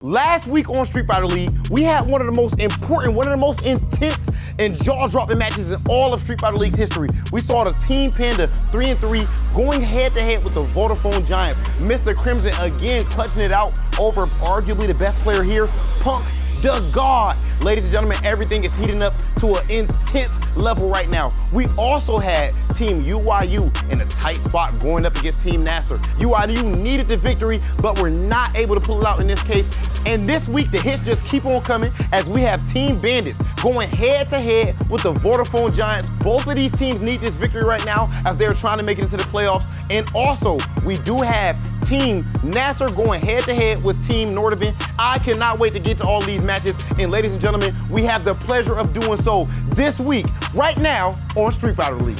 Last week on Street Fighter League, we had one of the most important, one of the most intense and jaw-dropping matches in all of Street Fighter League's history. We saw the Team Panda 3-3 going head-to-head with the VODAFONE Giants. Mr. Crimson again clutching it out over arguably the best player here, Punk the God. Ladies and gentlemen, everything is heating up to an intense level right now. We also had Team UYU in a tight spot going up against Team NASR. UYU needed the victory, but were not able to pull it out in this case. And this week, the hits just keep on coming as we have Team BANDITS going head-to-head with the VODAFONE Giants. Both of these teams need this victory right now as they're trying to make it into the playoffs. And also, we do have Team NASR going head-to-head with Team NORDAVIND. I cannot wait to get to all these matches. And ladies and gentlemen, we have the pleasure of doing so this week, right now, on Street Fighter League.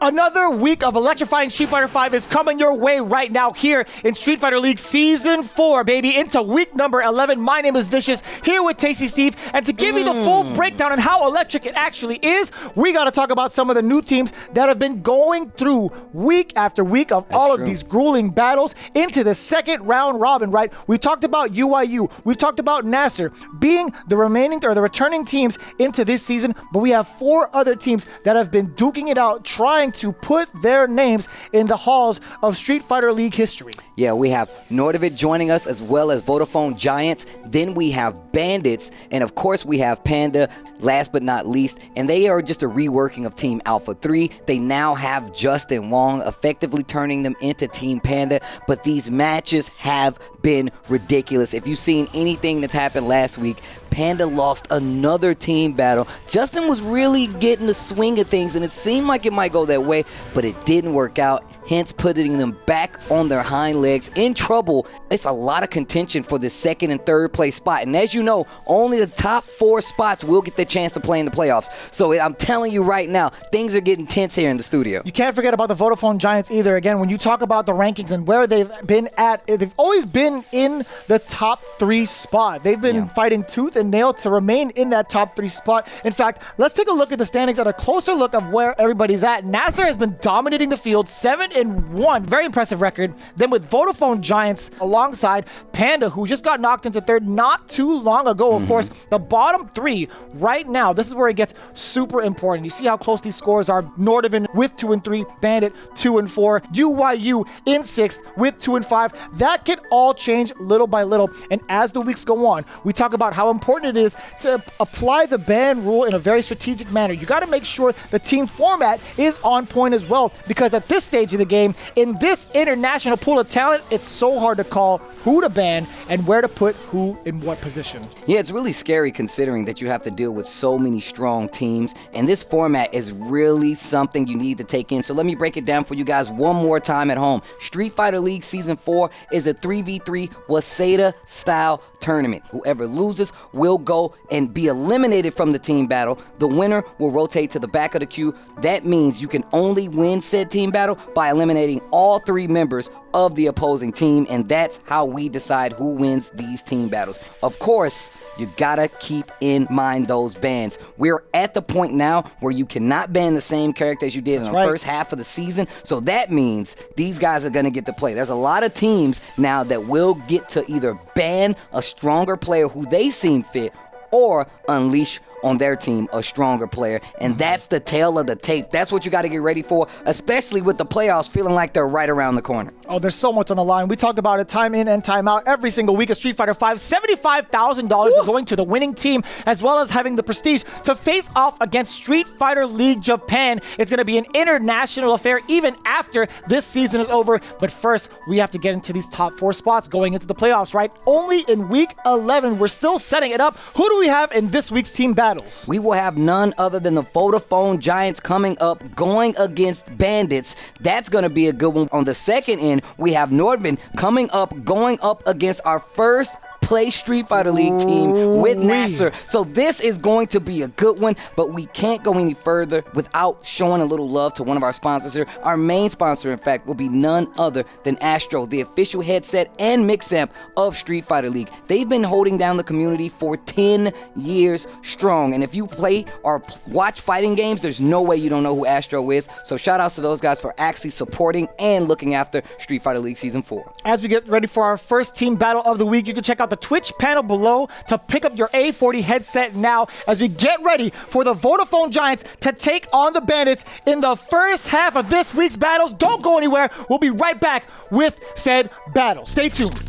Another week of electrifying Street Fighter V is coming your way right now here in Street Fighter League Season 4, baby, into week number 11. My name is Vicious, here with Tasty Steve, and to give you the full breakdown on how electric it actually is, we got to talk about some of the new teams that have been going through week after week of of these grueling battles into the second round robin, right? We talked about UYU, we've talked about NASR being the returning teams into this season, but we have 4 other teams that have been duking it out, trying to put their names in the halls of Street Fighter League history. Yeah, we have NORDAVIND joining us as well as VODAFONE Giants. Then we have BANDITS, and of course we have PANDA, last but not least. And they are just a reworking of Team Alpha 3. They now have Justin Wong, effectively turning them into Team Panda. But these matches have been ridiculous. If you've seen anything that's happened last week, Panda lost another team battle. Justin was really getting the swing of things, and it seemed like it might go that way, but it didn't work out, hence putting them back on their hind legs in trouble. It's a lot of contention for the second and third place spot, and as you know, only the top 4 spots will get the chance to play in the playoffs. So I'm telling you right now, things are getting tense here in the studio. You can't forget about the VODAFONE Giants either. Again, when you talk about the rankings and where they've been at, they've always been in the top 3 spot. They've been fighting tooth and nail to remain in that top 3 spot. In fact, let's take a look at the standings at a closer look of where everybody's at. NASR has been dominating the field, 7-1, very impressive record. Then with VODAFONE Giants alongside Panda, who just got knocked into third not too long ago. Of course, the bottom 3 right now, this is where it gets super important. You see how close these scores are. NORDAVIND with 2-3, BANDIT 2-4, UYU in 6th with 2-5. That can all change little by little. And as the weeks go on, we talk about how important it is to apply the ban rule in a very strategic manner. You got to make sure the team format is on point as well, because at this stage of the game, in this international pool of talent, it's so hard to call who to ban and where to put who in what position. Yeah, it's really scary considering that you have to deal with so many strong teams, and this format is really something you need to take in. So let me break it down for you guys one more time at home. Street Fighter League Season 4 is a 3v3 Waseda style tournament. Whoever loses will go and be eliminated from the team battle. The winner will rotate to the back of the queue. That means you can only win said team battle by eliminating all 3 members of the opposing team, and that's how we decide who wins these team battles. Of course, you gotta keep in mind those bans. We're at the point now where you cannot ban the same character as you did in the first half of the season, so that means these guys are gonna get to play. There's a lot of teams now that will get to either ban a stronger player who they seem fit or unleash on their team a stronger player, and that's the tail of the tape. That's what you got to get ready for, especially with the playoffs feeling like they're right around the corner. Oh, there's so much on the line. We talked about it time in and time out every single week of Street Fighter V. $75,000 is going to the winning team, as well as having the prestige to face off against Street Fighter League Japan. It's going to be an international affair even after this season is over. But first, we have to get into these top 4 spots going into the playoffs, right? Only in week 11, we're still setting it up. Who do we have in this week's team battle? We will have none other than the VODAFONE Giants coming up, going against BANDITS. That's going to be a good one. On the second end, we have NORDAVIND coming up, going up against our first play Street Fighter League team with NASR. So this is going to be a good one, but we can't go any further without showing a little love to one of our sponsors here. Our main sponsor, in fact, will be none other than Astro, the official headset and mix amp of Street Fighter League. They've been holding down the community for 10 years strong, and if you play or watch fighting games, there's no way you don't know who Astro is. So shout outs to those guys for actually supporting and looking after Street Fighter League Season 4. As we get ready for our first team battle of the week, you can check out the Twitch panel below to pick up your A40 headset now as we get ready for the Vodafone Giants to take on the Bandits in the first half of this week's battles. Don't go anywhere. We'll be right back with said battle. Stay tuned.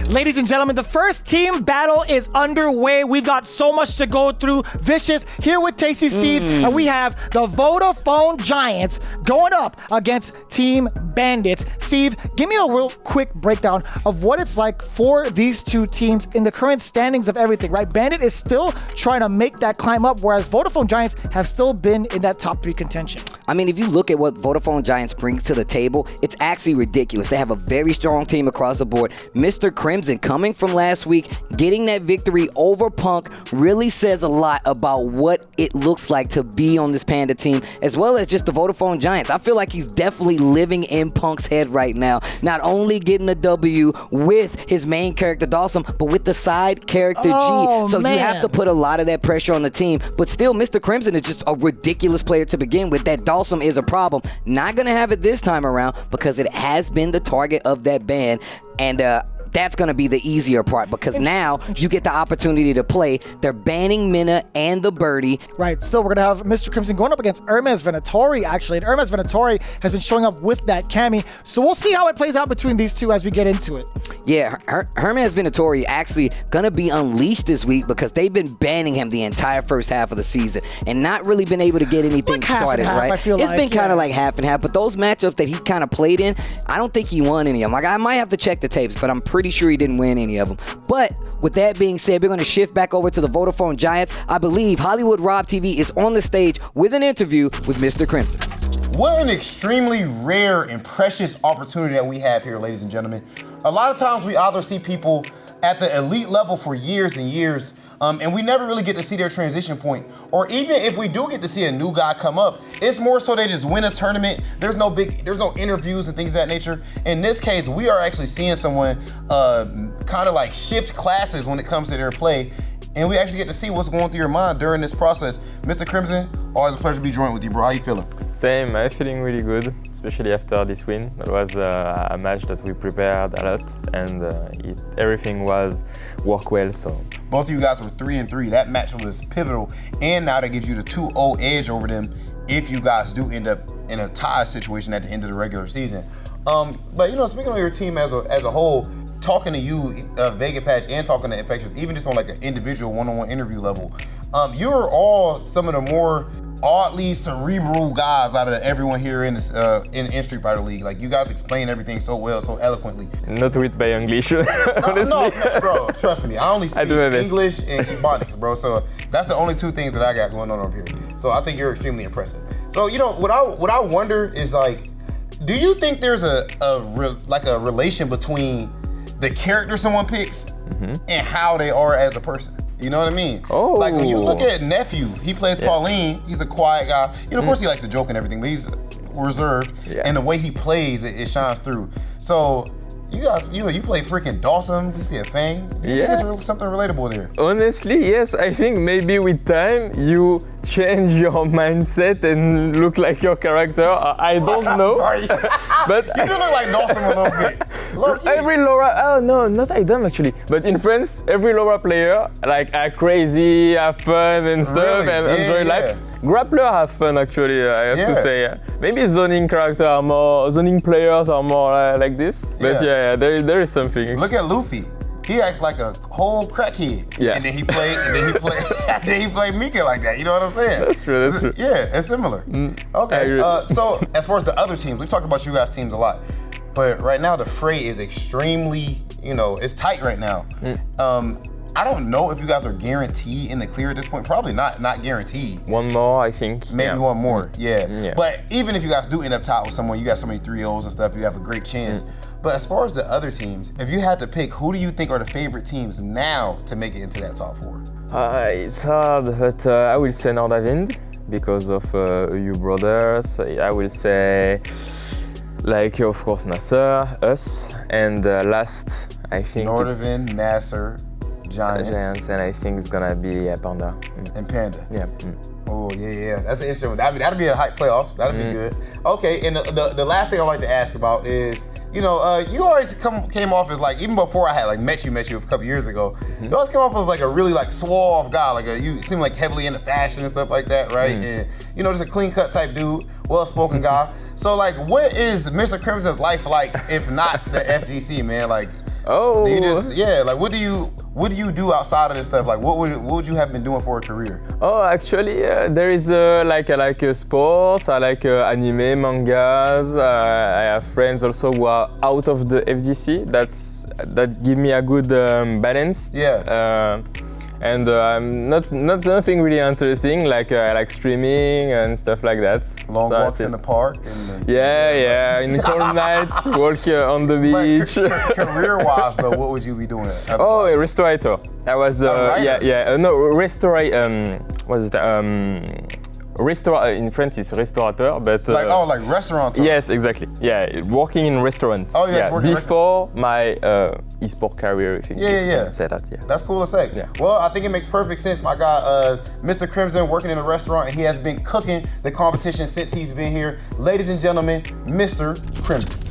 Ladies and gentlemen, the first team battle is underway. We've got so much to go through. Vicious here with Tasty Steve, and we have the Vodafone Giants going up against Team Bandits. Steve, give me a real quick breakdown of what it's like for these two teams in the current standings of everything, right? Bandit is still trying to make that climb up, whereas Vodafone Giants have still been in that top 3 contention. I mean, if you look at what Vodafone Giants brings to the table, it's actually ridiculous. They have a very strong team across the board. Mr. Crimson, coming from last week, getting that victory over Punk really says a lot about what it looks like to be on this Panda team, as well as just the Vodafone Giants. I feel like he's definitely living in Punk's head right now. Not only getting the W with his main character, Dawson, but with the side character, G. So you have to put a lot of that pressure on the team. But still, Mr. Crimson is just a ridiculous player to begin with. That Dawson is a problem. Not going to have it this time around because it has been the target of that ban. And that's going to be the easier part because now you get the opportunity to play. They're banning Mina and the Birdie. Right. Still, we're going to have Mr. Crimson going up against Hermes Venatori, actually. And Hermes Venatori has been showing up with that Cammy. So we'll see how it plays out between these two as we get into it. Yeah, Hermes Venatori actually going to be unleashed this week because they've been banning him the entire first half of the season and not really been able to get anything started, right? I feel it's been kind of like half and half, but those matchups that he kind of played in, I don't think he won any of them. Like, I might have to check the tapes, but I'm pretty sure he didn't win any of them. But with that being said, we're going to shift back over to the Vodafone Giants. I believe Hollywood Rob TV is on the stage with an interview with Mr. Crimson. What an extremely rare and precious opportunity that we have here, ladies and gentlemen. A lot of times we either see people at the elite level for years and years, and we never really get to see their transition point. Or even if we do get to see a new guy come up, it's more so they just win a tournament. There's no interviews and things of that nature. In this case, we are actually seeing someone kind of like shift classes when it comes to their play. And we actually get to see what's going through your mind during this process. Mr. Crimson, always a pleasure to be joined with you, bro. How you feeling? Same, I'm feeling really good, especially after this win. That was a match that we prepared a lot, and everything worked well. So both of you guys were 3-3. That match was pivotal, and now that gives you the 2-0 edge over them if you guys do end up in a tie situation at the end of the regular season. But you know, speaking of your team as a whole, talking to you, VEGAPATCH, and talking to Infectious, even just on like an individual one-on-one interview level, you're all some of the more oddly cerebral guys out of everyone here in this, in Street Fighter League. Like, you guys explain everything so well, so eloquently. Not with by English, honestly. No, bro, trust me. I only speak English and Ebonics, bro. So that's the only two things that I got going on over here. So I think you're extremely impressive. So, you know, what I wonder is, like, do you think there's a relation between the character someone picks and how they are as a person? You know what I mean? Oh. Like, when you look at NEPHEW, he plays Pauline. He's a quiet guy. You know, of course he likes to joke and everything, but he's reserved. Yeah. And the way he plays, it shines through. So you guys, you know, you play freaking Dawson. You see a Fang. Yeah. There's something relatable there. Honestly, yes. I think maybe with time you change your mindset and look like your character. I don't know. But you do look like Dawson a little bit. Every LoRa, oh no, not I don't actually. But in France, every LoRa player like are crazy, have fun and stuff, and enjoy life. Grappler have fun actually. I have to say. Maybe zoning players are more like this. But there is something. Look at Luffy. He acts like a whole crackhead. Yeah. And then he played Mika like that. You know what I'm saying? That's true. Yeah, it's similar. Okay. So as far as the other teams, we've talked about you guys' teams a lot. But right now the fray is extremely, you know, it's tight right now. I don't know if you guys are guaranteed in the clear at this point. Probably not guaranteed. One more, I think. Maybe one more, yeah. But even if you guys do end up tied with someone, you got so many 3-0s and stuff, you have a great chance. But as far as the other teams, if you had to pick, who do you think are the favorite teams now to make it into that top 4? It's hard, but I will say NORDAVIND because of you brothers. I will say, like, of course, NASR, us, and last, I think NORDAVIND, NASR, Giants, and I think it's gonna be PANDA. And PANDA. Yeah. Oh, yeah. That's an interesting one. That'd be a hype playoffs. That'd be good. Okay, and the last thing I'd like to ask about is, you always came off as like, even before I had like met you a couple years ago, you always came off as like a really like suave guy. Like you seem like heavily into fashion and stuff like that, right? And just a clean cut type dude, well-spoken guy. So like, what is Mr. Crimson's life like if not the FGC, man? Like, oh, do you like what do you do outside of this stuff? Like, what would you have been doing for a career? Oh, actually, there is I like sports. I like anime, mangas. I have friends also who are out of the FGC. That give me a good balance. Yeah. And nothing really interesting. Like I like streaming and stuff like that. Long walks in the park. Yeah. In the cold nights, walk on the beach. Career-wise, though, what would you be doing? Oh, a restaurator. I was what is that? In French it's restaurateur, but like restaurant. Yes, exactly. Yeah, working in restaurants. Oh yeah, before my eSport career. If you can say that. Yeah, that's cool to say. Yeah. Well, I think it makes perfect sense. My guy, Mr. Crimson, working in a restaurant, and he has been cooking the competition since he's been here. Ladies and gentlemen, Mr. Crimson.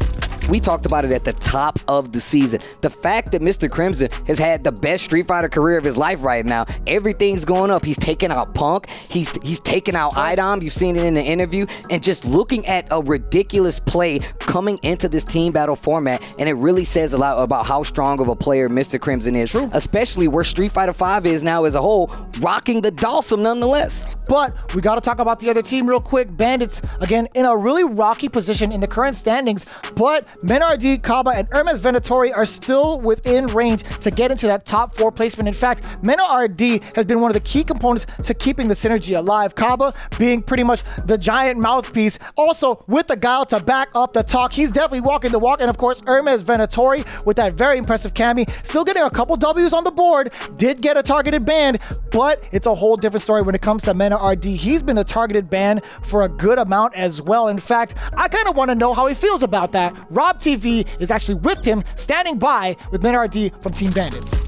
We talked about it at the top of the season. The fact that Mr. Crimson has had the best Street Fighter career of his life right now. Everything's going up. He's taking out Punk. He's taking out IDOM. You've seen it in the interview. And just looking at a ridiculous play coming into this team battle format. And it really says a lot about how strong of a player Mr. Crimson is. True. Especially where Street Fighter V is now as a whole, rocking the Dawson nonetheless. But we got to talk about the other team real quick. Bandits, again, in a really rocky position in the current standings. But MENARD, CABA, and VENATORI are still within range to get into that top 4 placement. In fact, MENARD has been one of the key components to keeping the synergy alive. CABA being pretty much the giant mouthpiece, also with the guile to back up the talk. He's definitely walking the walk. And of course, VENATORI with that very impressive Cammy, still getting a couple W's on the board, did get a targeted ban, but it's a whole different story when it comes to MENARD. He's been a targeted ban for a good amount as well. In fact, I kind of want to know how he feels about that. Rob TV is actually with him, standing by with MENARD from Team Bandits.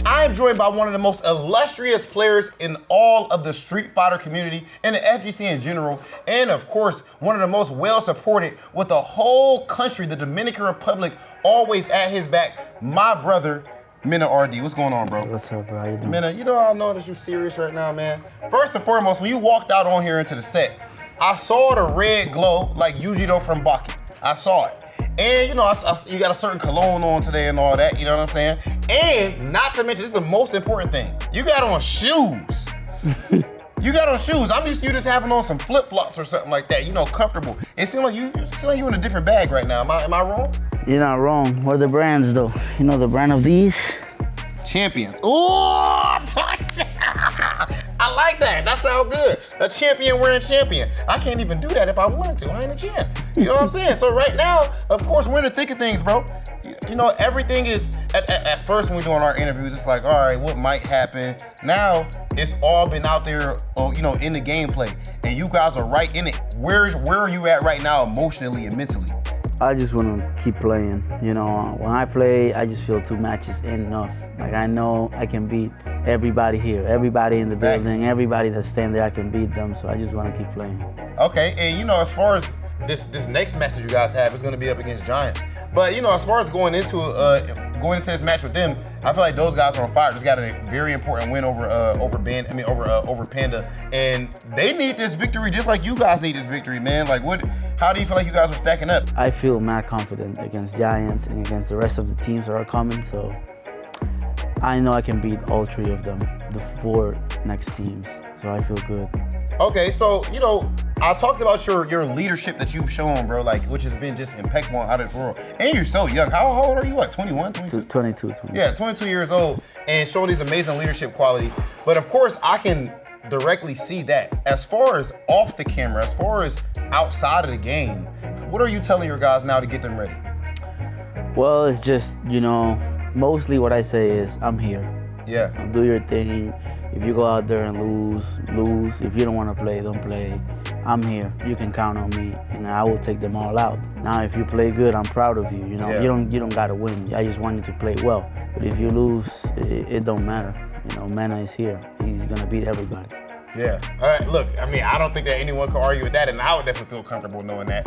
I am joined by one of the most illustrious players in all of the Street Fighter community and the FGC in general, and of course, one of the most well-supported with the whole country, the Dominican Republic, always at his back, my brother, MENARD. What's going on, bro? What's up, bro? How you doing? Mena, I know that you're serious right now, man. First and foremost, when you walked out on here into the set, I saw the red glow like Yujido from Baki. I saw it. And you got a certain cologne on today and all that, you know what I'm saying? And not to mention, this is the most important thing. You got on shoes. You got on shoes. I'm used to you just having on some flip-flops or something like that, comfortable. It seems like you in a different bag right now. Am I wrong? You're not wrong. What are the brands though? You know the brand of these? Champion. Ooh, I like that. That sounds good. A champion wearing champion. I can't even do that if I wanted to. I ain't a champ. You know what I'm saying? So right now, of course, we're in the thick of things, bro. Everything is, at first when we're doing our interviews, it's like, all right, what might happen? Now, it's all been out there, in the gameplay. And you guys are right in it. Where are you at right now emotionally and mentally? I just want to keep playing. When I play, I just feel 2 matches enough. Like I know I can beat everybody here, everybody in the building, everybody that's standing there, I can beat them. So I just want to keep playing. Okay, and as far as this next match that you guys have is going to be up against Giants. But as far as going into this match with them, I feel like those guys are on fire. Just got a very important win over PANDA, and they need this victory just like you guys need this victory, man. Like, how do you feel like you guys are stacking up? I feel mad confident against Giants and against the rest of the teams that are coming. So I know I can beat all 3 of them, the 4 next teams. So I feel good. Okay, so I talked about your leadership that you've shown, bro, which has been just impeccable out of this world. And you're so young. How old are you? What, 21, 22? 22. Yeah, 22 years old and showing these amazing leadership qualities. But of course, I can directly see that. As far as off the camera, as far as outside of the game, what are you telling your guys now to get them ready? Well, it's just, you know, mostly what I say is, I'm here. Yeah. Do your thing. If you go out there and lose. If you don't want to play, don't play. I'm here. You can count on me, and I will take them all out. Now, if you play good, I'm proud of you. You know, you don't gotta win. I just want you to play well. But if you lose, it don't matter. You know, MENA is here. He's gonna beat everybody. Yeah. All right. Look, I mean, I don't think that anyone could argue with that, and I would definitely feel comfortable knowing that.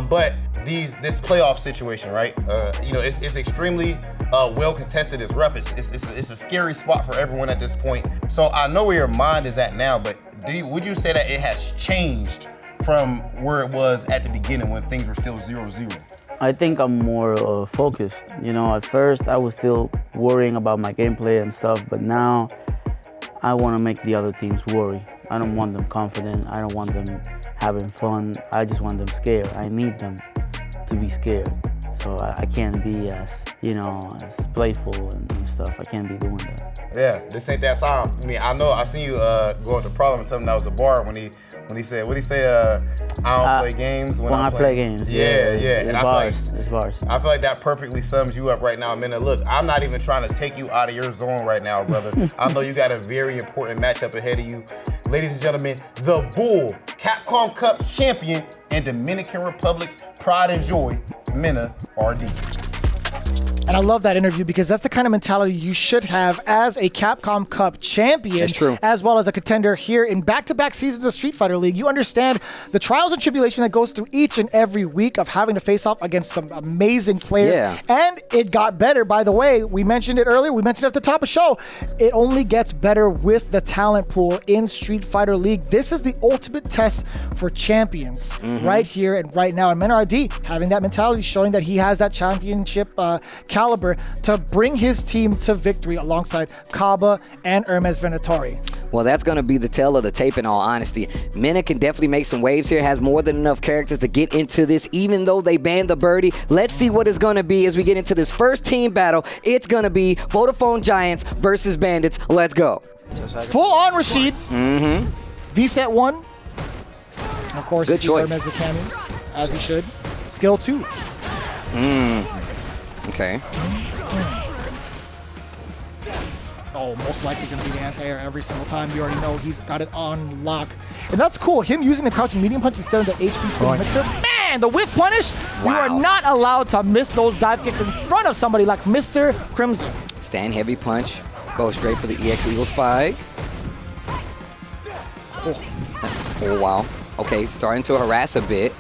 But this playoff situation, right? You know, it's extremely well contested. It's rough. It's a scary spot for everyone at this point. So I know where your mind is at now, but would you say that it has changed from where it was at the beginning when things were still 0-0? I think I'm more focused. You know, at first I was still worrying about my gameplay and stuff, but now I want to make the other teams worry. I don't want them confident. I don't want them having fun. I just want them scared. I need them to be scared. So I can't be as, you know, as playful and stuff. I can't be doing that. Yeah, this ain't that time. I mean, I seen you go up to Problem and tell him that was a bar when he said, what'd he say? I don't play games when I play games. Yeah. It's And bars. It's bars. I feel like that perfectly sums you up right now, Mena. Look, I'm not even trying to take you out of your zone right now, brother. I know you got a very important matchup ahead of you. Ladies and gentlemen, the Bull Capcom Cup champion and Dominican Republic's pride and joy, MENARD. And I love that interview because that's the kind of mentality you should have as a Capcom Cup champion. That's true. As well as a contender here in back-to-back seasons of Street Fighter League. You understand the trials and tribulation that goes through each and every week of having to face off against some amazing players. Yeah. And it got better, by the way. We mentioned it earlier. We mentioned it at the top of the show. It only gets better with the talent pool in Street Fighter League. This is the ultimate test for champions right here and right now. And MENARD having that mentality, showing that he has that championship caliber to bring his team to victory alongside CABA and VENATORI. Well, that's going to be the tale of the tape in all honesty. MENA can definitely make some waves here, has more than enough characters to get into this, even though they banned the birdie. Let's see what it's going to be as we get into this first team battle. It's going to be Vodafone Giants versus Bandits. Let's go. Full on Rashid. VSET 1. Of course, good choice. Hermes with Cammy, as he should. Skill 2. Okay. Oh, most likely going to be the anti-air every single time. You already know he's got it on lock. And that's cool. Him using the crouching medium punch instead of the HP spin mixer. Man, the whiff punish. You are not allowed to miss those dive kicks in front of somebody like Mr. Crimson. Stand heavy punch. Go straight for the EX Eagle Spike. Oh, wow. Okay, starting to harass a bit.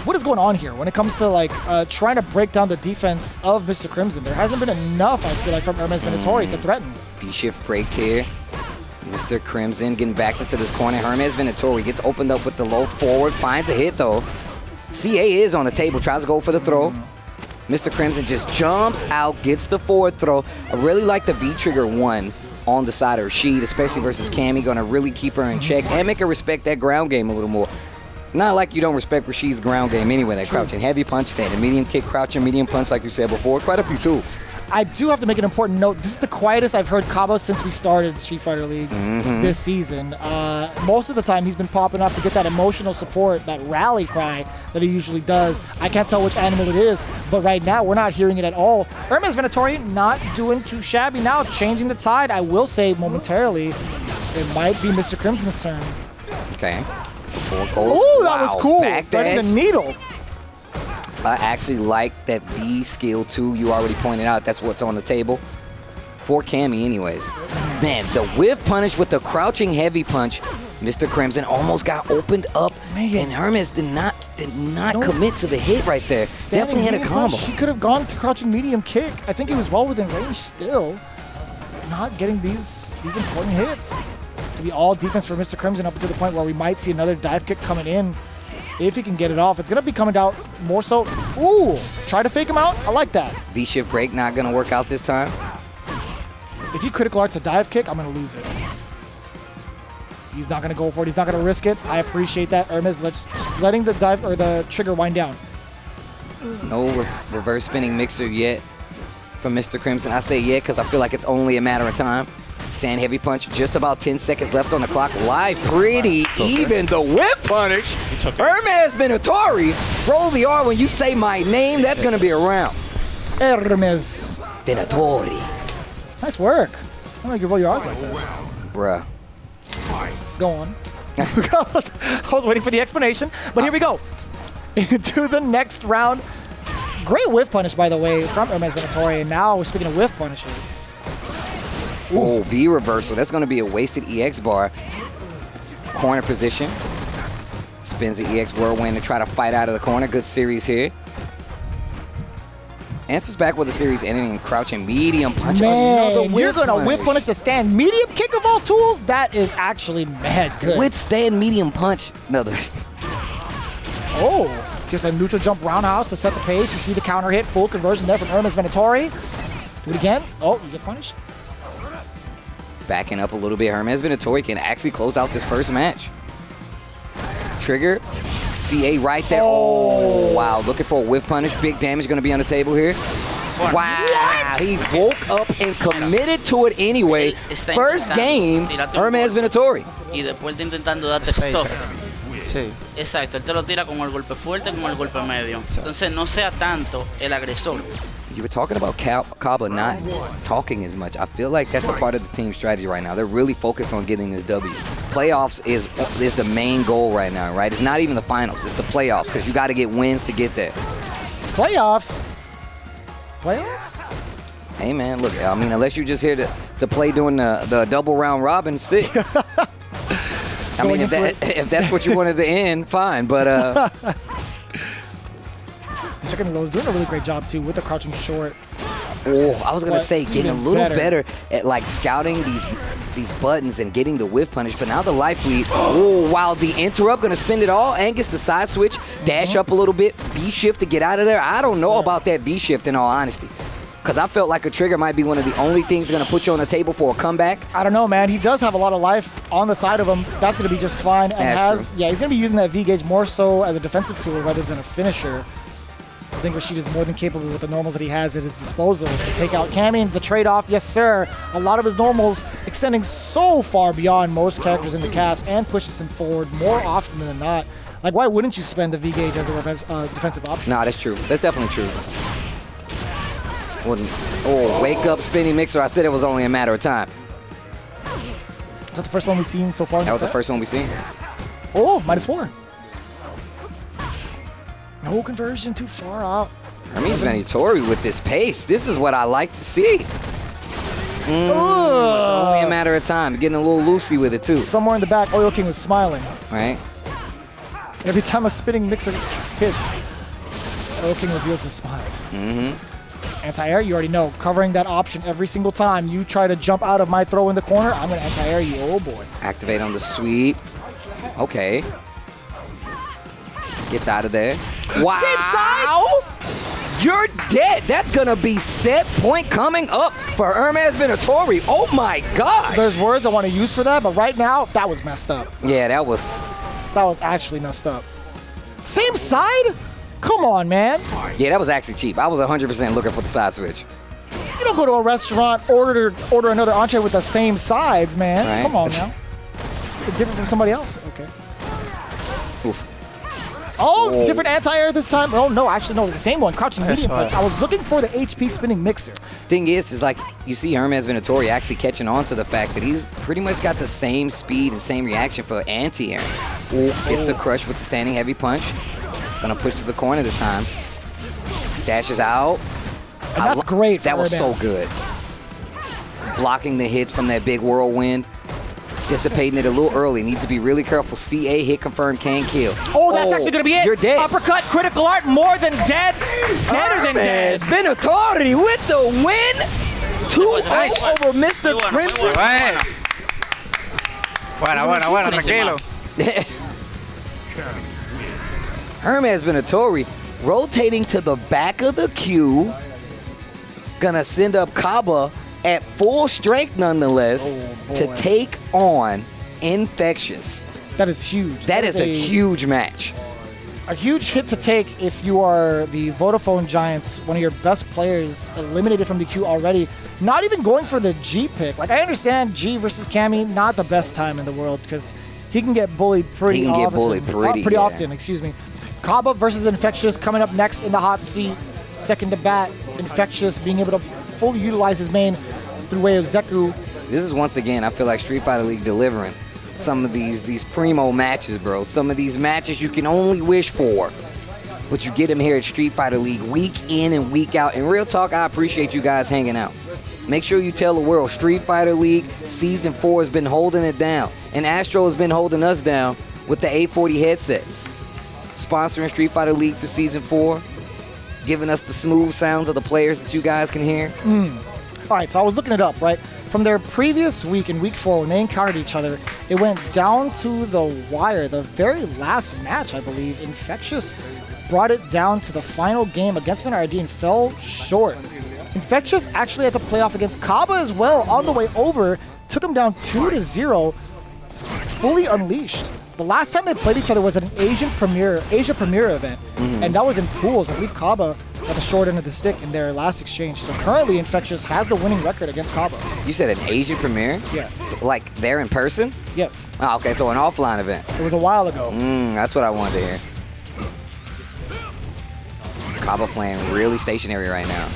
What is going on here when it comes to like trying to break down the defense of Mr. Crimson? There hasn't been enough, I feel like, from VENATORI to threaten. V-shift break here. Mr. Crimson getting back into this corner. VENATORI gets opened up with the low forward, finds a hit though. CA is on the table, tries to go for the throw. Mr. Crimson just jumps out, gets the forward throw. I really like the V-trigger one on the side of Rashid, especially versus Cammy. Gonna really keep her in check and make her respect that ground game a little more. Not like you don't respect Rashid's ground game anyway. That crouching heavy punch, that medium kick, crouching medium punch, like you said before. Quite a few tools. I do have to make an important note. This is the quietest I've heard CABA since we started Street Fighter League this season. Most of the time, he's been popping off to get that emotional support, that rally cry that he usually does. I can't tell which animal it is, but right now, we're not hearing it at all. VENATORI not doing too shabby now, changing the tide. I will say momentarily, it might be Mr. Crimson's turn. Okay. Oh, that was cool. Back Threading the needle. I actually like that V skill too. You already pointed out that's what's on the table. For Cammy anyways. Man, the whiff punish with the crouching heavy punch. Mr. Crimson almost got opened up. Man. And Hermes did not commit to the hit right there. Definitely had a combo. He could have gone to crouching medium kick. I think he was well within range still. Not getting these important hits. It's going to be all defense for Mr. Crimson up to the point where we might see another dive kick coming in. If he can get it off, it's going to be coming out more so. Ooh, try to fake him out. I like that. V-shift break not going to work out this time. If he critical arts a dive kick, I'm going to lose it. He's not going to go for it. He's not going to risk it. I appreciate that. Hermes just letting the dive or the trigger wind down. No reverse spinning mixer yet from Mr. Crimson. I say yet because I feel like it's only a matter of time. Stand heavy punch, just about 10 seconds left on the clock. Live pretty even. The whip punish. VENATORI Roll the R when you say my name. That's going to be a round. Hermes. VENATORI. Nice work. I don't know you roll your R's like that. Bruh. Go on. I was waiting for the explanation, but here we go. Into the next round. Great whiff punish, by the way, from Hermes VENATORI. And now, speaking of whiff punishes. Oh, V reversal. That's going to be a wasted EX bar. Corner position. Spins the EX whirlwind to try to fight out of the corner. Good series here. Answers back with a series ending in crouching medium punch. Man, you're going to whiff punish to stand medium kick of all tools? That is actually mad good. Withstand medium punch. Another. Oh, just a neutral jump roundhouse to set the pace. You see the counter hit. Full conversion there from Hermes VENATORI. Do it again. Oh, you get punished. Backing up a little bit. Hermes VENATORI can actually close out this first match. Trigger. CA right there. Oh, wow. Looking for a whiff punish. Big damage going to be on the table here. Wow. What? He woke up and committed to it anyway. First game, Hermes VENATORI. Y después está intentando darte stop. Sí. Exacto, él te lo tira como el golpe fuerte, como el golpe medio. Entonces no sea tanto el agresor. You were talking about CABA not talking as much. I feel like that's a part of the team's strategy right now. They're really focused on getting this W. Playoffs is the main goal right now, right? It's not even the finals. It's the playoffs because you got to get wins to get there. Playoffs? Playoffs? Hey, man, look, I mean, unless you're just here to play during the double round robin, sick. I mean, if that's what you wanted to end, fine, but... Chicken Low's doing a really great job, too, with the crouching short. Oh, I was going to say, getting a little better at, like, scouting these buttons and getting the whiff punish, but now the life lead. Oh, wow, the interrupt, going to spend it all. Angus, the side switch, dash up a little bit, B-shift to get out of there. I don't know about that B-shift, in all honesty, because I felt like a trigger might be one of the only things going to put you on the table for a comeback. I don't know, man. He does have a lot of life on the side of him. That's going to be just fine. And he's going to be using that V-gauge more so as a defensive tool rather than a finisher. I think Rashid is more than capable with the normals that he has at his disposal to take out Cammy. The trade-off, yes, sir. A lot of his normals extending so far beyond most characters in the cast and pushes him forward more often than not. Like, why wouldn't you spend the V-gauge as a defensive option? Nah, that's true. That's definitely true. Oh, wake up, spinning mixer. I said it was only a matter of time. Is that the first one we've seen so far? That was the first one we've seen. Oh, -4. No conversion, too far out. Hermes VENATORI with this pace. This is what I like to see. It's only a matter of time. Getting a little loosey with it, too. Somewhere in the back, Oil King was smiling. Right. Every time a spinning mixer hits, Oil King reveals his smile. Anti-air, you already know. Covering that option every single time. You try to jump out of my throw in the corner, I'm going to anti-air you. Oh, boy. Activate on the sweep. Okay. Gets out of there. Wow. Same side. You're dead. That's going to be set point coming up for Hermes VENATORI. Oh, my gosh. There's words I want to use for that, but right now, that was messed up. Yeah, that was actually messed up. Same side? Come on, man. Yeah, that was actually cheap. I was 100% looking for the side switch. You don't go to a restaurant, order another entree with the same sides, man. Right. Come on now. It's different from somebody else. Okay. Oof. Oh, Whoa. different anti-air this time. Oh, no, actually, no, it was the same one. Crouching medium punch. I was looking for the HP spinning mixer. Thing is like, you see Hermes VENATORI actually catching on to the fact that he's pretty much got the same speed and same reaction for anti-air. Gets the crush with the standing heavy punch. Gonna push to the corner this time. Dashes out. And that's great for That was Hermes. so good. Blocking the hits from that big whirlwind. Dissipating it a little early. Needs to be really careful. CA hit confirmed can kill. Oh, that's actually going to be it. You're dead. Uppercut, critical art, more than dead. Deader than dead. VENATORI with the win. 2-0 over Mr. Crimson. Bueno, tranquilo. Hermes VENATORI rotating to the back of the queue. Gonna send up CABA at full strength nonetheless to take on INFEXIOUS. That is huge. That is a huge match. A huge hit to take if you are the Vodafone Giants, one of your best players eliminated from the queue already. Not even going for the G pick. Like, I understand G versus Cammy, not the best time in the world because he can get bullied pretty often. Excuse me. CABA versus Infectious coming up next in the hot seat. Second to bat, Infectious being able to fully utilize his main through way of Zeku. This is once again, I feel like Street Fighter League delivering some of these primo matches, bro. Some of these matches you can only wish for, but you get them here at Street Fighter League week in and week out. And real talk, I appreciate you guys hanging out. Make sure you tell the world Street Fighter League Season 4 has been holding it down, and Astro has been holding us down with the 840 headsets. Sponsoring Street Fighter League for Season 4, giving us the smooth sounds of the players that you guys can hear. All right, so I was looking it up, right? From their previous week in week 4, when they encountered each other, it went down to the wire. The very last match, I believe, Infectious brought it down to the final game against MENARD and fell short. Infectious actually had to play off against CABA as well on the way over, took him down 2-0, fully unleashed. The last time they played each other was at an Asia Premier event, and that was in pools. I believe CABA got the short end of the stick in their last exchange. So currently, Infectious has the winning record against CABA. You said an Asian premiere? Yeah. Like they're in person? Yes. Oh, okay, so an offline event. It was a while ago. That's what I wanted to hear. CABA playing really stationary right now.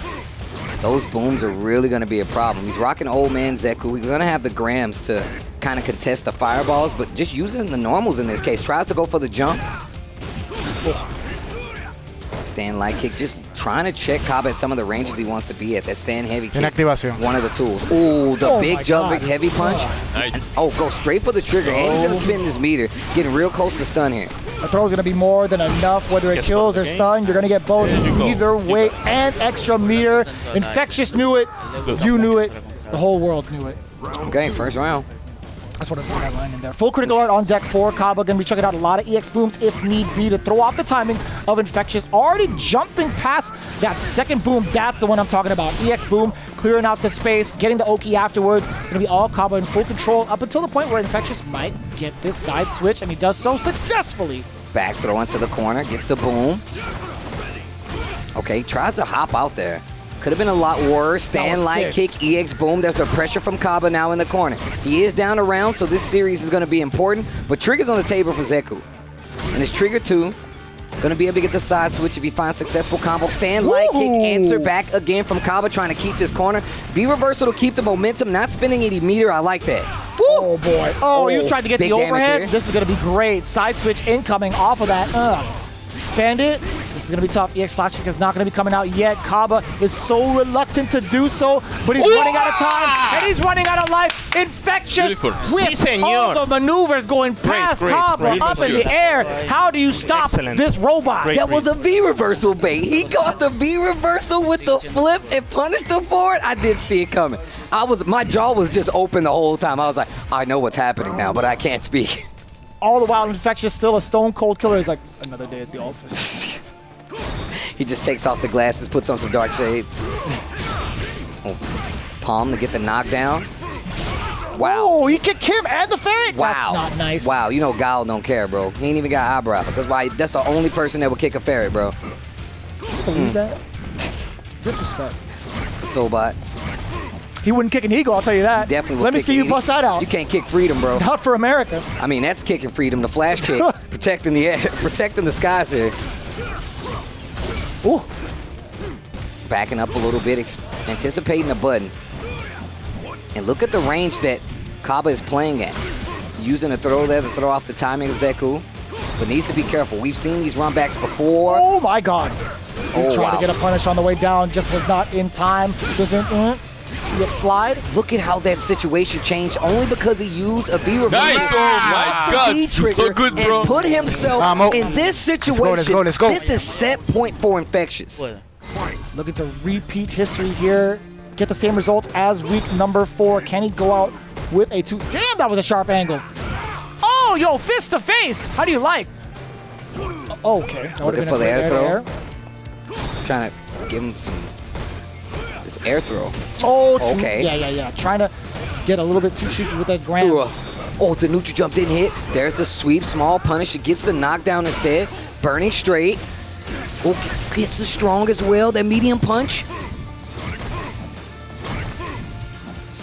Those booms are really going to be a problem. He's rocking old man Zeku. He's going to have the grams to kind of contest the fireballs, but just using the normals in this case. Tries to go for the jump. Stand light kick, just trying to check CABA at some of the ranges he wants to be at. That stand heavy kick, Inactivación. one of the tools. Ooh, the big jump, big heavy punch. Nice. And, go straight for the trigger. And he's going to spin this meter, getting real close to stun here. The throw's going to be more than enough, whether it kills or stun. You're going to get both either way, and extra meter. Infectious knew it. You knew it. The whole world knew it. Okay, first round. That's what I put that line in there. Full critical art on deck for CABA. Going to be checking out a lot of EX booms if need be to throw off the timing of Infectious. Already jumping past that second boom. That's the one I'm talking about. EX boom, clearing out the space, getting the Oki afterwards. Going to be all CABA in full control up until the point where Infectious might get this side switch, and he does so successfully. Back throw into the corner, gets the boom. Okay, tries to hop out there. Could have been a lot worse. Stand light kick, EX boom. There's the pressure from CABA now in the corner. He is down a round, so this series is going to be important. But trigger's on the table for Zeku. And it's trigger 2. Going to be able to get the side switch if he finds successful combo. Stand light kick, answer back again from CABA, trying to keep this corner. V-reversal to keep the momentum, not spinning any meter. I like that. Woo! Oh, boy. Oh, you tried to get the overhead? Here. This is going to be great. Side switch incoming off of that. Spend it. This is going to be tough. EX flash kick is not going to be coming out yet. CABA is so reluctant to do so, but he's running out of time, and he's running out of life. Infectious with all the maneuvers going past CABA up in the air. How do you stop this robot? That was a V-reversal bait. He caught the V-reversal with the flip and punished him for it. I didn't see it coming. My jaw was just open the whole time. I was like, I know what's happening now, but I can't speak. All the while, Infectious still a stone cold killer. He's like, another day at the office. He just takes off the glasses, puts on some dark shades. Palm to get the knockdown. Wow. Oh, he kicked him and the ferret. Wow. That's not nice. Wow, you know Gal don't care, bro. He ain't even got eyebrows. That's the only person that would kick a ferret, bro. Believe that? Disrespect. Sobot. He wouldn't kick an eagle, I'll tell you that. Definitely would. Let me see you bust that out. You can't kick freedom, bro. Not for America. I mean, that's kicking freedom. The flash kick, protecting the air, protecting the skies here. Ooh. Backing up a little bit, anticipating the button. And look at the range that CABA is playing at. Using a throw there to throw off the timing of Zeku. But needs to be careful. We've seen these runbacks before. Oh my God. He tried to get a punish on the way down, just was not in time. Slide. Look at how that situation changed only because he used a V-reversal. Nice! Oh my God! He's so good, bro. And put himself in this situation. Let's go. This is set point for Infectious. Looking to repeat history here. Get the same results as week number 4. Can he go out with a 2? Damn, that was a sharp angle. Oh, yo, fist to face. How do you like? Okay. Looking for the air throw. Trying to give him some... this air throw. Oh, okay. Yeah. Trying to get a little bit too cheeky with that ground. Oh, the neutral jump didn't hit. There's the sweep, small punish. It gets the knockdown instead. Burning straight. Oh, gets the strong as well. That medium punch.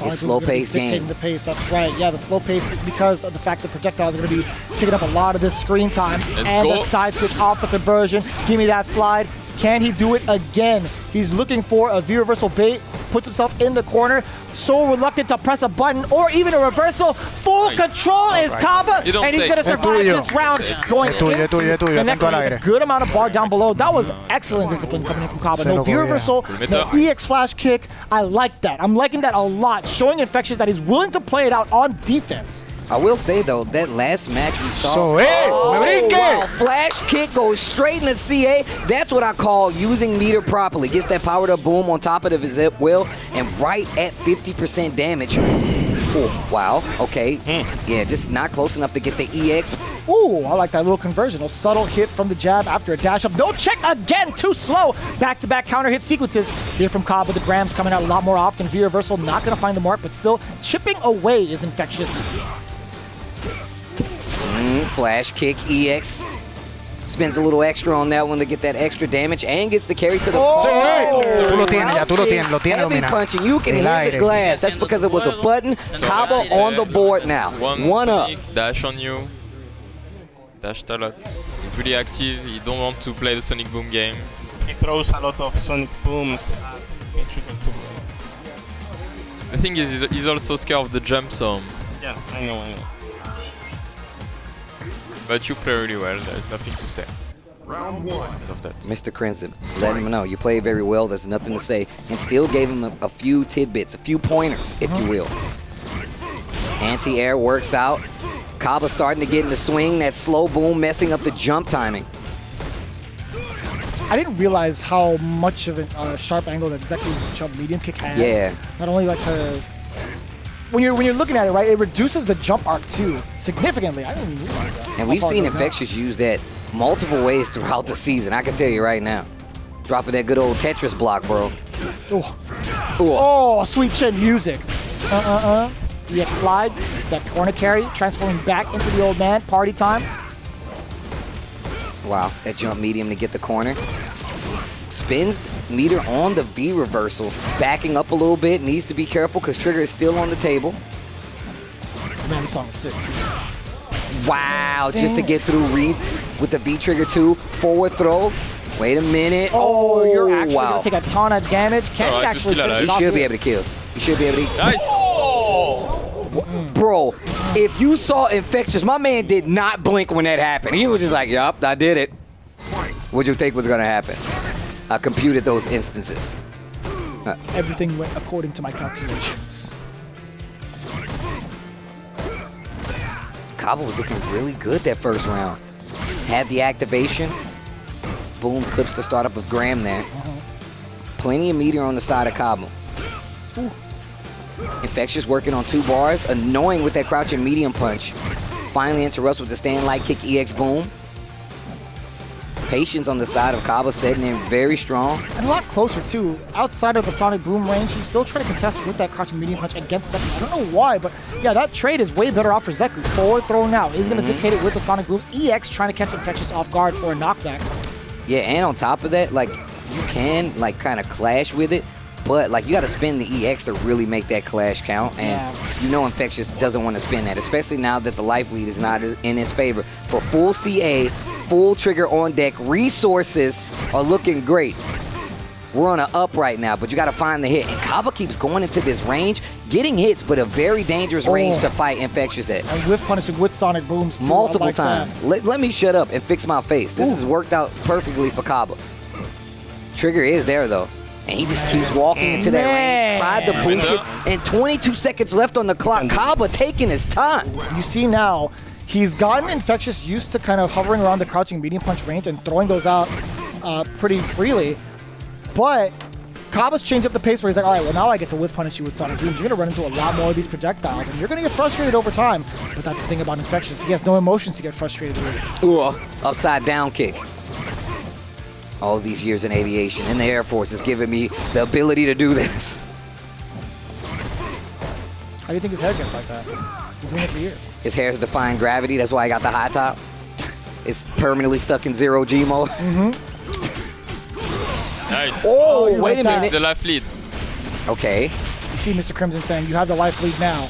It's slow-paced game. The pace, that's right. Yeah, the slow pace is because of the fact that projectiles are going to be taking up a lot of this screen time. And the side switch off the conversion. Give me that slide. Can he do it again? He's looking for a V-reversal bait. Puts himself in the corner. So reluctant to press a button or even a reversal. Full control is CABA, and he's going to survive this round. Going into the next one with a good amount of bar down below. That was excellent discipline coming in from CABA. No V-reversal, no EX flash kick. I like that. I'm liking that a lot. Showing Infectious that he's willing to play it out on defense. I will say though, that last match we saw, wow, flash kick goes straight in the CA. That's what I call using meter properly. Gets that powered up boom on top of the zip wheel and right at 50% damage. Oh, wow, okay. Yeah, just not close enough to get the EX. Ooh, I like that little conversion. A subtle hit from the jab after a dash up. No check again, too slow. Back-to-back counter hit sequences. Here from CABA, the grams coming out a lot more often. V-reversal not going to find the mark, but still chipping away is Infectious. Flash kick, EX. Spends a little extra on that one to get that extra damage and gets the carry to the Tú lo tienes ya, tú lo tienes dominado. Punching. You can hear the glass. That's because it was a button. CABA on the board now. One up. Dash on you. Dashed a lot. He's really active. He don't want to play the Sonic Boom game. He throws a lot of Sonic Booms. The thing is, he's also scared of the jump zone. Yeah, I know. But you play really well, there's nothing to say. Round one. Of that. Mr. Crimson, let him know you play very well, there's nothing to say. And still gave him a few tidbits, a few pointers, if you will. Anti-air works out. CABA starting to get in the swing, that slow boom messing up the jump timing. I didn't realize how much of a sharp angle that Zeku's jump medium kick has. Yeah. Not only like to... When you're looking at it, right, it reduces the jump arc too significantly. I didn't even realize that. And we've seen Infectious use that multiple ways throughout the season. I can tell you right now, dropping that good old Tetris block, bro. Oh, sweet chin music. EX slide, that corner carry, transforming back into the old man. Party time. Wow, that jump medium to get the corner. Spins meter on the V reversal, backing up a little bit, needs to be careful because trigger is still on the table. Man, this song is sick. Wow, just to get through reads with the V trigger 2, forward throw. Wait a minute. Oh, you're actually gonna take a ton of damage. Can he actually finish it off? He should be able to kill. He should be able to. Nice. Oh! Bro, if you saw Infectious, my man did not blink when that happened. He was just like, yup, I did it. What'd you think was gonna happen? I computed those instances. Everything went according to my calculations. CABA was looking really good that first round. Had the activation. Boom, clips the startup of Graham there. Plenty of meter on the side of CABA. Infectious working on 2 bars. Annoying with that crouching medium punch. Finally interrupts with the stand light kick EX boom. Patience on the side of CABA setting in very strong. And a lot closer too. Outside of the Sonic Boom range, he's still trying to contest with that crouching medium punch against Zeku. I don't know why, but yeah, that trade is way better off for Zeku. Forward throw now. He's going to dictate it with the Sonic Booms. EX trying to catch Infectious off guard for a knockback. Yeah, and on top of that, like, you can, like, kind of clash with it, but, like, you got to spin the EX to really make that clash count, and you know Infectious doesn't want to spin that, especially now that the life lead is not in his favor. For full CA, full trigger on deck, resources are looking great. We're on an up right now, but you got to find the hit. And CABA keeps going into this range, getting hits, but a very dangerous range to fight Infectious at. And whiff punishing with Sonic Booms too. Multiple times. Let me shut up and fix my face. This has worked out perfectly for CABA. Trigger is there, though. And he just keeps walking into that range. Tried to boost it, and 22 seconds left on the clock. CABA taking his time. You see now, he's gotten Infectious used to kind of hovering around the crouching medium punch range and throwing those out pretty freely. But CABA's changed up the pace where he's like, all right, well, now I get to whiff punish you with Sonic Booms. You're going to run into a lot more of these projectiles, and you're going to get frustrated over time. But that's the thing about Infectious. He has no emotions to get frustrated with. Ooh, upside down kick. All these years in aviation, in the Air Force, has given me the ability to do this. How do you think his hair gets like that? He's doing it for years. His hair's defying gravity. That's why I got the high top. It's permanently stuck in 0G mode. Nice. Oh, wait a minute. The life lead. Okay. You see Mr. Crimson saying, you have the life lead now.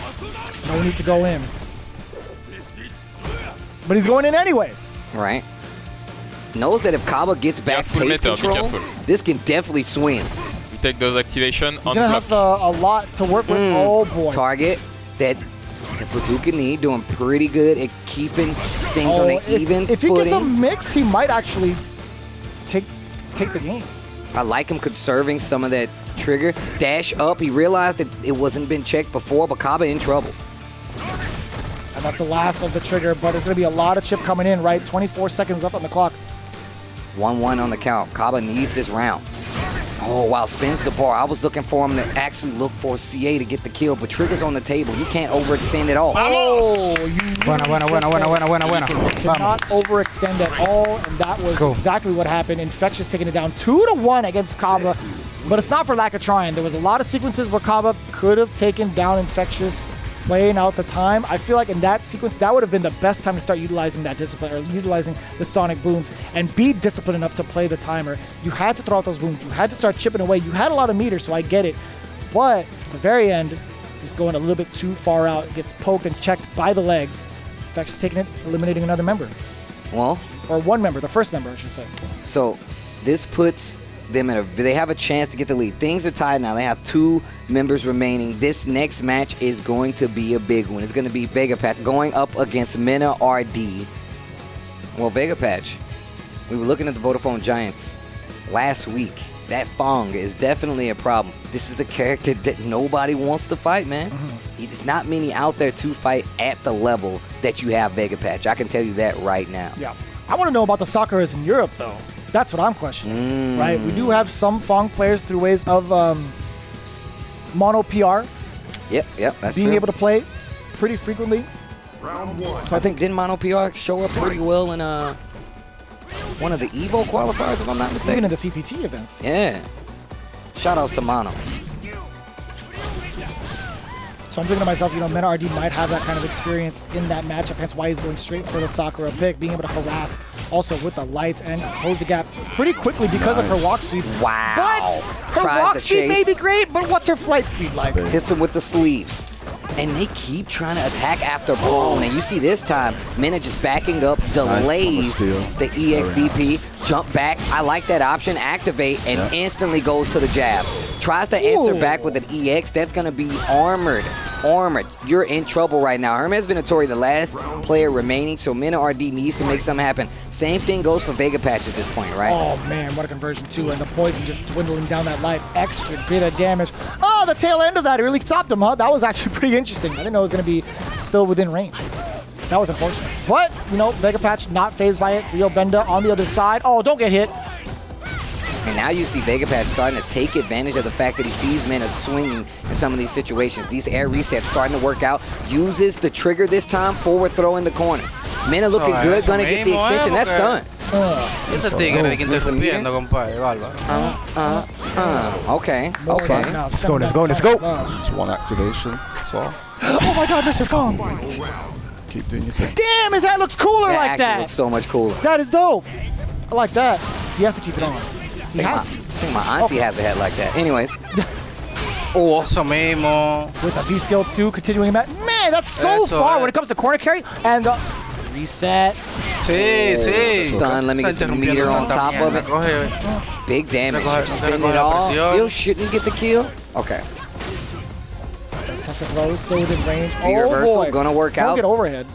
No need to go in. But he's going in anyway. Right. Knows that if CABA gets back pace control, this can definitely swing. We take those activation He's gonna have a lot to work with. Oh boy. Target that Bazooka need doing pretty good at keeping things on an even If he footing. gets a mix, he might actually take the game. I like him conserving some of that trigger. Dash up. He realized that it wasn't been checked before, but CABA in trouble. And that's the last of the trigger, but there's going to be a lot of chip coming in, right? 24 seconds left on the clock. 1-1 on the count. CABA needs this round. Oh, wow, spins the bar. I was looking for him to actually look for CA to get the kill, but trigger's on the table. You can't overextend at all. Oh, you Buena. cannot overextend at all, and that was exactly what happened. Infectious taking it down 2-1 against CABA, but it's not for lack of trying. There was a lot of sequences where CABA could have taken down Infectious, playing out the time. I feel like in that sequence, that would have been the best time to start utilizing that discipline, or utilizing the sonic booms, and be disciplined enough to play the timer. You had to throw out those booms. You had to start chipping away. You had a lot of meters, so I get it. But at the very end, just going a little bit too far out, gets poked and checked by the legs. Infectious taking it, eliminating another member. Well, or one member, the first member, I should say. So this puts them in they have a chance to get the lead. Things are tied now. They have 2 members remaining. This next match is going to be a big one. It's going to be VEGAPATCH going up against MENARD. Well, VEGAPATCH, we were looking at the Vodafone Giants last week. That Fong is definitely a problem. This is the character that nobody wants to fight, man. It's not many out there to fight at the level that you have VEGAPATCH. I can tell you that right now. Yeah. I want to know about the Sakura's in Europe, though. That's what I'm questioning, right? We do have some Fong players through ways of mono PR. Yep, that's being true. able to play pretty frequently. So I think didn't mono PR show up pretty well in one of the Evo qualifiers, if I'm not mistaken? Even in the CPT events. Yeah. Shout outs to Mono. So I'm thinking to myself, MENARD might have that kind of experience in that matchup, hence why he's going straight for the Sakura pick, being able to harass also with the lights and close the gap pretty quickly because of her walk speed. Wow. But her walk speed may be great, but what's her flight speed like? Hits him with the sleeves. And they keep trying to attack after Brawl. And you see this time, Mena just backing up, delays the EXDP, jump back. I like that option, activate, and instantly goes to the jabs. Tries to answer back with an EX. That's going to be armored. You're in trouble right now. Hermes VENATORI, the last player remaining, so MENARD needs to make something happen. Same thing goes for VEGAPATCH at this point, right? Oh man, what a conversion too, and the poison just dwindling down that life. Extra bit of damage. Oh, the tail end of that really stopped him, huh? That was actually pretty interesting. I didn't know it was going to be still within range. That was unfortunate. But, VEGAPATCH not phased by it. Rio Benda on the other side. Oh, don't get hit. And now you see VEGAPATCH starting to take advantage of the fact that he sees Mena swinging in some of these situations. These air resets starting to work out. Uses the trigger this time, forward throw in the corner. Mena looking good, gonna get the extension. That's done. Este tigre de que interrumpiendo, compadre, bárbaro. Okay. Let's go. Just one activation, that's all. Oh my god, Mr. Fong. Keep doing your thing. Damn, his head looks cooler like that. Looks so much cooler. That is dope. I like that. He has to keep it on. He has to. I think my auntie has a head like that. Anyways. Eso mismo. With a V-skill 2, continuing that. Man, that's so far when it comes to corner carry. And the reset. Sí. Stun, let me get some meter on top of it. Big damage. Spin it off. Still shouldn't get the kill. Okay. Such a throw, still within range. Big reversal, gonna work out. Don't get overhead.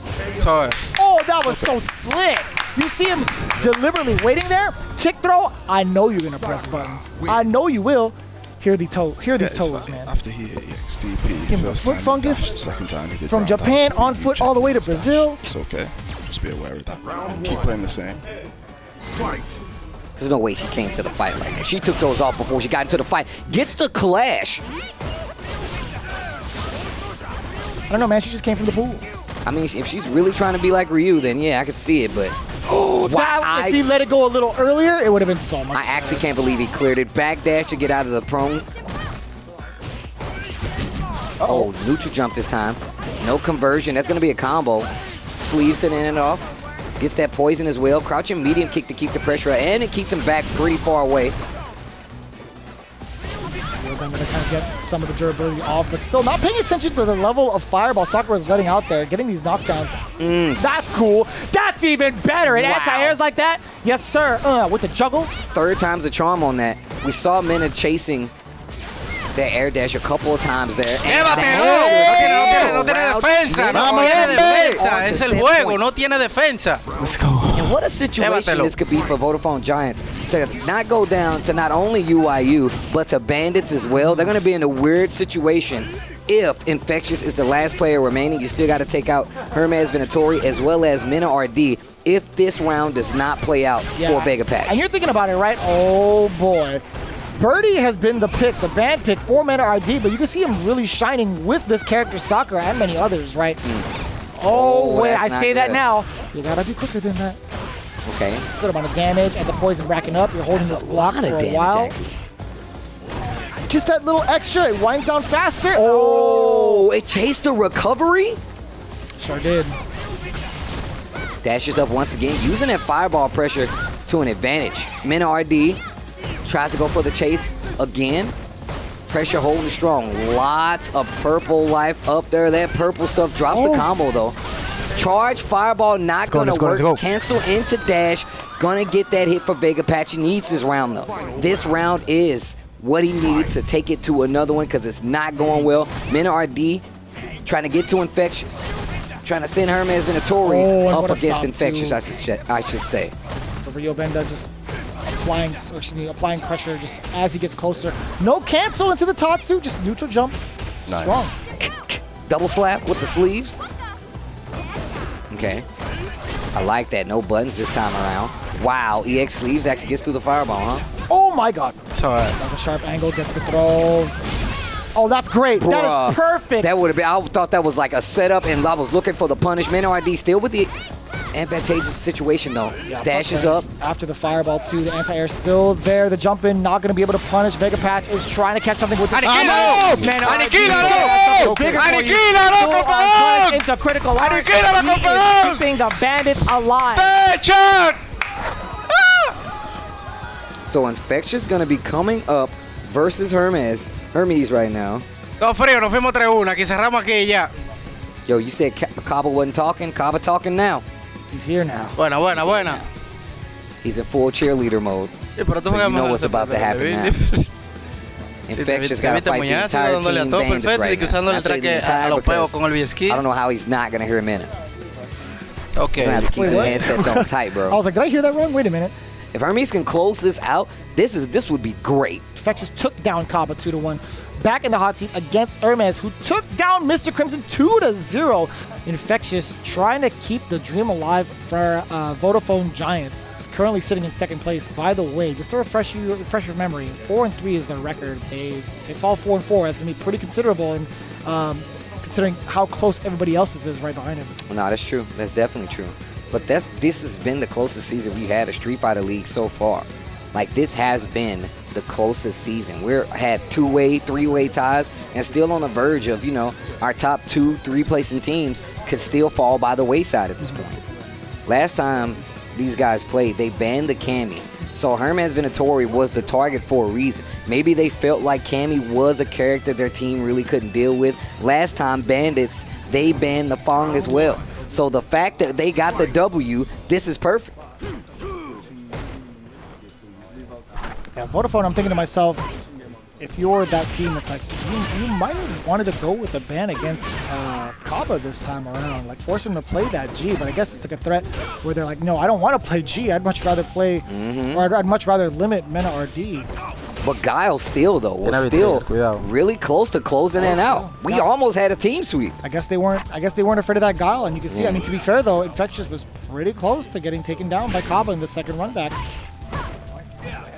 Oh, that was so slick. You see him deliberately waiting there. Tick throw. I know you're gonna press buttons. I know you will. Hear these toes, man. After he hit EXDP, Give him a foot fungus. Second time he did from Japan on foot all the way to Brazil. It's okay. Just be aware of that. Keep playing the same. There's no way she came to the fight like that. She took those off before she got into the fight. Gets the clash. I don't know, man. She just came from the pool. I mean, if she's really trying to be like Ryu, then yeah, I could see it, but... If he let it go a little earlier, it would have been so much. I actually can't believe he cleared it. Backdash to get out of the prone. Oh, neutral jump this time. No conversion. That's going to be a combo. Sleeves to the end off. Gets that poison as well. Crouching medium kick to keep the pressure out, and it keeps him back pretty far away. Ryobenda to kind of get some of the durability off, but still not paying attention to the level of fireball Sakura is letting out there, getting these knockdowns. That's cool. That's even better. It anti-airs like that. Yes, sir. With the juggle. Third time's the charm on that. We saw MENARD chasing that air dash a couple of times there. No tiene defensa. No tiene defensa. Es el juego. No tiene defensa. Let's go. And what a situation this could be for Vodafone Giants to not go down to not only UIU, but to Bandits as well. They're going to be in a weird situation. If Infectious is the last player remaining, you still got to take out Hermes VENATORI as well as MENARD if this round does not play out for VEGAPATCH. And you're thinking about it, right? Oh, boy. Birdie has been the pick, the ban pick for MENARD, but you can see him really shining with this character Sakura and many others, right? Oh, wait, I say that now. You gotta be quicker than that. Okay. Good amount of damage and the poison racking up. You're holding this block for a while. Just that little extra, it winds down faster. Oh, it chased the recovery? Sure did. Dashes up once again, using that fireball pressure to an advantage. MENARD tries to go for the chase again. Pressure holding strong. Lots of purple life up there. That purple stuff drops the combo though. Charge, fireball, not gonna work. Cancel into dash. Gonna get that hit for VEGAPATCH. He needs this round though. This round is what he needed to take it to another one because it's not going well. MENARD trying to get to Infectious. Trying to send Hermes VENATORI up against Infectious, I should say. The Ryobenda just applying pressure just as he gets closer. No cancel into the Tatsu, just neutral jump. Nice. Strong. Double slap with the sleeves. Okay. I like that. No buttons this time around. Wow, EX sleeves actually gets through the fireball, huh? Oh my god. That's a sharp angle, gets the throw. Oh, that's great. Bruh, that is perfect. That would have been, I thought that was like a setup and I was looking for the punish. MENARD still with the advantageous situation though. Yeah, dashes up. After the fireball too, the anti-air still there. The jump in, not going to be able to punish. VEGAPATCH is trying to catch something with the into critical art. Keeping the Bandits alive. So Infectious going to be coming up versus Hermes right now. No, frío, nos fuimos 3-1. Aquí cerramos aquí ya. Yo, you said CABA wasn't talking. CABA talking now. He's here now. Buena. He's in full cheerleader mode. Sí, pero so you know what's about to happen now. Infectious got to fight the entire team Bandits right now. I say the entire because I don't know how he's not going to hear MENARD. Okay. You're going to have to keep the headsets on tight, bro. I was like, did I hear that wrong? Wait a minute. If Hermes can close this out, this would be great. Infectious took down CABA 2-1. Back in the hot seat against Hermes, who took down Mr. Crimson 2-0. Infectious trying to keep the dream alive for Vodafone Giants. Currently sitting in second place. By the way, just to refresh your memory, 4-3 is their record. If they fall 4-4, that's going to be pretty considerable, and considering how close everybody else's is right behind him. No, that's true. That's definitely true. But this has been the closest season we had of Street Fighter League so far. Like, this has been the closest season. We're had 2-way, 3-way ties, and still on the verge of, you know, our top 2-3 placing teams could still fall by the wayside at this point. Last time these guys played, they banned the Cammy. So Hermes VENATORI was the target for a reason. Maybe they felt like Cammy was a character their team really couldn't deal with. Last time, Bandits, they banned the Fong as well. So the fact that they got the W, this is perfect. Yeah, Vodafone, I'm thinking to myself, if you're that team, it's like, you might have wanted to go with the ban against CABA this time around. Like, force him to play that G, but I guess it's like a threat where they're like, no, I don't want to play G. I'd much rather play, or I'd much rather limit MENARD. But Guile still, though, was still really close to closing it out. We almost had a team sweep. I guess they weren't afraid of that Guile, and you can see, I mean, to be fair, though, Infectious was pretty close to getting taken down by CABA in the second run back.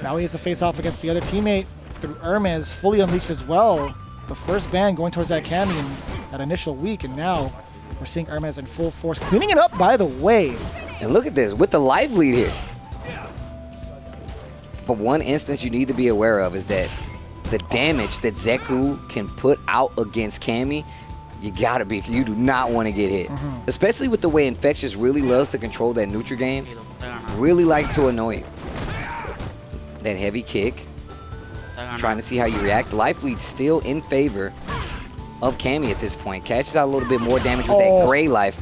Now he has to face off against the other teammate through Hermes, fully unleashed as well. The first ban going towards that Cammy in that initial week, and now we're seeing Hermes in full force, cleaning it up, by the way. And look at this, with the life lead here. But one instance you need to be aware of is that the damage that Zeku can put out against Cammy, you do not want to get hit. Especially with the way Infectious really loves to control that neutral game. Really likes to annoy you. That heavy kick. Trying to see how you react. Life lead still in favor of Cammy at this point. Cashes out a little bit more damage with that gray life.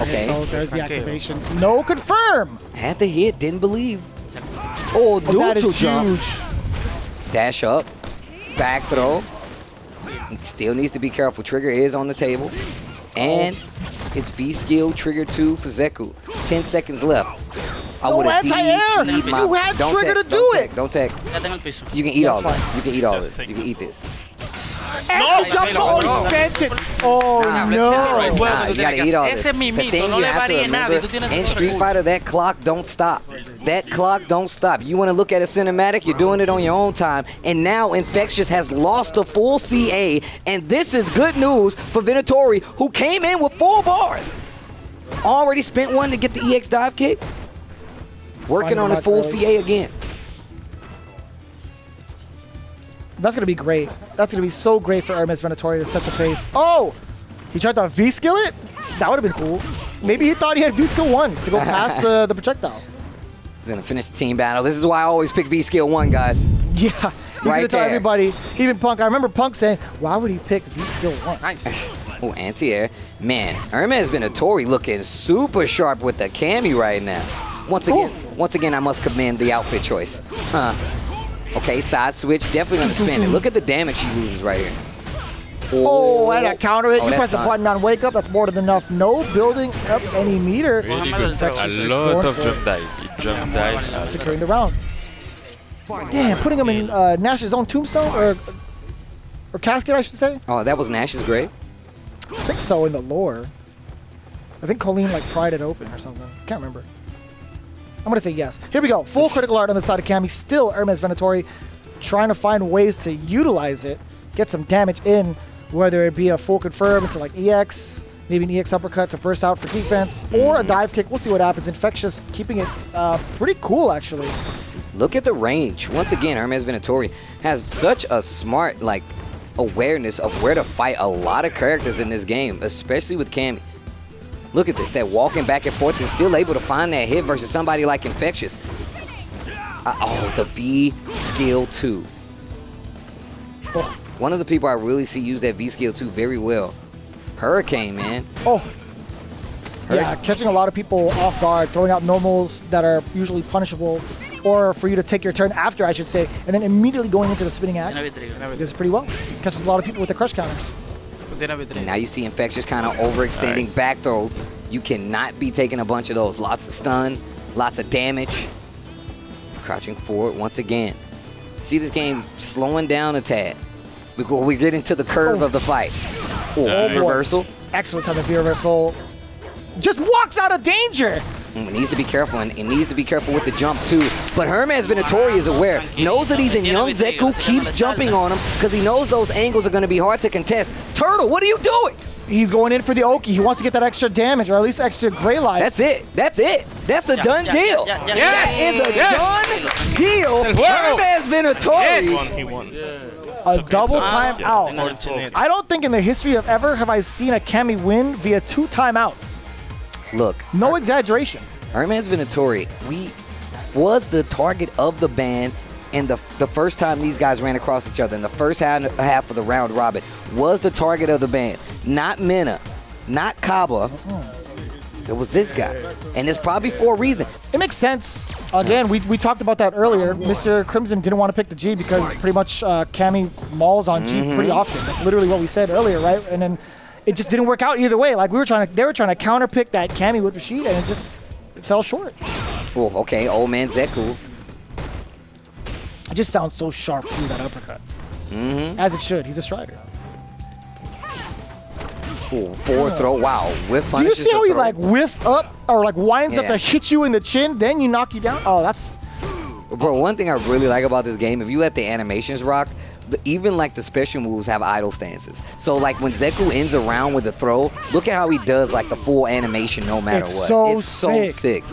Okay. Oh, there's the activation. No confirm. Had the hit, didn't believe. Oh, that neutral is jump. huge. Dash up, back throw. Still needs to be careful. Trigger is on the table. And it's V skill trigger 2 for Zeku. 10 seconds left. I would have anti-air. You had trigger to do it. Don't tech. You can eat all this. You can eat all this. You can eat this. No, jump oh, spent it. Oh, no. Nah, you gotta eat all this. The thing you have to remember, in Street Fighter, that clock don't stop. That clock don't stop. You want to look at a cinematic, you're doing it on your own time. And now Infectious has lost a full CA, and this is good news for VENATORI, who came in with 4 bars. Already spent one to get the EX dive kick. Working on his full CA again. That's going to be great. That's going to be so great for Hermes VENATORI to set the pace. Oh! He tried to V-skill it? That would have been cool. Maybe he thought he had V-skill 1 to go past the projectile. He's going to finish the team battle. This is why I always pick V-skill 1, guys. Yeah. He's going to tell there. everybody, even Punk. I remember Punk saying, why would he pick V-skill 1? Nice. Oh, anti-air. Man, Hermes VENATORI looking super sharp with the Cammy right now. Once again, I must commend the outfit choice. Okay, side switch, definitely gonna spin it. Look at the damage she loses right here. Oh, and a counter hit. You press that's the done. button on wake up. That's more than enough. No building up any meter. Really good. Infectious A just lot going of for jump it. dive. He jump dive. Securing the round. Damn, putting him in Nash's own tombstone or casket, I should say. Oh, that was Nash's grave? I think so in the lore. I think Colleen like pried it open or something. Can't remember. I'm gonna say yes. Here we go. Full critical art on the side of Cammy. Still Hermes VENATORI trying to find ways to utilize it, get some damage in, whether it be a full confirm into like EX, maybe an EX uppercut to burst out for defense, or a dive kick. We'll see what happens. Infectious keeping it pretty cool actually. Look at the range. Once again, Hermes VENATORI has such a smart awareness of where to fight a lot of characters in this game, especially with Cammy. Look at this, that walking back and forth is still able to find that hit versus somebody like Infectious. Oh, the V skill 2. Oh. One of the people I really see use that V skill 2 very well. Hurricane, man. Oh. Yeah, catching a lot of people off guard, throwing out normals that are usually punishable, or for you to take your turn after, I should say, and then immediately going into the spinning axe. Does pretty well. Catches a lot of people with the crush counter. And now you see Infectious kind of overextending back throw. You cannot be taking a bunch of those. Lots of stun, lots of damage. Crouching forward once again. See this game slowing down a tad before we get into the curve of the fight. Oh, reversal. Excellent time of reversal. Just walks out of danger. It needs to be careful, and it needs to be careful with the jump too. But Hermes VENATORI is aware, knows that he's in young Zeku, keeps jumping on him because he knows those angles are going to be hard to contest. Turtle, what are you doing? He's going in for the Oki. He wants to get that extra damage, or at least extra gray life. That's it. That's it. That's a done deal. Yes. That is a done deal. Hermes VENATORI. He won. A double timeout. I don't think in the history of ever have I seen a Cammy win via 2 timeouts. Look. No exaggeration. Hermes VENATORI, was the target of the ban, and the first time these guys ran across each other in the first half of the round robin was the target of the ban. Not MENA, not CABA. It was this guy. And it's probably for a reason. It makes sense. Again, we talked about that earlier. Mr. Crimson didn't want to pick the G because pretty much Cammy mauls on G pretty often. That's literally what we said earlier, right? And then it just didn't work out either way. Like they were trying to counterpick that Cammy with Rashid, and it fell short. Oh, okay, old man Zeku. It just sounds so sharp too, that uppercut. As it should. He's a strider. Ooh, forward throw. Wow, whiff Do you punishes see how the he throw. like whiffs up or like winds up Yeah. to hit you in the chin, then you knock you down? Oh, that's... Bro, one thing I really like about this game, if you let the animations rock, even like the special moves have idle stances. So like when Zeku ends around with the throw, look at how he does like the full animation no matter It's what. so It's so sick.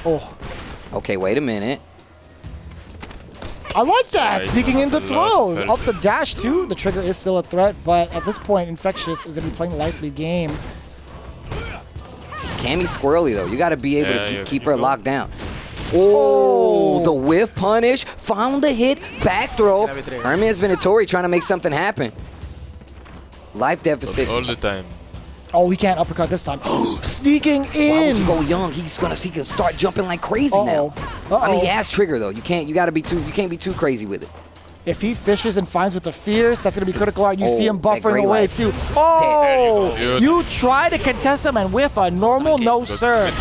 Oh. Okay, wait a minute. I like that. Nice. Sneaking in the throw. Love it. Up the dash, too. The trigger is still a threat, but at this point, Infectious is going to be playing the life lead game. Cammy's squirrely, though. You got to be able Yeah, to yeah, keep her locked down. Oh, the whiff punish, found the hit, back throw. Hermes Venatori trying to make something happen. Life deficit. All the time. Oh, he can't uppercut this time. Sneaking in. Why would you go young? He can start jumping like crazy now. I mean, he has trigger though. You can't be too crazy with it. If he fishes and finds with the fierce, that's gonna be critical art. You see him buffering away life. too. Oh, you try to contest him and whiff a normal no sir.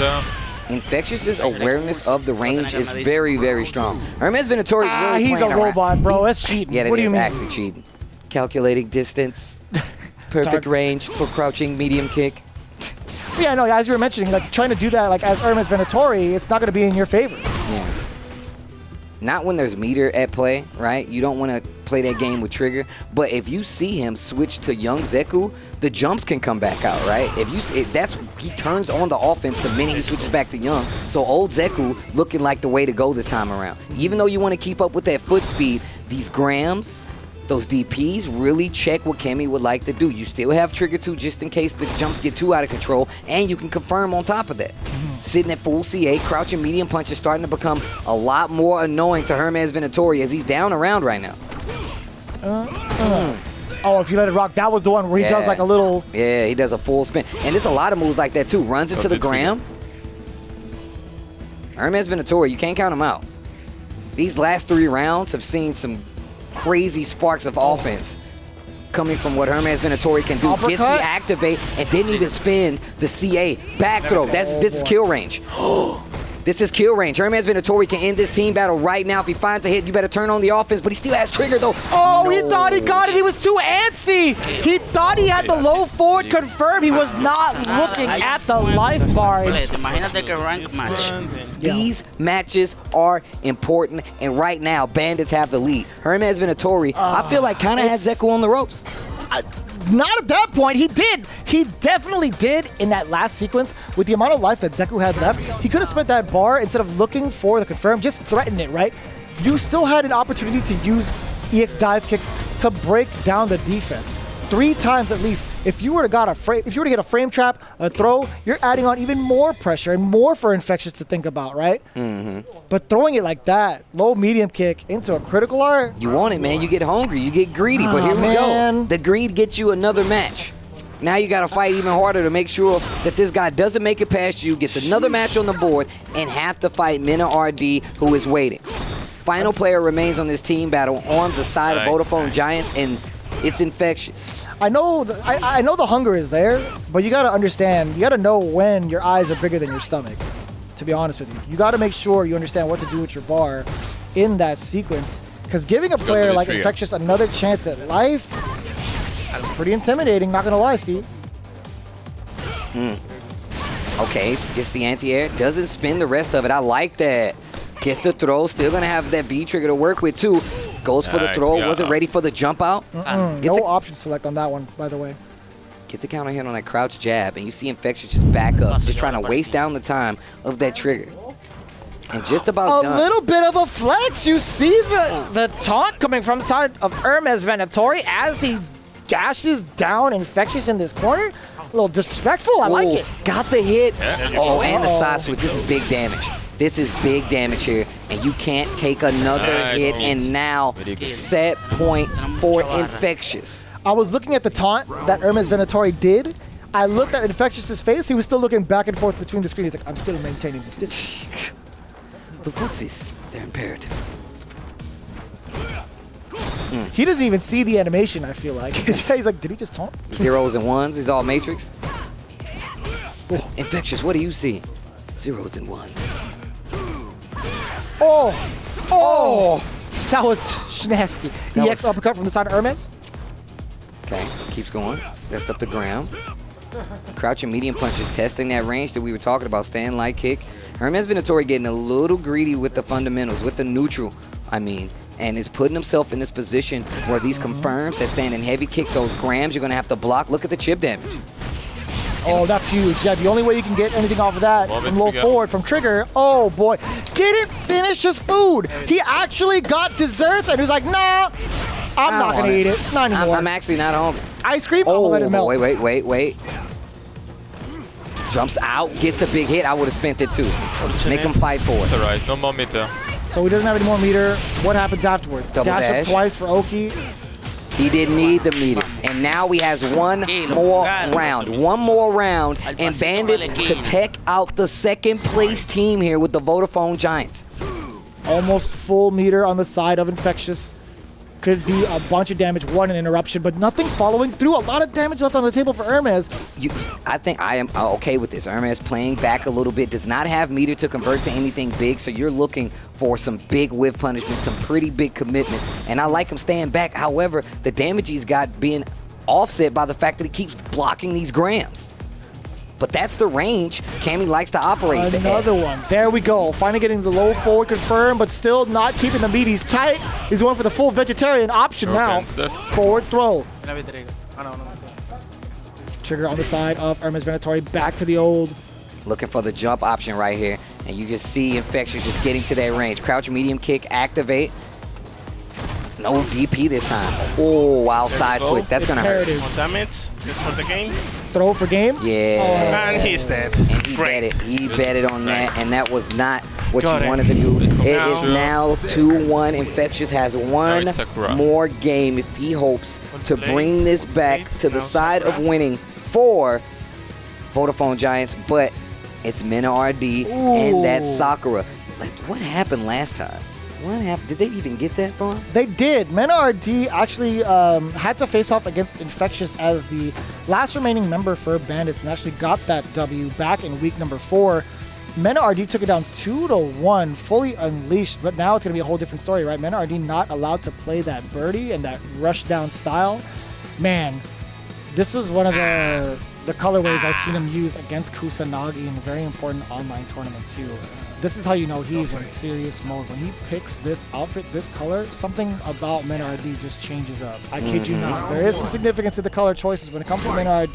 Infectious's awareness of the range is very, very strong. Hermes Venatori is really he's a playing robot, around. bro. That's cheating. Yeah, what do you mean? actually cheating. Calculating distance, perfect range for crouching medium kick. Yeah, no, as you were mentioning, like trying to do that like as Hermes Venatori, it's not gonna be in your favor. Yeah. Not when there's meter at play, right? You don't want to play that game with trigger. But if you see him switch to young Zeku, the jumps can come back out, right? He turns on the offense the minute he switches back to young. So old Zeku looking like the way to go this time around. Even though you want to keep up with that foot speed, these grams, those DPs really check what Kemi would like to do. You still have trigger 2 just in case the jumps get too out of control, and you can confirm on top of that. Sitting at full CA, crouching medium punch is starting to become a lot more annoying to Hermes Venatori as he's down around right now. Oh, if you let it rock, that was the one where he does like a little... Yeah, he does a full spin. And there's a lot of moves like that too. Runs into the gram. Hermes Venatori, you can't count him out. These last 3 rounds have seen some crazy sparks of offense coming from what Hermes Venatori can do. Gets the activate and didn't even spin the CA. Back throw. This is kill range. This is kill range. Hermes Venatori can end this team battle right now. If he finds a hit, you better turn on the offense, but he still has trigger though. Oh, he thought he got it. He was too antsy. He thought he had the low forward confirmed. He was not looking at the life bar. These matches are important, and right now, Bandits have the lead. Hermes Venatori, I feel like kind of has Zeku on the ropes. Not at that point. He did. He definitely did in that last sequence. With the amount of life that Zeku had left, he could have spent that bar instead of looking for the confirm, just threaten it, right? You still had an opportunity to use EX dive kicks to break down the defense. 3 times at least. If you were to get a frame trap, a throw, you're adding on even more pressure and more for Infectious to think about, right? But throwing it like that, low medium kick into a critical art. You want it, man. You get hungry. You get greedy. But here we go. The greed gets you another match. Now you got to fight even harder to make sure that this guy doesn't make it past you, gets another match on the board, and have to fight MENARD, who is waiting. Final player remains on this team battle on the side of Vodafone Giants, and it's Infectious. I know the hunger is there, but you got to understand, you got to know when your eyes are bigger than your stomach, to be honest with you. You got to make sure you understand what to do with your bar in that sequence, because giving a player like Infectious another chance at life, that's pretty intimidating, not going to lie, Steve. Okay, gets the anti-air, doesn't spin the rest of it. I like that. Gets the throw, still going to have that V trigger to work with too. Goes for the throw, wasn't ready for the jump out. No option select on that one, by the way. Gets a counter hit on that crouch jab, and you see Infectious just back up, just trying to waste down the time of that trigger. And just about done. A little bit of a flex. You see the taunt coming from the side of Hermes Venatori as he dashes down Infectious in this corner. A little disrespectful. I like it. Got the hit. Oh, and the side switch. This is big damage. This is big damage here, and you can't take another hit, and now set point for Infectious. I was looking at the taunt that Hermes Venatori did. I looked at Infectious's face. He was still looking back and forth between the screen. He's like, I'm still maintaining this distance. The footsies, they're imperative. He doesn't even see the animation, I feel like. He's like, did he just taunt? Zeros and ones, he's all Matrix. Infectious, what do you see? Zeros and ones. Oh! That was nasty. EX uppercut from the side of Hermes. Okay, keeps going. That's up the ground. Crouching medium punches, testing that range that we were talking about. Stand light kick. Hermes Venatori getting a little greedy with the fundamentals, with the neutral, and is putting himself in this position where these confirms that stand in heavy kick, those grams, you're going to have to block. Look at the chip damage. Oh, that's huge. Yeah, the only way you can get anything off of that from low forward, from trigger. Oh, boy. Didn't finish his food. He actually got desserts, and he was like, nah, I'm not going to eat it. Not anymore. I'm actually not hungry. Ice cream? Oh, let it melt. wait. Jumps out, gets the big hit. I would have spent it too. Make him fight for it. Alright, no more meter. So he doesn't have any more meter. What happens afterwards? Double dash. Up twice for Oki. He didn't need the meter. And now he has one more round. One more round. And Bandits could take out the second place team here with the Vodafone Giants. Almost full meter on the side of Infectious. Could be a bunch of damage, one an interruption, but nothing following through. A lot of damage left on the table for Hermes. I think I am okay with this. Hermes playing back a little bit, does not have meter to convert to anything big, so you're looking for some big whiff punishments, some pretty big commitments, and I like him staying back. However, the damage he's got being offset by the fact that he keeps blocking these grams. But that's the range Cammy likes to operate. Another one. There we go. Finally getting the low forward confirmed, but still not keeping the meaties tight. He's going for the full vegetarian option now. Forward throw. Trigger on the side of Hermes Venatori. Back to the old. Looking for the jump option right here. And you just see Infectious just getting to that range. Crouch medium kick, activate. No DP this time. Oh, wild side switch. That's going to hurt. More damage. This for the game. Throw for game? Yeah. And he's dead. And he betted. He betted on that, and that was not what you wanted to do. It is now 2-1. Infectious has one more game if he hopes to bring this back to the side of winning for Vodafone Giants, but it's MENARD and that Sakura. Like, what happened last time? What happened? Did they even get that far? They did. MENARD actually had to face off against Infectious as the last remaining member for Bandits and actually got that W back in week number 4. MENARD took it down 2-1, fully unleashed, but now it's going to be a whole different story, right? MENARD not allowed to play that birdie and that rush down style. Man, this was one of the colorways I've seen him use against Kusanagi in a very important online tournament too. This is how you know he's in serious mode. When he picks this outfit, this color, something about MENARD just changes up. I kid you not. There is some significance to the color choices when it comes to MENARD.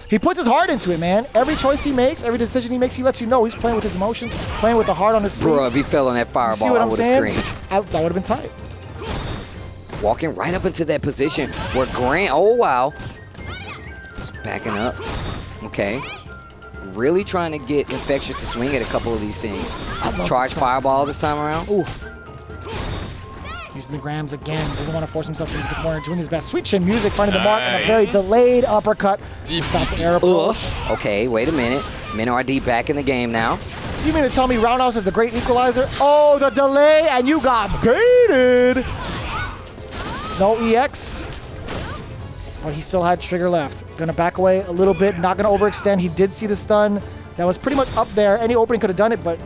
He puts his heart into it, man. Every choice he makes, every decision he makes, he lets you know he's playing with his emotions, playing with the heart on his sleeve. Bro, if he fell on that fireball, I would have screamed. That would have been tight. Walking right up into that position where Grant, oh wow. Just backing up. Okay. Really trying to get Infectious to swing at a couple of these things. Charge fireball this time around. Ooh. Using the grams again. Doesn't want to force himself into the corner. Doing his best. Sweet chin music. Finding the mark and a very delayed uppercut. Stop the air approach. Okay, wait a minute. MENARD back in the game now. You mean to tell me Roundhouse is the great equalizer? Oh, the delay, and you got baited. No EX. But he still had trigger left. Gonna back away a little bit, not gonna overextend. He did see the stun. That was pretty much up there. Any opening could have done it, but...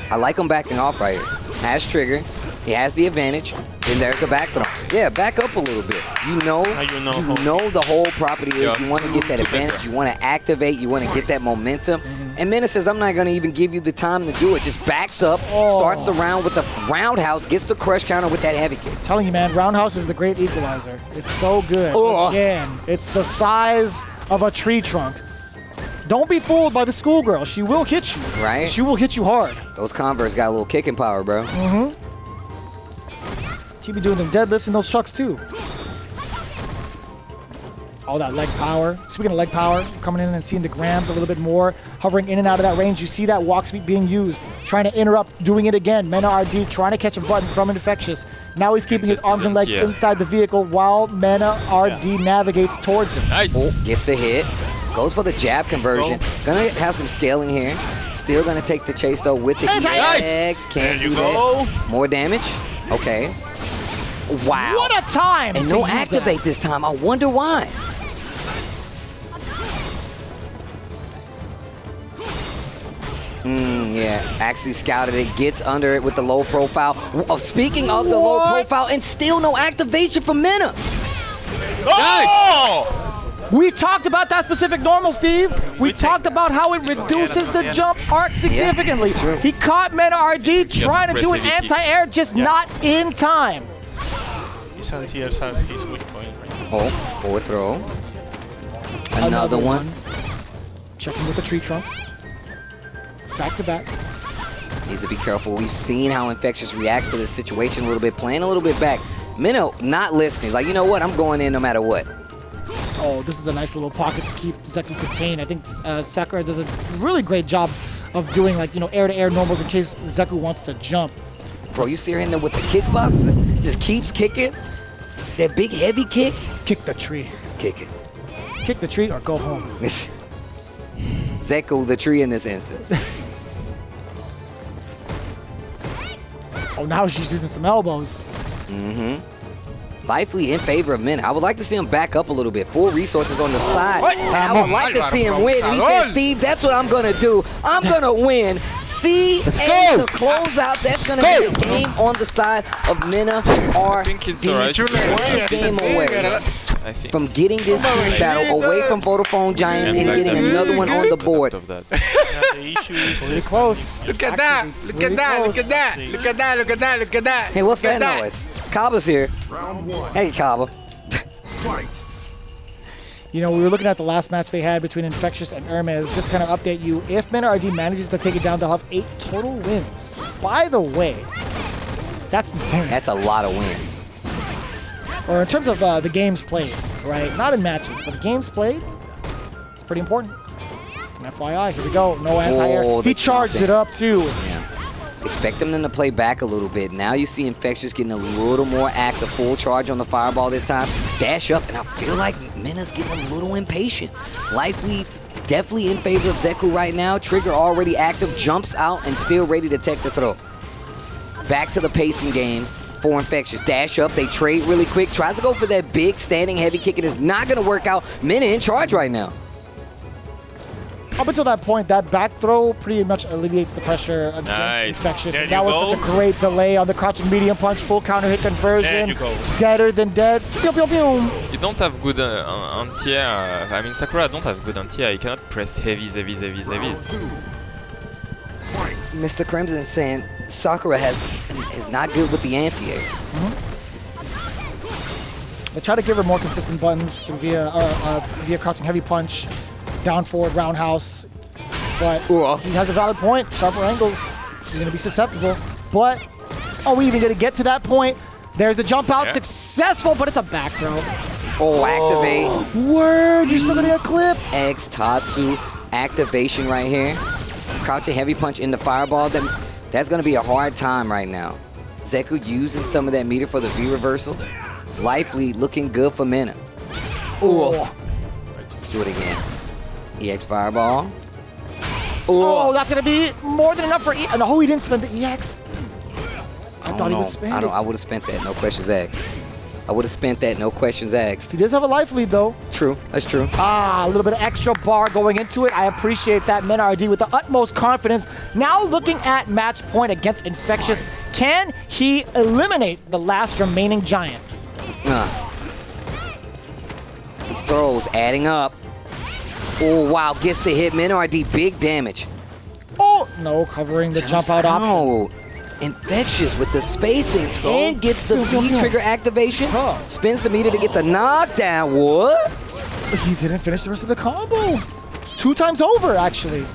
I like him backing off right here. Has trigger. He has the advantage. And there's the back throw. Yeah, back up a little bit. You know the whole property is you want to get that advantage. You want to activate. You want to get that momentum. And Mena says, I'm not going to even give you the time to do it. Just backs up, starts the round with the roundhouse, gets the crush counter with that heavy kick. Telling you, man, roundhouse is the great equalizer. It's so good. Again, it's the size of a tree trunk. Don't be fooled by the schoolgirl. She will hit you. Right? She will hit you hard. Those Converse got a little kicking power, bro. She be doing them deadlifts in those trucks too. All that leg power. Speaking of leg power, coming in and seeing the grams a little bit more, hovering in and out of that range. You see that walk speed being used, trying to interrupt, doing it again. MENARD trying to catch a button from Infectious. Now he's keeping his arms and legs inside the vehicle while MENARD navigates towards him. Nice. Gets a hit. Goes for the jab conversion. Gonna have some scaling here. Still gonna take the chase though with the EX. Can't do that. More damage. Okay. Wow. What a time! And no activate this time. I wonder why. Yeah, actually scouted it, gets under it with the low profile. Speaking of the low profile, and still no activation from Mena. We talked about that specific normal, Steve. We talked about how it reduces the jump arc significantly. He caught MENARD trying to do an anti-air, just not in time. His anti-airs are his weak point right now. Oh, forward throw. Another one. Checking with the tree trunks. Back to back. Needs to be careful. We've seen how Infectious reacts to this situation a little bit, playing a little bit back. Minnow not listening. He's like, you know what? I'm going in no matter what. Oh, this is a nice little pocket to keep Zeku contained. I think Sakura does a really great job of doing like, you know, air-to-air normals in case Zeku wants to jump. Bro, you see her in there with the kickbox? Just keeps kicking. That big heavy kick. Kick the tree. Kick it. Kick the tree or go home. Zeku the tree in this instance. Oh, now she's using some elbows. Mm-hmm. Lively in favor of MENA. I would like to see him back up a little bit. Full resources on the side. I would like to see him win. And he said, Steve, that's what I'm going to do. I'm going to win. CA to close out. That's going to be a game on the side of MENA I think it's alright. One game away from getting this team battle away from Vodafone Giants and getting another one on the board. The issue is Pretty close. Look at that. Look at that. Look at that. Look at that. Look at that. Look at that. Hey, what's that noise? CABA's here. Hey, CABA. You know, we were looking at the last match they had between Infectious and Hermes. Just kind of update you, if MENARD manages to take it down, they'll have 8 total wins. By the way, that's insane. That's a lot of wins. Or in terms of the games played, right? Not in matches, but the games played, it's pretty important. Just an FYI, here we go. No anti-air. Oh, He charged it up too. Yeah. Expect them to play back a little bit. Now you see Infectious getting a little more active. Full charge on the fireball this time. Dash up, and I feel like MENA's getting a little impatient. Lively definitely in favor of Zeku right now. Trigger already active, jumps out, and still ready to take the throw. Back to the pacing game for Infectious. Dash up, they trade really quick. Tries to go for that big standing heavy kick. It is not going to work out. MENA in charge right now. Up until that point, that back throw pretty much alleviates the pressure against Infectious. And that was such a great delay on the crouching medium punch, full counter hit conversion. Deader than dead. Pew, pew, pew. You don't have good anti-air. I mean, Sakura don't have good anti-air. You cannot press heavies. Mr. Crimson saying Sakura is not good with the anti-airs. They try to give her more consistent buttons through via crouching heavy punch, down forward roundhouse, but he has a valid point. Sharper angles, she's going to be susceptible. But are we even going to get to that point? There's the jump out, successful, but it's a back throw. Oh, activate. Word, you're still going to get clipped. X Tatsu activation right here. Crouching heavy punch in the fireball. That's going to be a hard time right now. Zeku using some of that meter for the V reversal. Lively looking good for MENA. Oof. Do it again. EX fireball. Oh, that's going to be more than enough for EX. No, he didn't spend the EX. I thought he would spend it. I would have spent that, no questions asked. I would have spent that, no questions asked. He does have a life lead, though. True, that's true. A little bit of extra bar going into it. I appreciate that. MENARD with the utmost confidence. Now looking at match point against Infectious. Can he eliminate the last remaining giant? These throws adding up. Oh, wow, gets the hit. MENARD, big damage. Oh, no, covering the jump out option. Infectious with the spacing and gets the V-trigger activation. Spins the meter to get the knockdown. What? He didn't finish the rest of the combo. 2 times over, actually.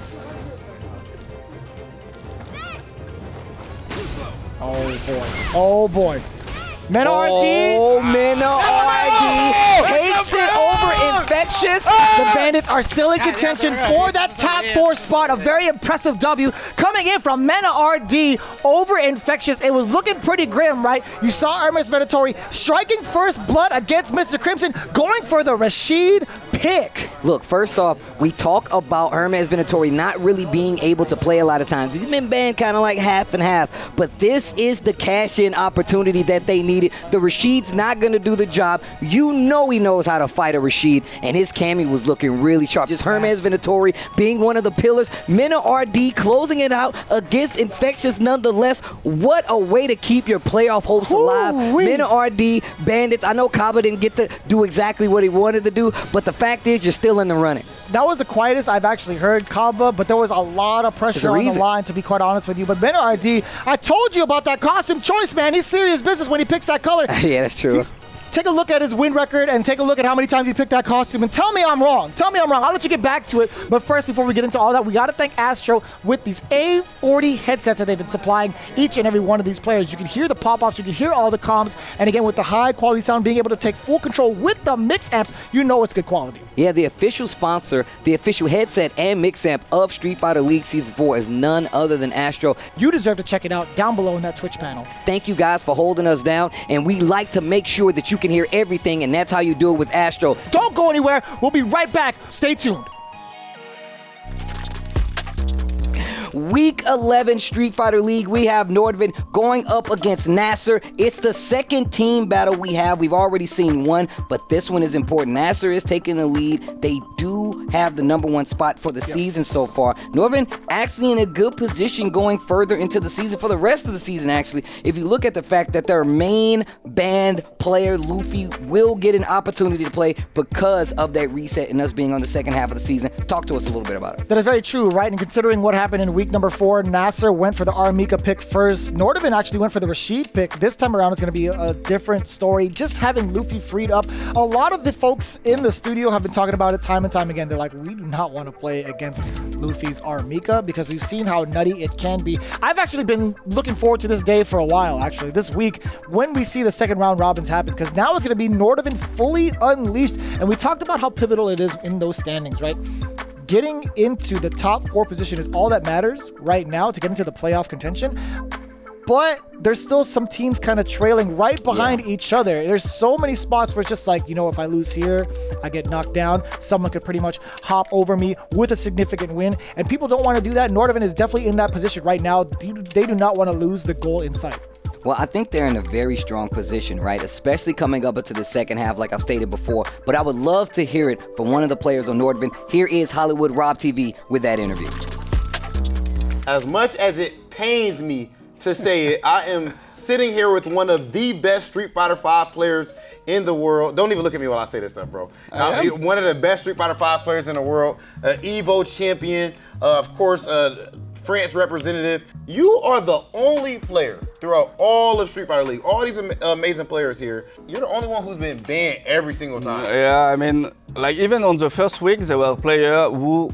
Oh, boy. Oh, boy. MENARD! Oh, MENARD takes it over Infectious. The Bandits are still in contention for that top 4 spot. A very impressive W coming in from MENARD over Infectious. It was looking pretty grim, right? You saw Hermes VENATORI striking first blood against Mr. Crimson, going for the Rashid pick. Look, first off, we talk about Hermes VENATORI not really being able to play a lot of times. He's been banned kind of like half and half, but this is the cash-in opportunity that they needed. The Rashid's not going to do the job. You know he knows how to fight a Rashid, and his Cammy was looking really sharp. Just Hermes VENATORI being one of the pillars. MENARD closing it out against Infectious nonetheless. What a way to keep your playoff hopes alive. MENARD, Bandits. I know CABA didn't get to do exactly what he wanted to do, but the fact is you're still in the running. That was the quietest I've actually heard CABA, but there was a lot of pressure on the line, to be quite honest with you. But MENARD, I told you about that costume choice, man. He's serious business when he picks that color. Yeah, that's true. take a look at his win record and take a look at how many times he picked that costume and tell me I'm wrong. Tell me I'm wrong. I'll let you get back to it. But first, before we get into all that, we got to thank Astro with these A40 headsets that they've been supplying each and every one of these players. You can hear the pop-offs, you can hear all the comms, and again, with the high quality sound, being able to take full control with the mix amps, you know it's good quality. Yeah, the official sponsor, the official headset and mix amp of Street Fighter League Season 4 is none other than Astro. You deserve to check it out down below in that Twitch panel. Thank you guys for holding us down, and we like to make sure that you can hear everything, and that's how you do it with Astro. Don't go anywhere. We'll be right back. Stay tuned. Week 11 Street Fighter League, we have NORDAVIND going up against NASR. It's the second team battle we have. We've already seen one, but this one is important. NASR is taking the lead. They do have the #1 spot for the season so far. NORDAVIND actually in a good position going further into the season, for the rest of the season actually. If you look at the fact that their main banned player, Luffy, will get an opportunity to play because of that reset and us being on the second half of the season. Talk to us a little bit about it. That is very true, right? And considering what happened in week number 4, NASR went for the Armika pick first. NORDAVIND actually went for the Rashid pick. This time around, it's going to be a different story. Just having Luffy freed up. A lot of the folks in the studio have been talking about it time and time again. They're like, we do not want to play against Luffy's Armika because we've seen how nutty it can be. I've actually been looking forward to this day for a while, actually. This week, when we see the second round robins happen, because now it's going to be NORDAVIND fully unleashed. And we talked about how pivotal it is in those standings, right? Getting into the top 4 position is all that matters right now to get into the playoff contention. But there's still some teams kind of trailing right behind each other. There's so many spots where it's just like, you know, if I lose here, I get knocked down. Someone could pretty much hop over me with a significant win. And people don't want to do that. NORDAVIND is definitely in that position right now. They do not want to lose the goal in sight. Well, I think they're in a very strong position, right? Especially coming up into the second half, like I've stated before. But I would love to hear it from one of the players on NORDAVIND. Here is Hollywood Rob TV with that interview. As much as it pains me to say it, I am sitting here with one of the best Street Fighter V players in the world. Don't even look at me while I say this stuff, bro. One of the best Street Fighter V players in the world, Evo champion, of course, France representative. You are the only player throughout all of Street Fighter League, all these amazing players here. You're the only one who's been banned every single time. Yeah, I mean, like even on the first week, there were players who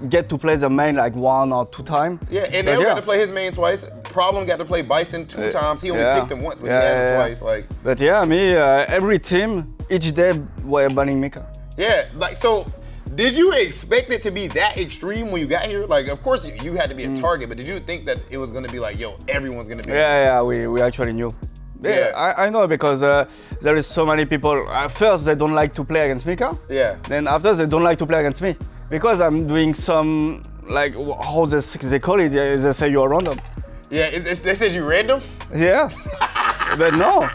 get to play the main like 1 or 2 times. Yeah, and they got to play his main twice. Problem got to play Bison 2 times. He only picked him once, but he had him twice. Like. But yeah, every team, each day were banning Mika. Yeah, like so. Did you expect it to be that extreme when you got here? Like, of course you had to be a target, but did you think that it was going to be like, yo, everyone's going to be? Yeah, we actually knew. Yeah, I know because there is so many people. At first, they don't like to play against Mika. Yeah. Then after, they don't like to play against me because I'm doing some like how they call it. They say you're random. Yeah, they said you random. Yeah, but no.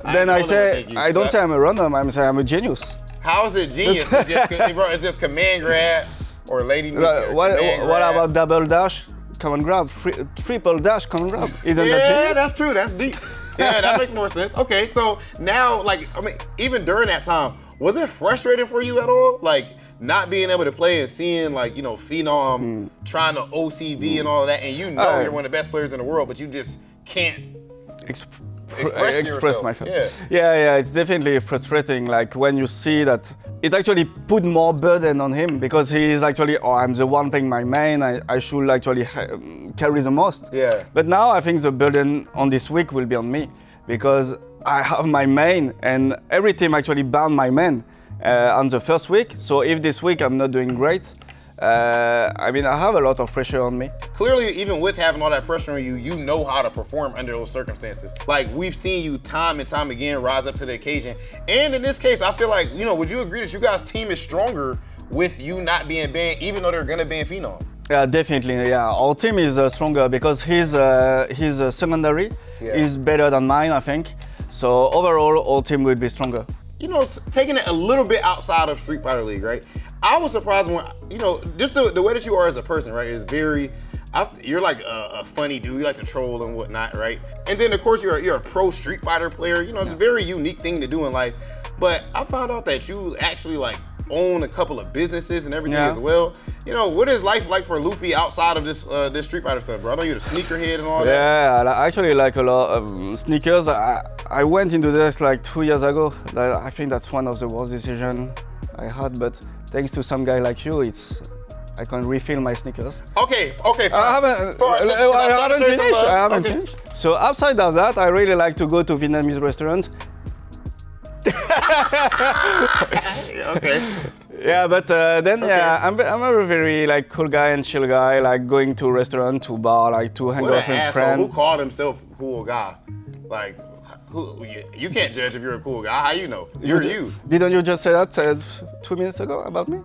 Then I say I don't say I'm a random. I'm saying I'm a genius. How is it genius? Is this command grab or lady? What about double dash? Come and grab. Triple dash. Come and grab. Isn't that genius? Yeah, that's true. That's deep. Yeah, that makes more sense. Okay, so now, like, I mean, even during that time, was it frustrating for you at all? Like, not being able to play and seeing, like, you know, Phenom trying to OCV and all of that, and you know you're one of the best players in the world, but you just can't express myself. Yeah, it's definitely frustrating. Like when you see that it actually put more burden on him because he is actually, I'm the one playing my main. I should actually carry the most. Yeah. But now I think the burden on this week will be on me because I have my main and every team actually banned my main on the first week. So if this week I'm not doing great, I mean, I have a lot of pressure on me. Clearly, even with having all that pressure on you, you know how to perform under those circumstances. Like, we've seen you time and time again rise up to the occasion. And in this case, I feel like, you know, would you agree that you guys' team is stronger with you not being banned, even though they're going to ban Phenom? Yeah, definitely, yeah. Our team is stronger because his secondary is better than mine, I think. So overall, our team will be stronger. You know, taking it a little bit outside of Street Fighter League, right? I was surprised when, you know, just the way that you are as a person, right, is very, you're like a funny dude. You like to troll and whatnot, right? And then, of course, you're a pro Street Fighter player. You know, it's a very unique thing to do in life. But I found out that you actually, like, own a couple of businesses and everything as well. You know, what is life like for Luffy outside of this Street Fighter stuff, bro? I know you're the sneakerhead and all that. Yeah, I actually like a lot of sneakers. I I went into this like 2 years ago. I think that's one of the worst decisions I had, but thanks to some guy like you, I can refill my sneakers. Okay. I haven't finished. So outside of that, I really like to go to Vietnamese restaurant. Okay. Yeah, but then I'm a very like cool guy and chill guy, like going to restaurant, to bar, like to hang out with friends. Who called himself cool guy? Like, you can't judge if you're a cool guy. How you know? You're you. Didn't you just say that 2 minutes ago about me?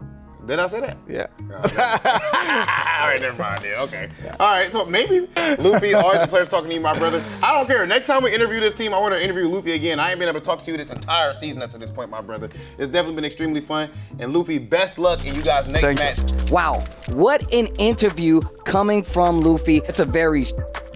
Did I say that? Yeah. All right, never mind. Yeah, okay. All right, so maybe Luffy, always a pleasure talking to you, my brother. I don't care. Next time we interview this team, I want to interview Luffy again. I ain't been able to talk to you this entire season up to this point, my brother. It's definitely been extremely fun. And Luffy, best luck in you guys' next match. Wow, what an interview coming from Luffy. It's a very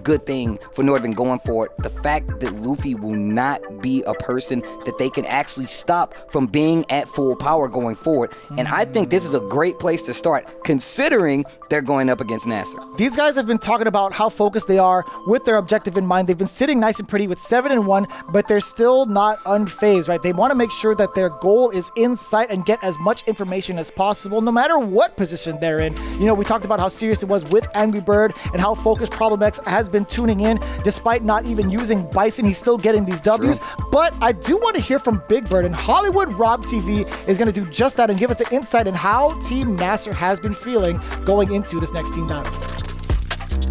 good thing for NORDAVIND going forward. The fact that Luffy will not be a person that they can actually stop from being at full power going forward. And I think this is a great place to start, considering they're going up against NASR. These guys have been talking about how focused they are with their objective in mind. They've been sitting nice and pretty with 7-1, but they're still not unfazed, right? They want to make sure that their goal is in sight and get as much information as possible, no matter what position they're in. You know, we talked about how serious it was with ANGRYBIRD and how focused Problem X has been tuning in. Despite not even using Bison, he's still getting these W's. True. But I do want to hear from Big Bird, and Hollywood Rob TV is going to do just that and give us the insight in how Team NASR has been feeling going into this next team battle.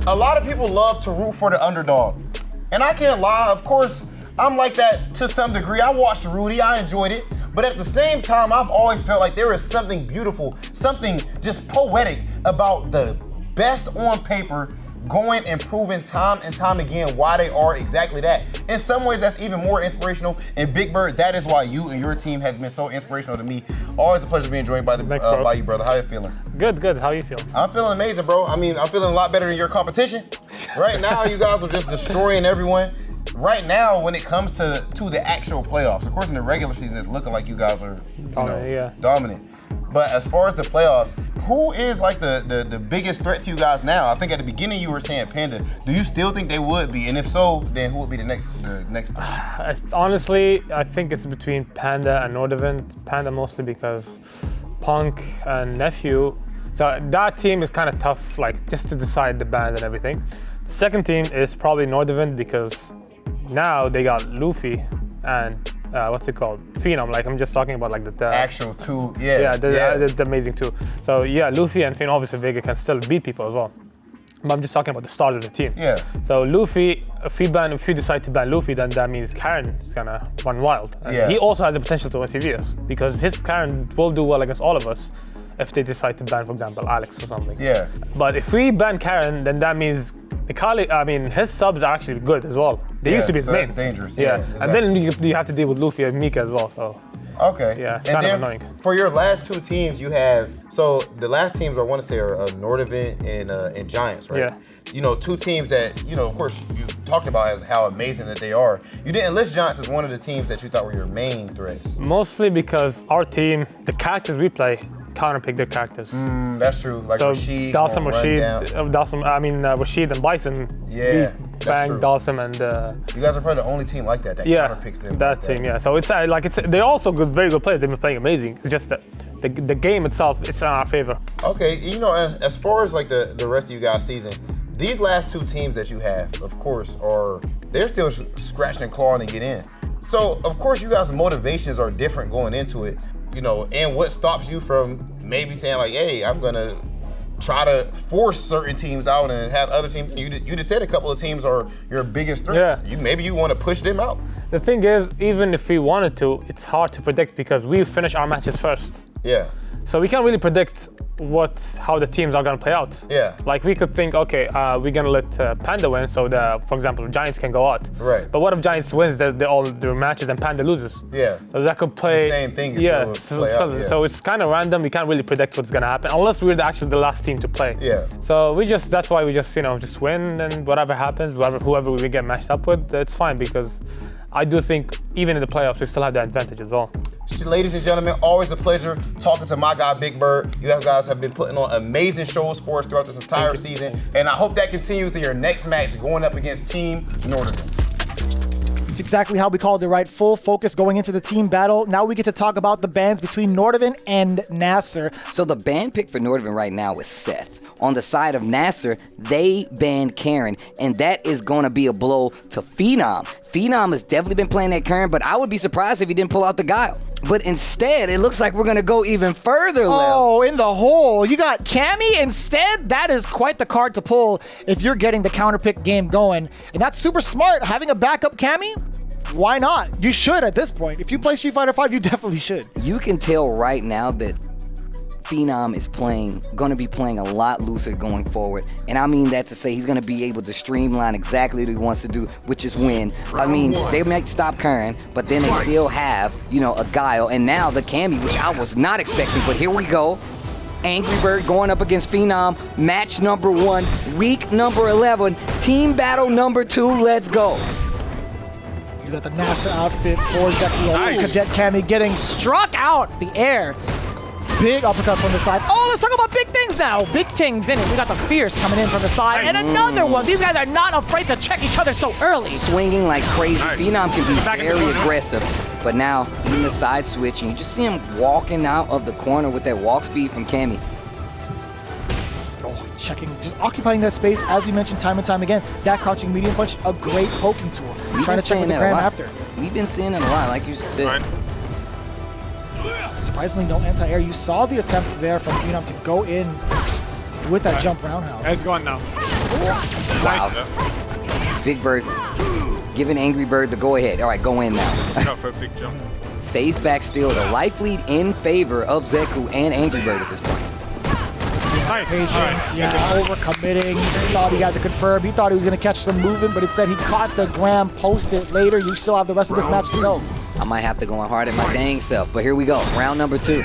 A lot of people love to root for the underdog. And I can't lie, of course, I'm like that to some degree. I watched Rudy, I enjoyed it. But at the same time, I've always felt like there is something beautiful, something just poetic about the best on paper going and proving time and time again why they are exactly that. In some ways, that's even more inspirational. And Big Bird, that is why you and your team has been so inspirational to me. Always a pleasure being joined by by you, brother. How you feeling? Good. How you feel? I'm feeling amazing, bro. I mean, I'm feeling a lot better than your competition. Right now, you guys are just destroying everyone. Right now, when it comes to the actual playoffs, of course, in the regular season, it's looking like you guys are dominant. But as far as the playoffs, who is like the biggest threat to you guys now? I think at the beginning you were saying PANDA. Do you still think they would be? And if so, then who would be the next? Honestly, I think it's between PANDA and NORDAVIND. PANDA mostly because PUNK and NEPHEW. So that team is kind of tough, like just to decide the band and everything. The second team is probably NORDAVIND because now they got Luffy and what's it called? PHENOM. Like I'm just talking about like the actual two. The amazing two. So yeah, Luffy and PHENOM, obviously VEGGEY can still beat people as well. But I'm just talking about the stars of the team. Yeah. So Luffy, if you decide to ban Luffy, then that means Karen is gonna run wild. And he also has the potential to win CVS because his Karen will do well against all of us if they decide to ban, for example, Alex or something. Yeah. But if we ban Karen, then that means his subs are actually good as well. They used to be his main. That's dangerous. Yeah. Exactly. And then you have to deal with Luffy and Mika as well. So. Okay. Yeah, it's kind of annoying. For your last two teams, you have the last teams I want to say are NORDAVIND and Giants, right? Yeah. You know, two teams that of course you talked about as how amazing that they are. You didn't list Giants as one of the teams that you thought were your main threats. Mostly because our team, the characters we play, counterpick their characters. That's true. Like so Rashid, Rashid and Bison. Yeah, Bang, Dalsum, and you guys are probably the only team like that counterpicks them. That team, yeah. So they're also good, very good players. They've been playing amazing. It's just that the game itself, it's in our favor. Okay, as far as like the rest of you guys' season, these last two teams that you have, of course, they're still scratching and clawing to get in. So of course you guys' motivations are different going into it, and what stops you from maybe saying like, hey, I'm gonna try to force certain teams out and have other teams. You just said a couple of teams are your biggest threats. Yeah. Maybe you want to push them out. The thing is, even if we wanted to, it's hard to predict because we finish our matches first. Yeah. So we can't really predict how the teams are gonna play out. Yeah. Like we could think, okay, we're gonna let PANDA win, so for example, Giants can go out. Right. But what if Giants wins all their matches and PANDA loses? Yeah. So that could play. The same thing. So it's kind of random. We can't really predict what's gonna happen unless we're actually the last team to play. Yeah. So that's why we just win, and whatever happens, whoever we get matched up with, it's fine because I do think even in the playoffs we still have that advantage as well. Ladies and gentlemen, always a pleasure talking to my guy, Big Bird. You guys have been putting on amazing shows for us throughout this entire season, and I hope that continues in your next match going up against Team NORDAVIND. It's exactly how we called it, right? Full focus going into the team battle. Now we get to talk about the bans between NORDAVIND and NASR. So the ban pick for NORDAVIND right now is Seth. On the side of NASR, they banned Karen, and that is going to be a blow to Phenom. Phenom has definitely been playing that Karen, but I would be surprised if he didn't pull out the Guile. But instead, it looks like we're going to go even further, Oh, in the hole. You got Cammy instead? That is quite the card to pull if you're getting the counterpick game going. And that's super smart. Having a backup Cammy? Why not? You should at this point. If you play Street Fighter V, you definitely should. You can tell right now that Phenom is going to be playing a lot looser going forward. And I mean that to say he's going to be able to streamline exactly what he wants to do, which is win. I mean, they might stop Karen, but then they still have, you know, a Guile. And now the Cammy, which I was not expecting, but here we go. Angry Bird going up against Phenom. Match number 1, week number 11, team battle number 2. Let's go. You got the NASR outfit for Zeku. Cadet Cammy getting struck out the air. Big uppercut from the side. Oh, let's talk about big things now. Big things in it. We got the Fierce coming in from the side. And another one. These guys are not afraid to check each other so early. Swinging like crazy. Phenom can be very aggressive. But now, in the side switch, and you just see him walking out of the corner with that walk speed from Cammy. Oh, checking, just occupying that space, as we mentioned time and time again. That crouching medium punch, a great poking tool. Trying to check with the Graham after. We've been seeing it a lot, like you said. Surprisingly, no anti-air. You saw the attempt there from Phenom to go in with that jump roundhouse. It's gone now. Wow. Big Bird giving Angry Bird the go-ahead. All right, go in now. For a big jump. Stays back still. The life lead in favor of Zeku and Angry Bird at this point. Patience, overcommitting. He thought he had to confirm. He thought he was going to catch some movement, but instead he caught the Graham, posted later. You still have the rest of this match to go. I might have to go in hard at my dang self, but here we go. Round number 2. A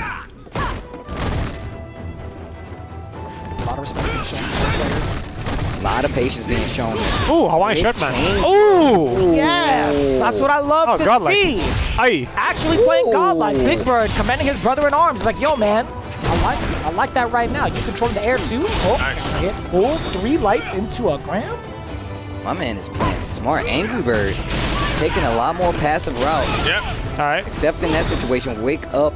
lot of respect being shown from players. A lot of patience being shown. Ooh, Hawaiian shirt man. Ooh! Yes! That's what I love to see. Aye. Actually playing godlike. Big Bird commending his brother in arms. He's like, yo, man, I like that right now. You controlling the air too. Oh, hit full 3 lights into a Graham. My man is playing smart. Angry Bird taking a lot more passive routes. Yep. All right. Except in that situation, wake up.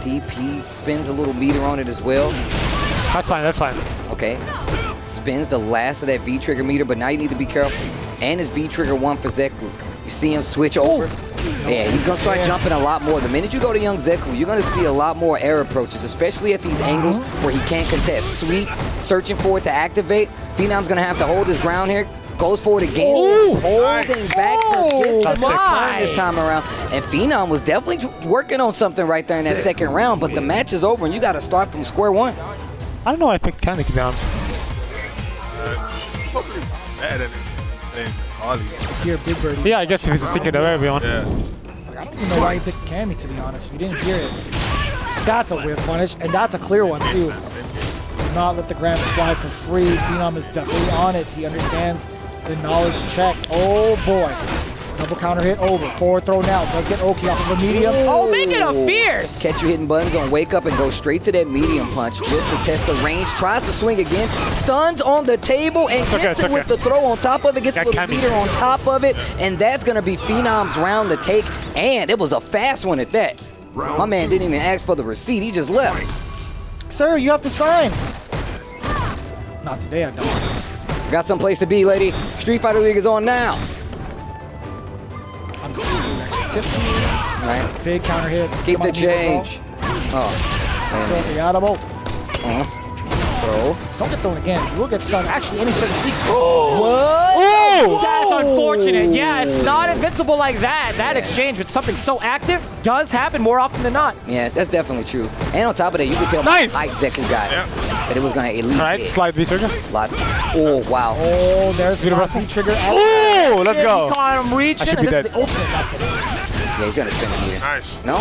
DP spins a little meter on it as well. That's fine, that's fine. Okay. Spins the last of that V-trigger meter, but now you need to be careful. And his V-trigger 1 for Zeku. You see him switch over. Yeah, he's going to start jumping a lot more. The minute you go to young Zeku, you're going to see a lot more air approaches, especially at these angles where he can't contest. Sweep, searching for it to activate. Phenom's going to have to hold his ground here. Goes forward again. Holding back the turn this time around. And Phenom was definitely working on something right there in that second round, but the match is over and you got to start from square one. I don't know why I picked Cammy, to be honest. Better than Ollie. Here, Big Bird. Yeah, I guess if he's thinking of everyone. Yeah. I don't even know why he picked Cammy, to be honest. You didn't hear it. That's a weird punish, and that's a clear one, too. Do not let the Grams fly for free. Phenom is definitely on it. He understands the knowledge check. Oh, boy. Double counter hit over. Forward throw now. Does get Oki off of the medium. Oh, make it a Fierce! Catch you hitting buttons on wake up and go straight to that medium punch just to test the range. Tries to swing again. Stuns on the table and gets it with the throw on top of it. Gets a little meter on top of it. And that's going to be Phenom's round to take. And it was a fast one at that. My man didn't even ask for the receipt. He just left. Sir, you have to sign. Not today, I don't. Got some place to be, lady. Street Fighter League is on now. I'm just doing extra tip. Right. Big counter hit. Keep the change. Oh. Throw. Don't get thrown again. You will get stunned. Actually, any certain secret. What? Oh! That's unfortunate. Yeah, it's not invincible like that. That exchange with something so active does happen more often than not. Yeah, that's definitely true. And on top of that, you can tell how height Zeku got that it was going to at least hit. Slide V-trigger. Oh, wow. Oh, there's the V-trigger. Oh, let's go. He caught him reaching, and this is the ultimate lesson. Yeah, he's going to spin the meter. Nice. No,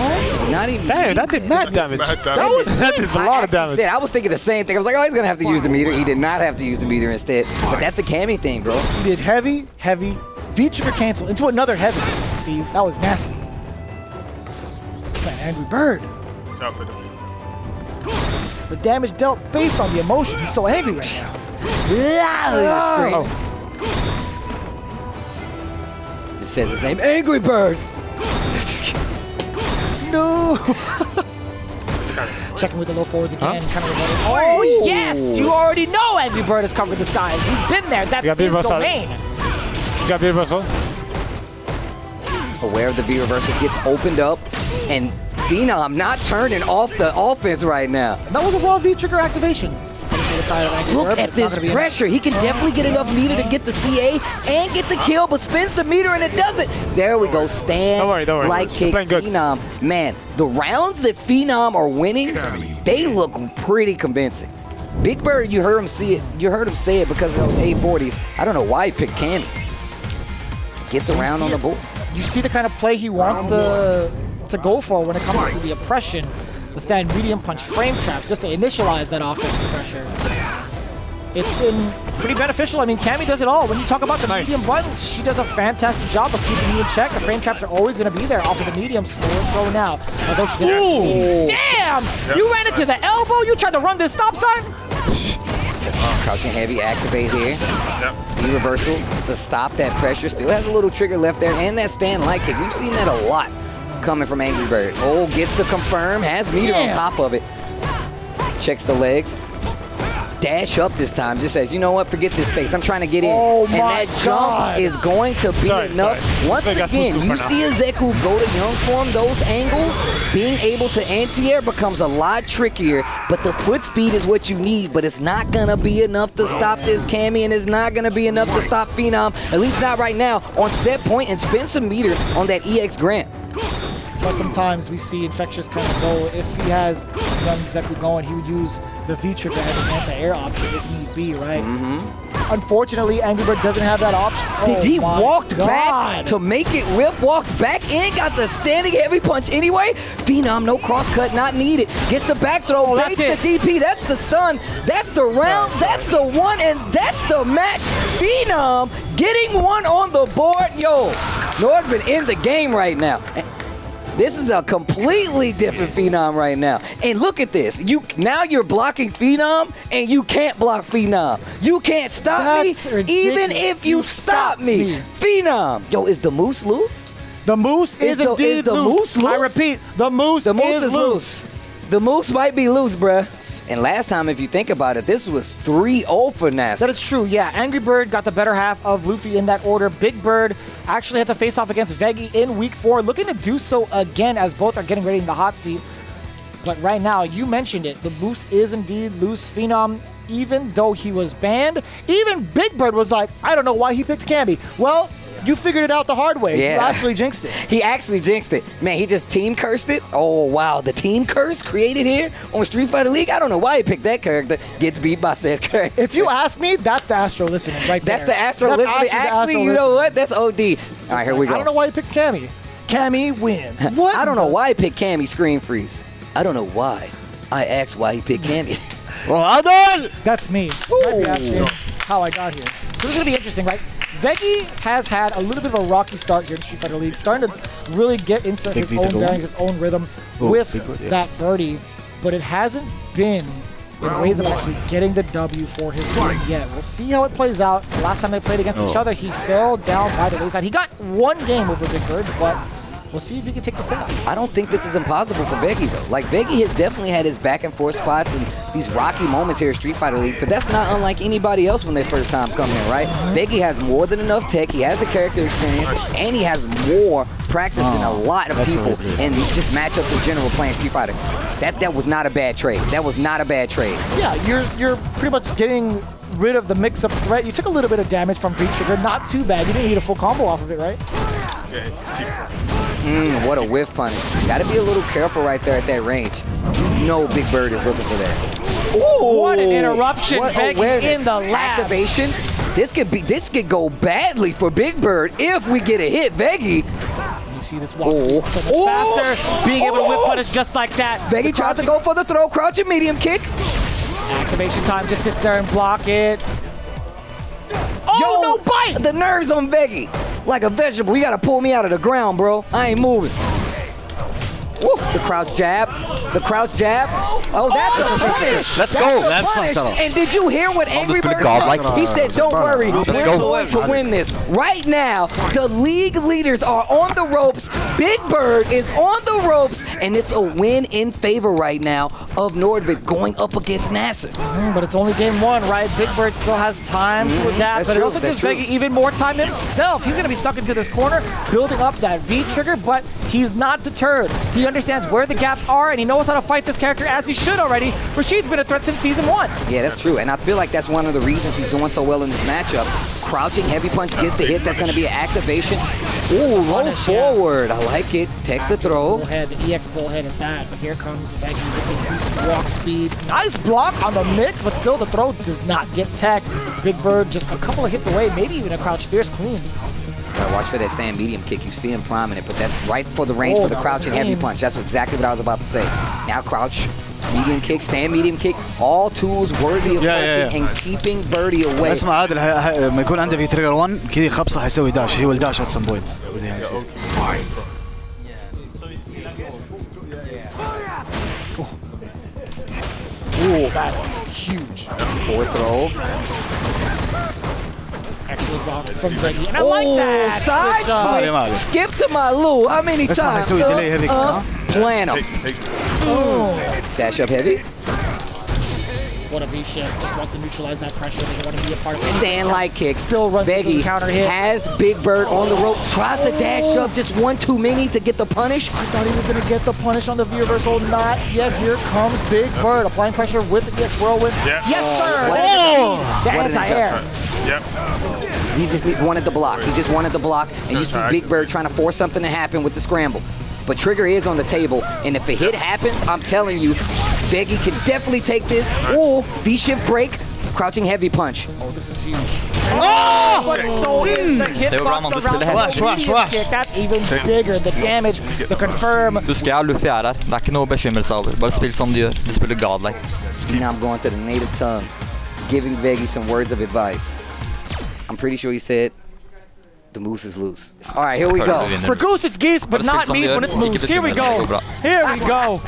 not even. Damn, that did mad damage. That did a lot of damage. I was thinking the same thing. I was like, oh, he's going to have to use the meter. He did not have to use the meter instead. But that's a Cammy thing, bro. He did heavy, heavy, V-trigger cancel into another heavy. Steve, that was nasty. Man, Angry Bird. The damage dealt based on the emotion. He's so angry right now. Screaming. just says his name, Angry Bird. No. Checking with the low forwards again. Kind of oh, yes! You already know Angry Bird has covered the skies. He's been there. That's his domain. You got reversal. Aware of the V reversal, gets opened up, and Phenom not turning off the offense right now. That was a raw V trigger activation. Look at this pressure. He can definitely get enough meter to get the CA and get the kill, but spins the meter and it doesn't. There we go. Stand, don't worry. light kick, Phenom. Man, the rounds that Phenom are winning, they look pretty convincing. Big Bird, you heard him see it. You heard him say it because of those 840s. I don't know why he picked Cammy. Gets around on the board. You see the kind of play he wants to go for when it comes to the oppression. The stand medium punch frame traps just to initialize that offensive pressure. It's been pretty beneficial. I mean, Cammy does it all. When you talk about the medium buttons, she does a fantastic job of keeping you in check. The frame traps are always going to be there off of the mediums forward throw now. Although she did damn! Yep. You ran into the elbow? You tried to run this stop sign? Crouching heavy activate here. The reversal to stop that pressure. Still has a little trigger left there and that stand light kick. We've seen that a lot coming from Angry Bird. Oh, gets to confirm, has meter on top of it. Checks the legs. Dash up this time, just says, you know what, forget this space. I'm trying to get in. Oh, and that jump is going to be enough. Once again, you see Azeku go to young form, those angles, being able to anti-air becomes a lot trickier, but the foot speed is what you need, but it's not going to be enough to stop this Cammy, and it's not going to be enough to stop Phenom, at least not right now, on set point and spend some meter on that EX Grant. So sometimes we see Infectious kind of go, if he has young Zeku going, he would use the V-trigger as an anti-air option if need be, right? Unfortunately, Angry Bird doesn't have that option. Did he walk back to make it rip, walked back in, got the standing heavy punch anyway? Phenom, no cross cut, not needed. Gets the back throw, baits the DP, that's the stun, that's the round, that's the one, and that's the match. Phenom getting one on the board. Yo, NORDAVIND in the game right now. This is a completely different Phenom right now. And look at this. Now you're blocking Phenom, and you can't block Phenom. You can't stop me, even if you stop me. Phenom. Yo, is the Moose loose? The Moose is indeed loose. I repeat, the Moose is loose. The Moose might be loose, bruh. And last time, if you think about it, this was 3-0 for NASR. That is true, yeah. Angry Bird got the better half of Luffy in that order. Big Bird actually had to face off against VEGGEY in Week 4, looking to do so again as both are getting ready in the hot seat. But right now, you mentioned it, the Moose is indeed loose. Phenom, even though he was banned, even Big Bird was like, I don't know why he picked Cammy. Well, you figured it out the hard way. Yeah. You actually jinxed it. He actually jinxed it. Man, he just team cursed it. Oh, wow. The team curse created here on Street Fighter League. I don't know why he picked that character. Gets beat by said character. If you ask me, that's the Astro listening right there. That's the Astro listening. Actually, you know what? That's OD. All right, here we go. I don't know why he picked Cammy. Cammy wins. What? I don't know why he picked Cammy. Screen freeze. I don't know why. I asked why he picked Cammy. Well done! That's me. Might be asking how I got here. This is going to be interesting, right? VEGGEY has had a little bit of a rocky start here in Street Fighter League, starting to really get into his own bearings, his own rhythm with that birdie, but it hasn't been in ways of actually getting the W for his team yet. We'll see how it plays out. The last time they played against each other, he fell down by the wayside. He got one game over Big Bird, but we'll see if he can take the set. I don't think this is impossible for VEGGEY, though. Like, VEGGEY has definitely had his back and forth spots and these rocky moments here in Street Fighter League, but that's not unlike anybody else when they first time come in, right? VEGGEY has more than enough tech, he has the character experience, and he has more practice than a lot of people and just matchups in general playing Street Fighter. That was not a bad trade. That was not a bad trade. Yeah, you're pretty much getting rid of the mix-up threat. You took a little bit of damage from V-Trigger, not too bad. You didn't need a full combo off of it, right? What a whiff punish. Gotta be a little careful right there at that range. You know Big Bird is looking for that. Ooh, what an interruption, VEGGEY in the lab. Activation. This could go badly for Big Bird if we get a hit, VEGGEY. You see this walk so much faster, being able to whip punish just like that. VEGGEY tries to go for the throw, crouching medium kick. Activation time, just sits there and block it. Oh, yo, no bite! The nerves on VEGGEY. Like a vegetable, you gotta pull me out of the ground, bro. I ain't moving. Woo, the crouch jab. The crouch jab. Oh, that's a punish. Let's go. That's a punish. And did you hear what Angry Bird said? He said, don't worry, we're going to win this. Right now, the league leaders are on the ropes. Big Bird is on the ropes, and it's a win in favor right now of NORDAVIND going up against NASR. But it's only game one, right? Big Bird still has time to adapt, but it also gives VEGGEY even more time himself. He's going to be stuck into this corner, building up that V trigger, but he's not deterred. He understands where the gaps are, and he knows how to fight this character as he should already. Rashid's been a threat since season 1. Yeah, that's true, and I feel like that's one of the reasons he's doing so well in this matchup. Crouching heavy punch gets the hit. That's going to be an activation. Ooh, low forward. I like it. Takes the throw. Bullhead, the EX bullhead at that. But here comes VEGGEY with increased walk speed. Nice block on the mix, but still the throw does not get tagged. Big Bird just a couple of hits away, maybe even a crouch fierce clean. Watch for that stand medium kick. You see him priming it, but that's right for the range for the crouching heavy punch. That's exactly what I was about to say. Now crouch, medium kick, stand medium kick. All tools worthy of working and keeping Birdie away. اسمع عادل لما يكون عنده في تريجر 1 كذا خبصه حيسوي داش. He will dash at some point. Ooh, that's huge. Forward throw. Excellent block from VEGGEY. And I like that. Side switch. Skip to my Lou. How many times? Plan him. Dash up heavy. What a V-shift. Just wants to neutralize that pressure. They want to be a part of it. Stand light kick. Still runs VEGGEY counter hit. has Big Bird on the rope. Tries to dash up just one too many to get the punish. I thought he was going to get the punish on the V reversal. Not yet. Here comes Big Bird applying pressure with the whirlwind. Yes, sir. The anti-air. Yep. He just wanted the block. He just wanted the block. And you see Big Bird trying to force something to happen with the scramble. But trigger is on the table, and if a hit happens, I'm telling you, VEGGEY can definitely take this. Ooh, V-shift break, crouching heavy punch. Oh, this is huge. Oh! But so is the hitbox around the kick. That's even bigger. The damage, the confirm. Husk jeg, Luffy her. Det ikke noe å bekymre seg over. Bare spill som de gjør. De spiller godlike. Now I'm going to the native tongue, giving VEGGEY some words of advice. I'm pretty sure he said, the moose is loose. All right, here we go. For goose, it's geese, but not meese when it's moose. Here we go. Here we go.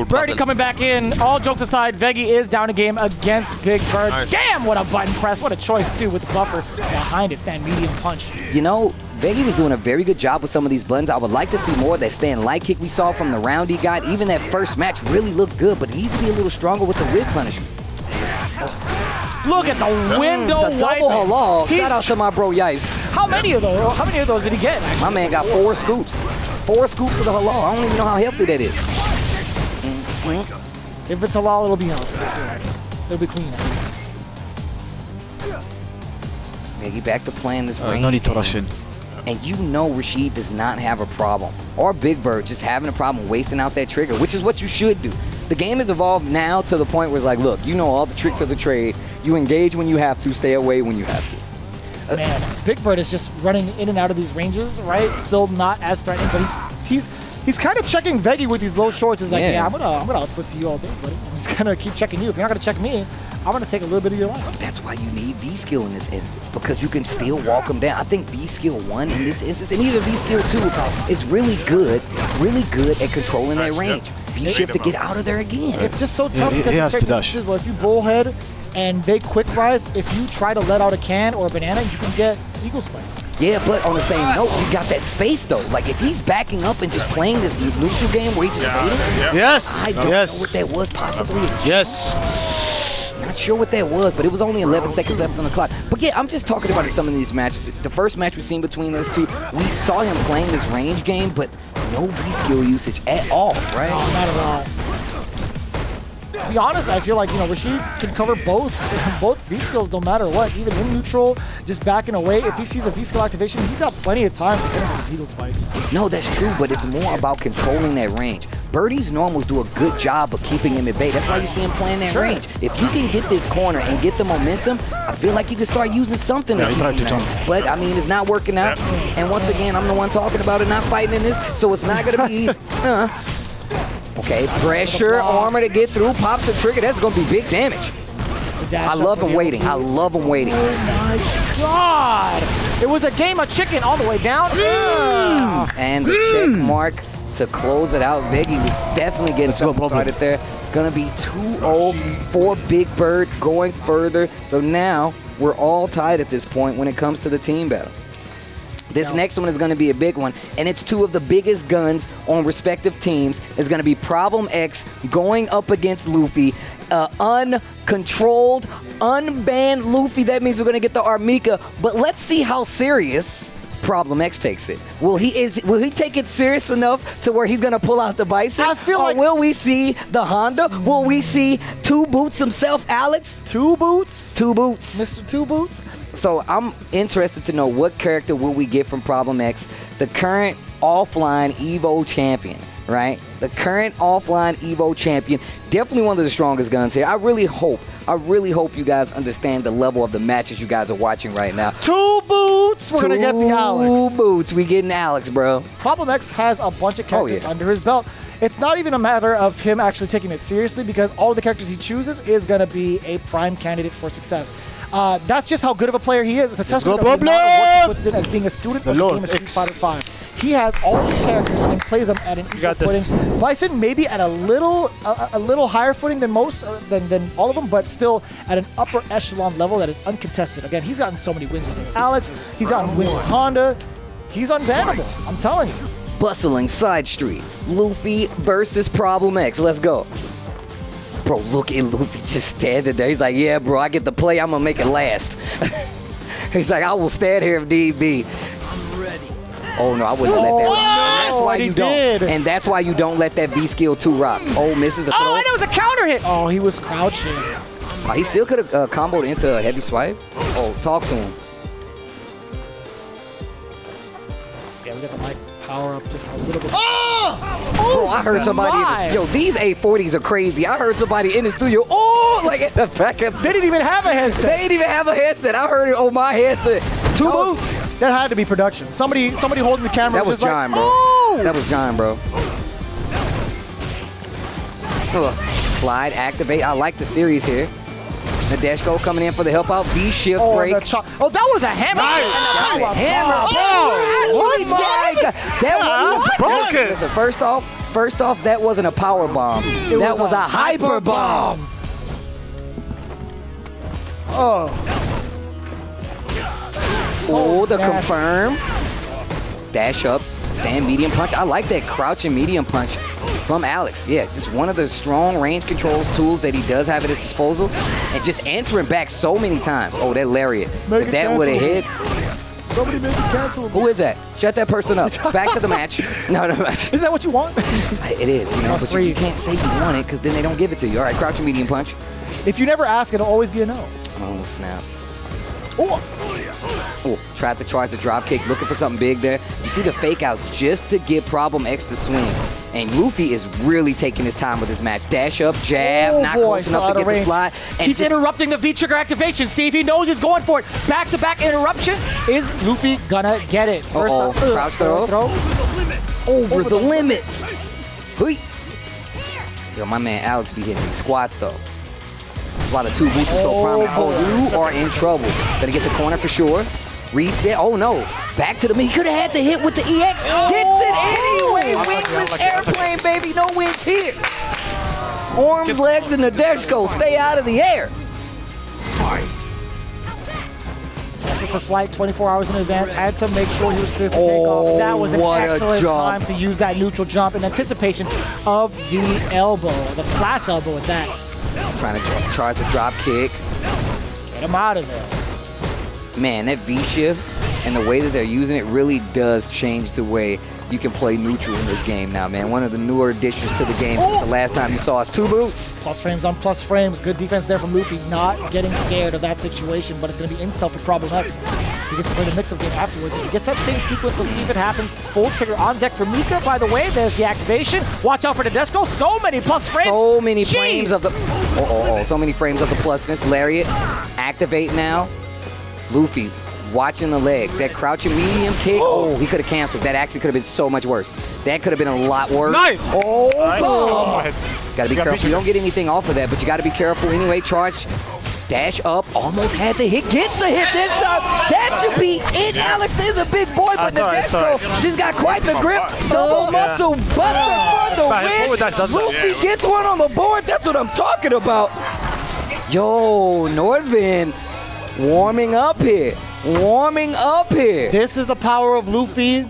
Birdie coming back in. All jokes aside, VEGGEY is down a game against Big Bird. Damn, what a button press. What a choice, too, with the buffer behind it. Stand medium punch. You know, VEGGEY was doing a very good job with some of these buttons. I would like to see more of that stand light kick we saw from the round he got. Even that first match really looked good, but he needs to be a little stronger with the whip punishment. Look at the window the double halal. Shout out to my bro Yice. How many of those? How many of those did he get? My man got 4 scoops. 4 scoops of the halal. I don't even know how healthy that is. If it's halal, it'll be healthy. It'll be clean at least. VEGGEY back to playing this range. No need to rush in. And you know Rashid does not have a problem, or Big Bird just having a problem wasting out that trigger, which is what you should do. The game has evolved now to the point where it's like, look, you know all the tricks of the trade. You engage when you have to, stay away when you have to. Man, Big Bird is just running in and out of these ranges, right? Still not as threatening, but he's kind of checking VEGGEY with these low shorts. He's like, yeah, I'm gonna outfoot you all day, buddy. I'm just gonna keep checking you. If you're not gonna check me, I'm gonna take a little bit of your life. That's why you need V-skill in this instance, because you can still walk him down. I think V-skill 1 in this instance, and even V-skill 2 is really good at controlling that range. V-shift to get out of there again. It's just so tough because he has to dash. Well, if you bullhead and they quick rise, if you try to let out a can or a banana, you can get eagle spike. Yeah, but on the same note, you got that space though. Like if he's backing up and just playing this neutral game where he's just waiting. Yes. I don't know what that was, possibly. Yes. Not sure what that was, but it was only 11 seconds left on the clock. But yeah, I'm just talking about some of these matches. The first match we've seen between those two, we saw him playing this range game, but no V-skill usage at all, right? No, not at all. To be honest, I feel like, Rashid can cover both V-skills no matter what. Even in neutral, just backing away. If he sees a V-skill activation, he's got plenty of time to get into the eagle spike. No, that's true, but it's more about controlling that range. Birdie's normals do a good job of keeping him at bay. That's why you see him playing that range. If you can get this corner and get the momentum, I feel like you can start using something. Yeah, he tried to jump. But, I mean, it's not working out. And once again, I'm the one talking about it, not fighting in this, so it's not going to be easy. Okay, pressure, armor to get through, pops the trigger. That's going to be big damage. I love him waiting. I love him waiting. Oh my God! It was a game of chicken all the way down. And the check mark to close it out. VEGGEY was definitely getting something started there. Gonna be 2-0 for Big Bird going further. So now we're all tied at this point when it comes to the team battle. This next one is going to be a big one, and it's two of the biggest guns on respective teams. It's going to be Problem X going up against Luffy. Uncontrolled, unbanned Luffy. That means we're going to get the Armika, but let's see how serious Problem X takes it. Will he take it serious enough to where he's going to pull out the Bison? I feel like... will we see the Honda? Will we see Two Boots himself, Alex? Two Boots? Two Boots. Mr. Two Boots? So I'm interested to know what character will we get from Problem X, the current offline Evo champion, right? The current offline Evo champion. Definitely one of the strongest guns here. I really hope you guys understand the level of the matches you guys are watching right now. Two Boots! We're going to get the Alex. Two Boots. We getting Alex, bro. Problem X has a bunch of characters under his belt. It's not even a matter of him actually taking it seriously because all of the characters he chooses is going to be a prime candidate for success. That's just how good of a player he is. It's a testament of the amount of work he puts in as being a student of the game of Street Fighter 5. He has all these characters and plays them at an equal footing. Bison maybe at a little higher footing than most, than all of them, but still at an upper echelon level that is uncontested. Again, he's gotten so many wins against Alex. He's gotten wins with Honda. He's unbannable. I'm telling you. Bustling side street. Luffy versus Problem X. Let's go. Bro, look at Luffy just standing there. He's like, yeah, bro, I get the play. I'm going to make it last. He's like, I will stand here if need be. I'm ready. Oh, no, I wouldn't let that. That's why you don't. And that's why you don't let that V skill 2 rock. Oh, misses the throw. Oh, and it was a counter hit. Oh, he was crouching. He still could have comboed into a heavy swipe. Oh, talk to him. Yeah, we got the mic power up just a little bit. Oh! Bro, I heard somebody in this, yo, these A40s are crazy. I heard somebody in the studio, like in the back of, they didn't even have a headset. They didn't even have a headset. I heard it on my headset. Two Boots. That had to be production. Somebody holding the camera. That was John, like, bro. Oh! That was John, bro. Slide, activate. I like the series here. Nadeshko coming in for the help out. V-shift break. Oh, that was a hammer. Hammer. That was broken. First off, that wasn't a power bomb. That was a hyper bomb. Oh, the confirm. Dash up. Stand medium punch. I like that crouching medium punch from Alex. Yeah, just one of the strong range control tools that he does have at his disposal. And just answering back so many times. Oh, that lariat. If that would have hit. Somebody make it cancelable. Who is that? Shut that person up. Back to the match. No. Is that what you want? It is, you know, but you can't say you want it because then they don't give it to you. All right, crouching medium punch. If you never ask, it'll always be a no. Oh, snaps. Oh, tried to charge the drop kick, looking for something big there. You see the fake outs just to get Problem X to swing. And Luffy is really taking his time with this match. Dash up, jab, not close enough to get the slide. And he's interrupting the V-trigger activation, Steve. He knows he's going for it. Back-to-back interruptions. Is Luffy gonna get it? First crouch throw. Over the limit. Yo, my man Alex be hitting these squats, though. That's why the Two Boots are so prominent. Oh, you are in trouble. Gonna get the corner for sure. Reset. Oh, no. Back to the mid. He could have had the hit with the EX. Gets it anyway. Wingless airplane, baby. No wins here. Arms, legs, and the Nadeshko. Stay out of the air. Tested for flight 24 hours in advance. Had to make sure he was clear for takeoff. That was an excellent time to use that neutral jump in anticipation of the elbow. The slash elbow at that. Trying to charge the drop kick. Get him out of there. Man, that V-shift and the way that they're using it really does change the way you can play neutral in this game now, man. One of the newer additions to the game since the last time you saw us. Two Boots. Plus frames on plus frames. Good defense there from Luffy. Not getting scared of that situation, but it's going to be intel for Problem X. He gets to play the mix-up game afterwards. If he gets that same sequence, let's see if it happens. Full trigger on deck for Mika, by the way. There's the activation. Watch out for Nadeshko. So many plus frames. So many frames of the... So many frames of the plusness. Lariat. Activate now. Luffy watching the legs. That crouching medium kick. Oh, he could have canceled. That actually could have been so much worse. That could have been a lot worse. Nice. Gotta be careful. You don't get anything off of that, but you gotta be careful anyway. Charge. Dash up, almost had the hit, gets the hit this time. That should be it. Alex is a big boy, but Nadeshko, she's got quite the grip. Double muscle buster for the win. Luffy gets one on the board. That's what I'm talking about. Yo, NORDAVIND warming up here. Warming up here. This is the power of Luffy.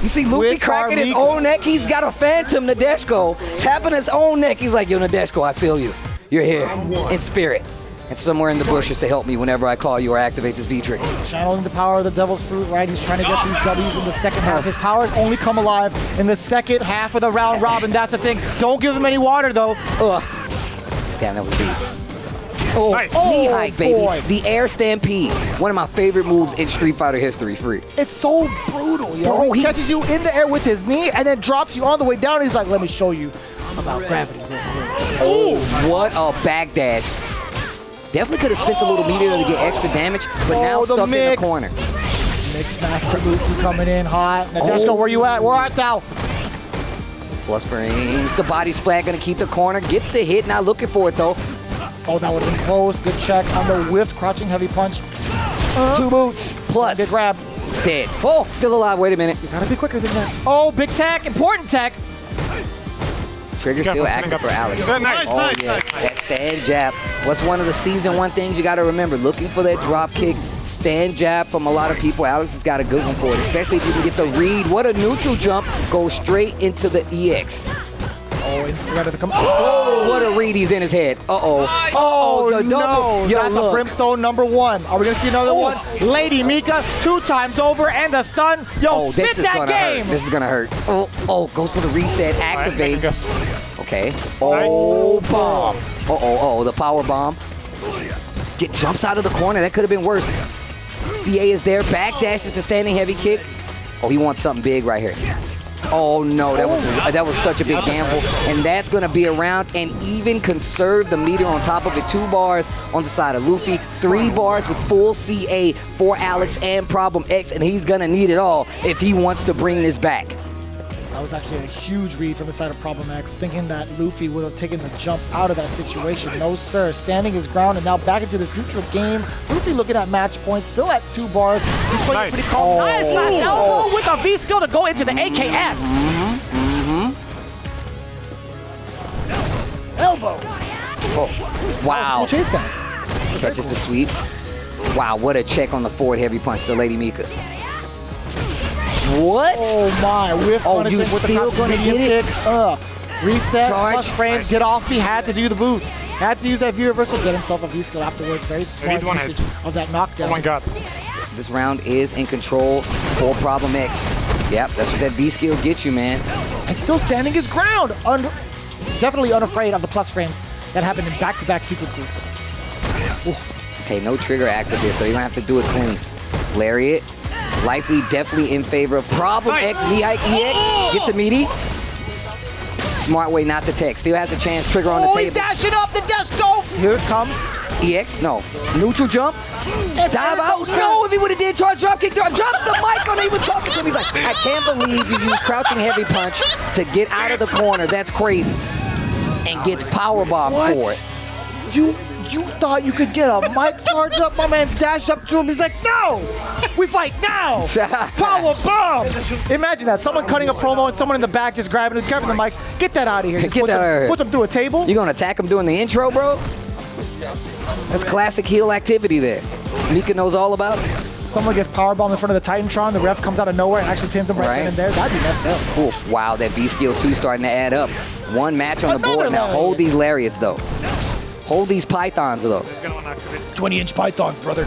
You see Luffy cracking his own neck. He's got a phantom, Nadeshko, tapping his own neck. He's like, yo, Nadeshko, I feel you. You're here in spirit. And somewhere in the bushes to help me whenever I call you or activate this V-trigger. Channeling the power of the Devil's Fruit, right? He's trying to get these W's in the second half. His powers only come alive in the second half of the round robin. That's the thing. Don't give him any water, though. Damn, that was deep. Oh, knee hike, baby. Boy. The air stampede. One of my favorite moves in Street Fighter history, free. It's so brutal, yo. Bro, he catches you in the air with his knee and then drops you on the way down. And he's like, let me show you about gravity. Oh, what a backdash. Definitely could have spent a little meteor to get extra damage, but now stuck in the corner. Mix Master Luffy coming in hot. Nadeshko, where you at? Where art thou? Plus frames. The body splat gonna keep the corner. Gets the hit, not looking for it though. Oh, that would have been close. Good check on the whiffed crouching heavy punch. 2 boots plus. Good grab. Dead. Oh, still alive. Wait a minute. You gotta be quicker than that. Oh, big tech. Important tech. Trigger still active for Alex. Nice. That stand jab. What's one of the season 1 things you gotta remember? Looking for that drop kick, stand jab from a lot of people. Alex has got a good one for it, especially if you can get the read. What a neutral jump. Goes straight into the EX. Oh, and forgot to come. Oh, what a read he's in his head. Oh, the double. No, Yo, that's a Brimstone #1. Are we gonna see another one? Lady Mika, 2 times over, and the stun. Yo, spit that game. This is gonna hurt. Oh, goes for the reset, activate. Okay. Oh, bomb. The power bomb. Jumps out of the corner. That could have been worse. CA is there. Backdashes to standing heavy kick. Oh, he wants something big right here. Oh no, that was such a big gamble. And that's gonna be around and even conserve the meter on top of it. 2 bars on the side of Luffy, 3 bars with full CA for Alex and Problem X, and he's gonna need it all if he wants to bring this back. That was actually a huge read from the side of Problem X, thinking that Luffy would have taken the jump out of that situation. No, sir. Standing his ground and now back into this neutral game. Luffy looking at match points, still at 2 bars. He's playing pretty calm. Nice elbow with a V skill to go into the AKS. Elbow. Oh, wow. Chase down. Catches the sweep. Wow, what a check on the forward heavy punch to Lady Mika. What? Oh my, whiff punishing you with still the gonna get it? Kick. Reset, plus frames, get off. He had to do the boots. Had to use that V reversal, get himself a V skill afterwards. Very smart usage of that knockdown. Oh my god. This round is in control for Problem X. Yep, that's what that V skill gets you, man. And still standing his ground. Definitely unafraid of the plus frames that happen in back-to-back sequences. Ooh. Okay, no trigger active here, so you're gonna have to do it clean. Lariat. Likely definitely in favor of Problem X, knee hike, EX, gets a meaty. Smart way not to tech. Still has a chance, trigger on the table. He's dashing up the Nadeshko. Here it comes. EX, no. Neutral jump. Dive out. No, if he would have did charge drop kick, drops the mic on him. He was talking to him. He's like, I can't believe you used crouching heavy punch to get out of the corner. That's crazy. And gets power bomb for it. You thought you could get a mic charge up? My man dashed up to him. He's like, no! We fight now! Power bomb! Imagine that. Someone cutting a promo and someone in the back just grabbing the mic. Get that out of here. Get that out of here. Puts him through a table. You gonna attack him during the intro, bro? That's classic heel activity there. Mika knows all about it. Someone gets powerbombed in front of the Titantron. The ref comes out of nowhere and actually pins him right then and there. That'd be messed up. Oof, wow, that V-Skill 2 starting to add up. 1 match on the board. Now hold these lariats, though. Hold these pythons, though. 20-inch pythons, brother.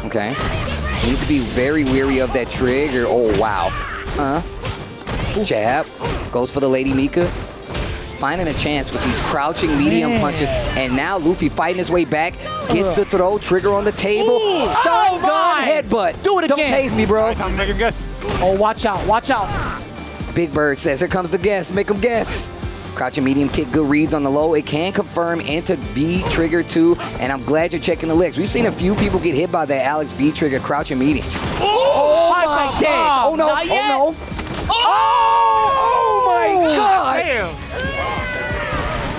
Okay. You need to be very weary of that trigger. Oh, wow. Jab. Goes for the Lady Mika. Finding a chance with these crouching medium punches. And now Luffy fighting his way back. Gets the throw. Trigger on the table. Stun gun headbutt. Do it again. Don't tase me, bro. Make him guess. Oh, watch out. Watch out. Big Bird says, here comes the guess. Make him guess. Crouching medium kick, good reads on the low. It can confirm into V trigger 2, and I'm glad you're checking the legs. We've seen a few people get hit by that Alex V trigger crouching medium. Oh my god! Oh no! Oh no! Oh my gosh! Damn!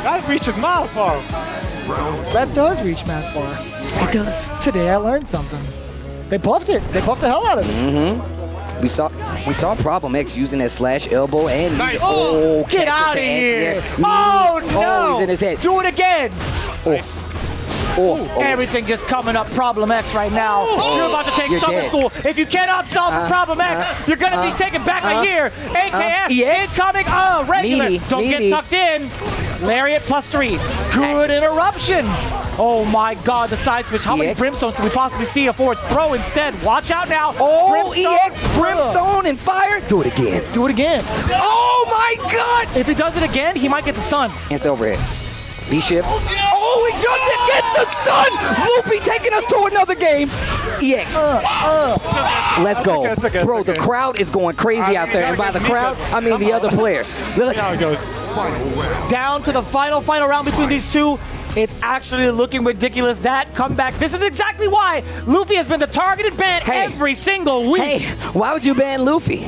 That reached a mile far. That does reach mad far. It does. Today I learned something. They buffed it. They buffed the hell out of it. We saw Problem X using that slash elbow and Get out of here! Oh no! He's in his head. Do it again! Oh. Everything just coming up Problem X right now. You're about to take You're summer dead. school. If you cannot solve Problem X, you're gonna be taken back a year. AKS incoming. Regular. Meaty, Don't meaty. get sucked in. Lariat +3. Good interruption. Oh my God, the side switch. How many Brimstones can we possibly see? A forward throw instead. Watch out now. Brimstone and fire. Do it again. Do it again. Oh my God! If he does it again, he might get the stun. Instant overhead. B-ship. Oh, he jumped and gets the stun! Luffy taking us to another game. EX. Let's go. Bro, the crowd is going crazy out there. And by the crowd, I mean the other players. Look how it goes. Down to the final round between these two. It's actually looking ridiculous. That comeback. This is exactly why Luffy has been the targeted ban every single week. Hey, why would you ban Luffy?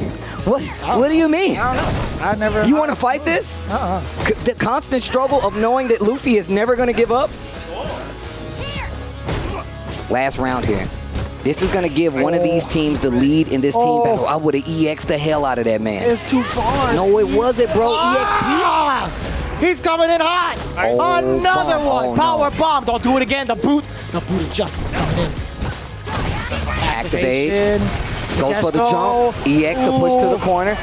What do you mean? I don't know. I never. You want to fight this? The constant struggle of knowing that Luffy is never going to give up? Last round here. This is going to give one of these teams the lead in this team battle. I would have EX'd the hell out of that man. It's too far. No, it wasn't, bro. EX Peach. He's coming in hot. Another one. Power bomb. Don't do it again. The boot of justice coming in. Activate. Goes for the jump. EX to push to the corner.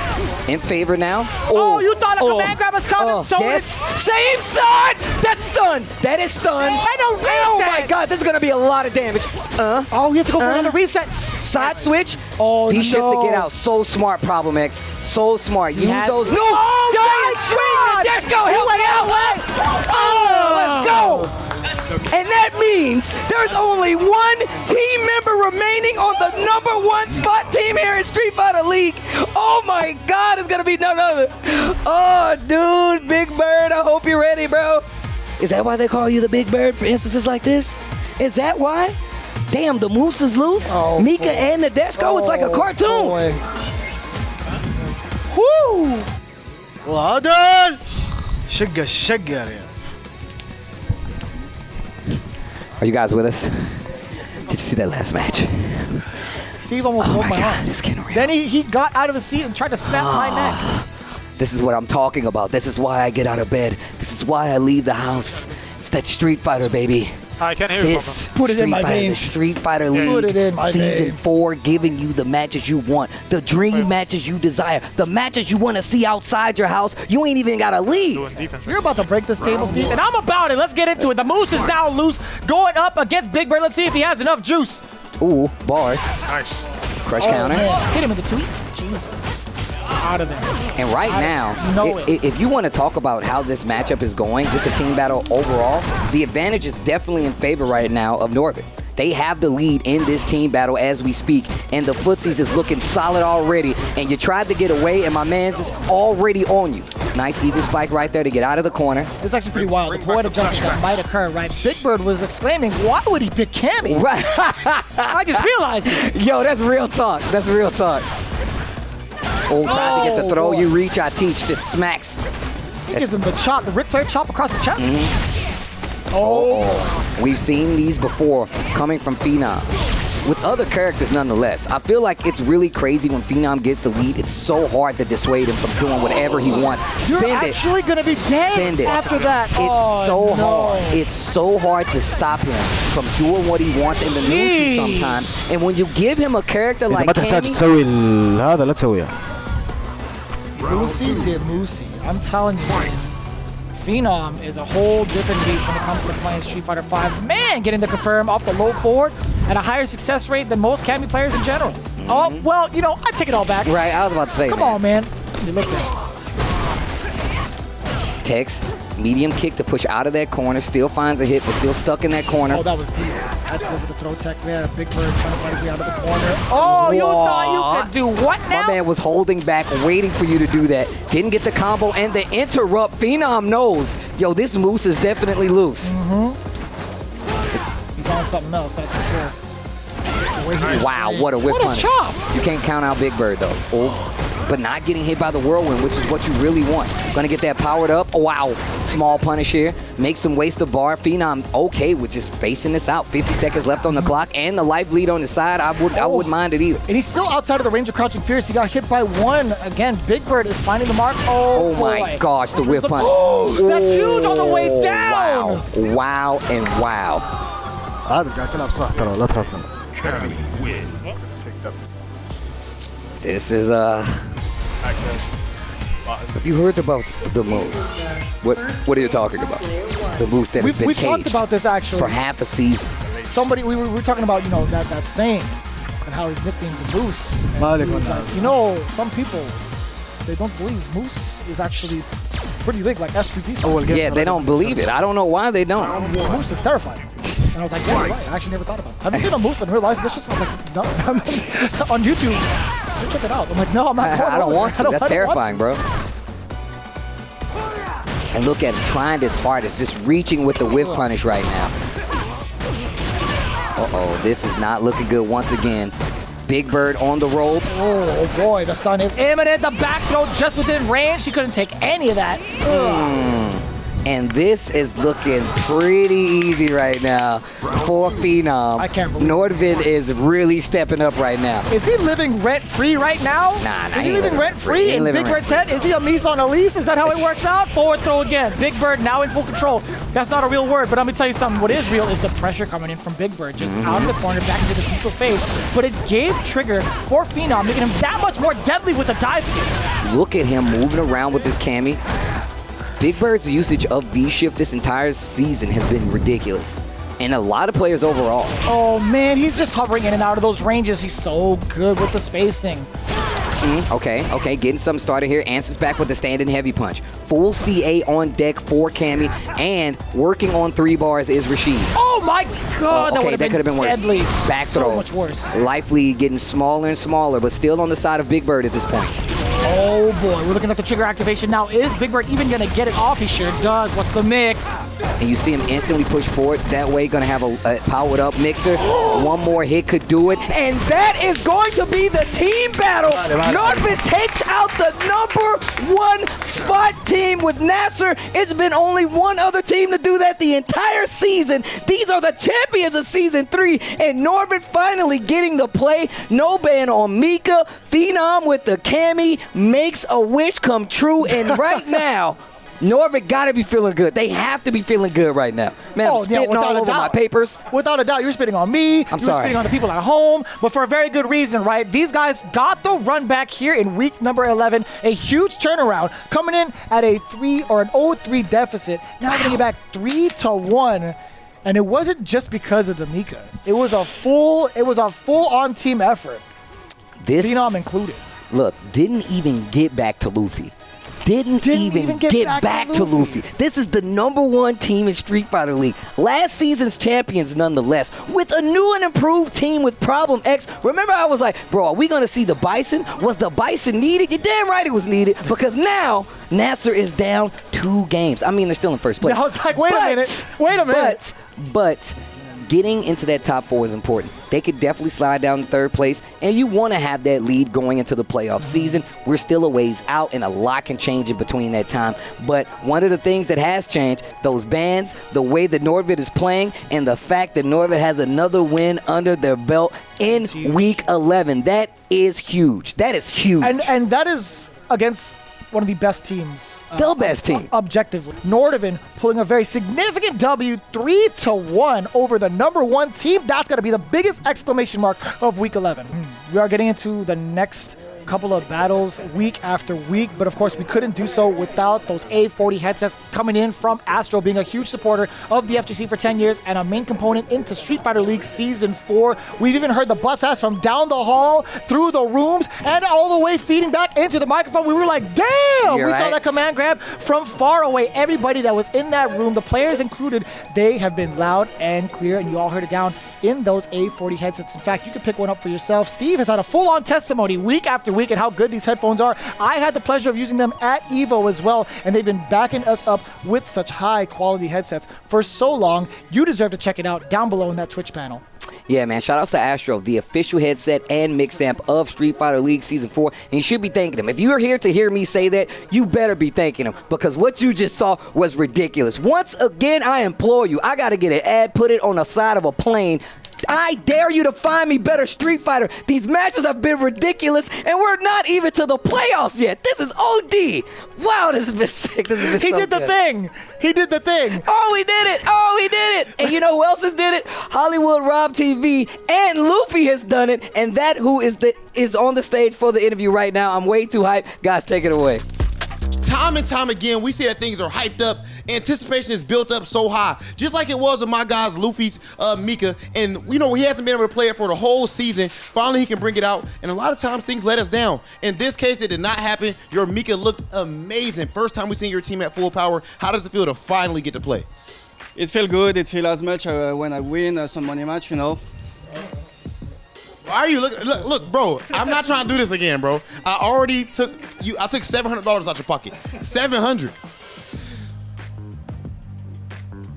In favor now. You thought a command grab was coming? Same side! That's stun! That is stun! Oh my God, this is gonna be a lot of damage. He has to go for another reset. Side switch. B-ship to get out. So smart, Problem X. So smart. Use those. No! Giant swing! Let's go! Help me out! Let's go! And that means there's only one team member remaining on the #1 spot team here in Street Fighter League. Oh my God, it's gonna be none other. Oh, dude, Big Bird, I hope you're ready, bro. Is that why they call you the Big Bird for instances like this? Is that why? Damn, the moose is loose. Mika and Nadeshko, it's like a cartoon. Woo! وعدل شقة يعني. Are you guys with us? Did you see that last match? Steve almost broke my arm. It's getting real. Then he got out of his seat and tried to snap my neck. This is what I'm talking about. This is why I get out of bed. This is why I leave the house. It's that Street Fighter, baby. I can't hear you. Put it in my The veins. Street Fighter League Put it in my Season veins. 4, giving you the matches you want, the dream matches you desire, the matches you want to see outside your house. You ain't even gotta leave. You're about to break this table, Steve, and I'm about it. Let's get into it. The Moose is now loose, going up against Big Bird. Let's see if he has enough juice. Ooh, bars. Nice. Crush counter. Man. Hit him in the tweet. Jesus. Out of there. And right now, if you want to talk about how this matchup is going, just a team battle overall, the advantage is definitely in favor right now of NORDAVIND. They have the lead in this team battle as we speak, and the footsies is looking solid already, and you tried to get away, and my man's is already on you. Nice eagle spike right there to get out of the corner. It's actually pretty wild. The poetic justice that might occur, right? Big Bird was exclaiming, why would he pick Cammy? Right. I just realized it. Yo, that's real talk. That's real talk. Oh, tried to get the throw. You reach, I teach. Just smacks. He gives him the chop, the Ric Flair chop across the chest. We've seen these before coming from Phenom. With other characters nonetheless. I feel like it's really crazy when Phenom gets the lead. It's so hard to dissuade him from doing whatever he wants. You're actually going to be dead after that. It's so hard. It's so hard to stop him from doing what he wants in the neutral sometimes. And when you give him a character like ما تحتاج Cammy, تسوي هذا لا تسويها. Moosey did Moosey. I'm telling you, man. Phenom is a whole different beast when it comes to playing Street Fighter V. Man, getting the confirm off the low forward at a higher success rate than most Cammy players in general. Oh, well, you know, I take it all back. Right, I was about to say, Come on, man. You look at Tex, medium kick to push out of that corner, still finds a hit, but still stuck in that corner. Oh, that was deep. That's good with the throw tech there. Big Bird trying to fight his way out of the corner. Oh, you thought you could do what now? My man was holding back, waiting for you to do that. Didn't get the combo and the interrupt. Phenom knows, yo, this Moose is definitely loose. He's on something else, that's for sure. Wow, what a whip punish. Chop. You can't count out Big Bird, though. Oh. but not getting hit by the whirlwind, which is what you really want. Gonna get that powered up. Oh, wow. Small punish here. Makes him waste the bar. Phenom okay with just facing this out. 50 seconds left on the clock and the life lead on the side. I wouldn't mind it either. And he's still outside of the range of Crouching Fierce. He got hit by one. Again, Big Bird is finding the mark. Oh my gosh, the whip punch. That's huge on the way down. Wow and wow. عادي قاعد تلعب صح ترى لا تخاف منه. This is Have you heard about the moose? What are you talking about? The moose that has been We've caged talked about this actually for half a season. Somebody we were talking about, you know, that saying and how he's nicknamed the moose. And he's like, you know, some people they don't believe moose is actually pretty big, like SVP. Yeah, they don't believe it. I don't know why they don't. Moose is terrifying. And I was like, yeah, you're right. I actually never thought about it. Have you seen a moose in real life? Vicious? I was like, no. On YouTube. Go check it out. I'm like, no, I'm not. I don't want to. That's terrifying, bro. And look at him trying his hardest, just reaching with the whiff punish right now. Uh-oh, this is not looking good once again. Big Bird on the ropes. Oh boy, the stun is imminent. The back throw just within range. He couldn't take any of that. And this is looking pretty easy right now for Phenom. I can't believe NORDAVIND is really stepping up right now. Is he living rent-free right now? Nah, Is he living rent-free in Big Bird's head? Is he a Mies on a lease? Is that how it works out? Forward throw again. Big Bird now in full control. That's not a real word, but I'm going to tell you something. What is real is the pressure coming in from Big Bird. Just out of the corner, back into the super face. But it gave trigger for Phenom, making him that much more deadly with the dive kick. Look at him moving around with his Cammy. Big Bird's usage of V-Shift this entire season has been ridiculous. And a lot of players overall. Oh man, he's just hovering in and out of those ranges. He's so good with the spacing. Okay, getting something started here. Answers back with the standing heavy punch. Full CA on deck for Cammy, and working on 3 bars is Rashid. Oh my god, that could have been worse. Deadly. Back so throw. Much worse. Life lead getting smaller and smaller, but still on the side of Big Bird at this point. Oh boy, we're looking at the trigger activation now. Is Big Bird even gonna get it off? He sure does. What's the mix? And you see him instantly push forward. That way, gonna have a powered up mixer. One more hit could do it. And that is going to be the team battle. NORDAVIND takes out the #1 spot team with NASR. It's been only one other team to do that the entire season. These are the champions of Season 3. And NORDAVIND finally getting the play. No ban on Mika. Phenom with the Cammy makes a wish come true. And right now, NORDAVIND gotta be feeling good. They have to be feeling good right now. Man, I'm spitting all over my papers. Without a doubt, you're spitting on me. I'm sorry. You're spitting on the people at home, but for a very good reason, right? These guys got the run back here in week number 11. A huge turnaround, coming in at a 0-3 deficit. Now getting it back 3-1. And it wasn't just because of the Mika. It was a full-on team effort. This Phenom included. Look, didn't even get back to Luffy. Didn't even get back to Luffy. This is the #1 team in Street Fighter League. Last season's champions nonetheless. With a new and improved team with Problem X. Remember I was like, bro, are we going to see the Bison? Was the Bison needed? You're damn right it was needed. Because now, NASR is down 2 games. I mean, they're still in first place. I was like, wait a minute. But getting into that top 4 is important. They could definitely slide down to 3rd place, and you want to have that lead going into the playoff season. We're still a ways out, and a lot can change in between that time. But one of the things that has changed, those bans, the way that NORDAVIND is playing, and the fact that NORDAVIND has another win under their belt in week 11. That is huge. That is huge. And that is against one of the best teams. The best team. Objectively. NORDAVIND pulling a very significant W, 3-1 over the #1 team. That's got to be the biggest exclamation mark of week 11. We are getting into the next couple of battles week after week, but of course we couldn't do so without those A40 headsets coming in from Astro, being a huge supporter of the FGC for 10 years and a main component into Street Fighter League Season 4. We've even heard the bus ass from down the hall, through the rooms, and all the way feeding back into the microphone. We were like, damn! We saw that command grab from far away. Everybody that was in that room, the players included, they have been loud and clear, and you all heard it down in those A40 headsets. In fact, you can pick one up for yourself. Steve has had a full-on testimony week after week at how good these headphones are. I had the pleasure of using them at EVO as well, and they've been backing us up with such high-quality headsets for so long. You deserve to check it out down below in that Twitch panel. Yeah, man. Shout outs to Astro, the official headset and mix amp of Street Fighter League Season 4. And you should be thanking him. If you are here to hear me say that, you better be thanking him, because what you just saw was ridiculous. Once again, I implore you, I got to get an ad, put it on the side of a plane. I dare you to find me better Street Fighter. These matches have been ridiculous, and we're not even to the playoffs yet. This is OD. Wow, this has been sick. This has been He so did the good. thing. He did the thing. Oh, he did it. Oh, he did it. And you know who else has did it? Hollywood Rob TV and Luffy has done it. And that who is on the stage for the interview right now. I'm way too hyped. Guys, take it away. Time and time again, we see that things are hyped up. Anticipation is built up so high, just like it was with my guys Luffy's Mika. And you know, he hasn't been able to play it for the whole season. Finally, he can bring it out. And a lot of times things let us down. In this case, it did not happen. Your Mika looked amazing. First time we've seen your team at full power. How does it feel to finally get to play? It feels good. It feels as much when I win some money match, you know. Why are you looking? Look, bro. I'm not trying to do this again, bro. I already took you. I took $700 out your pocket. $700.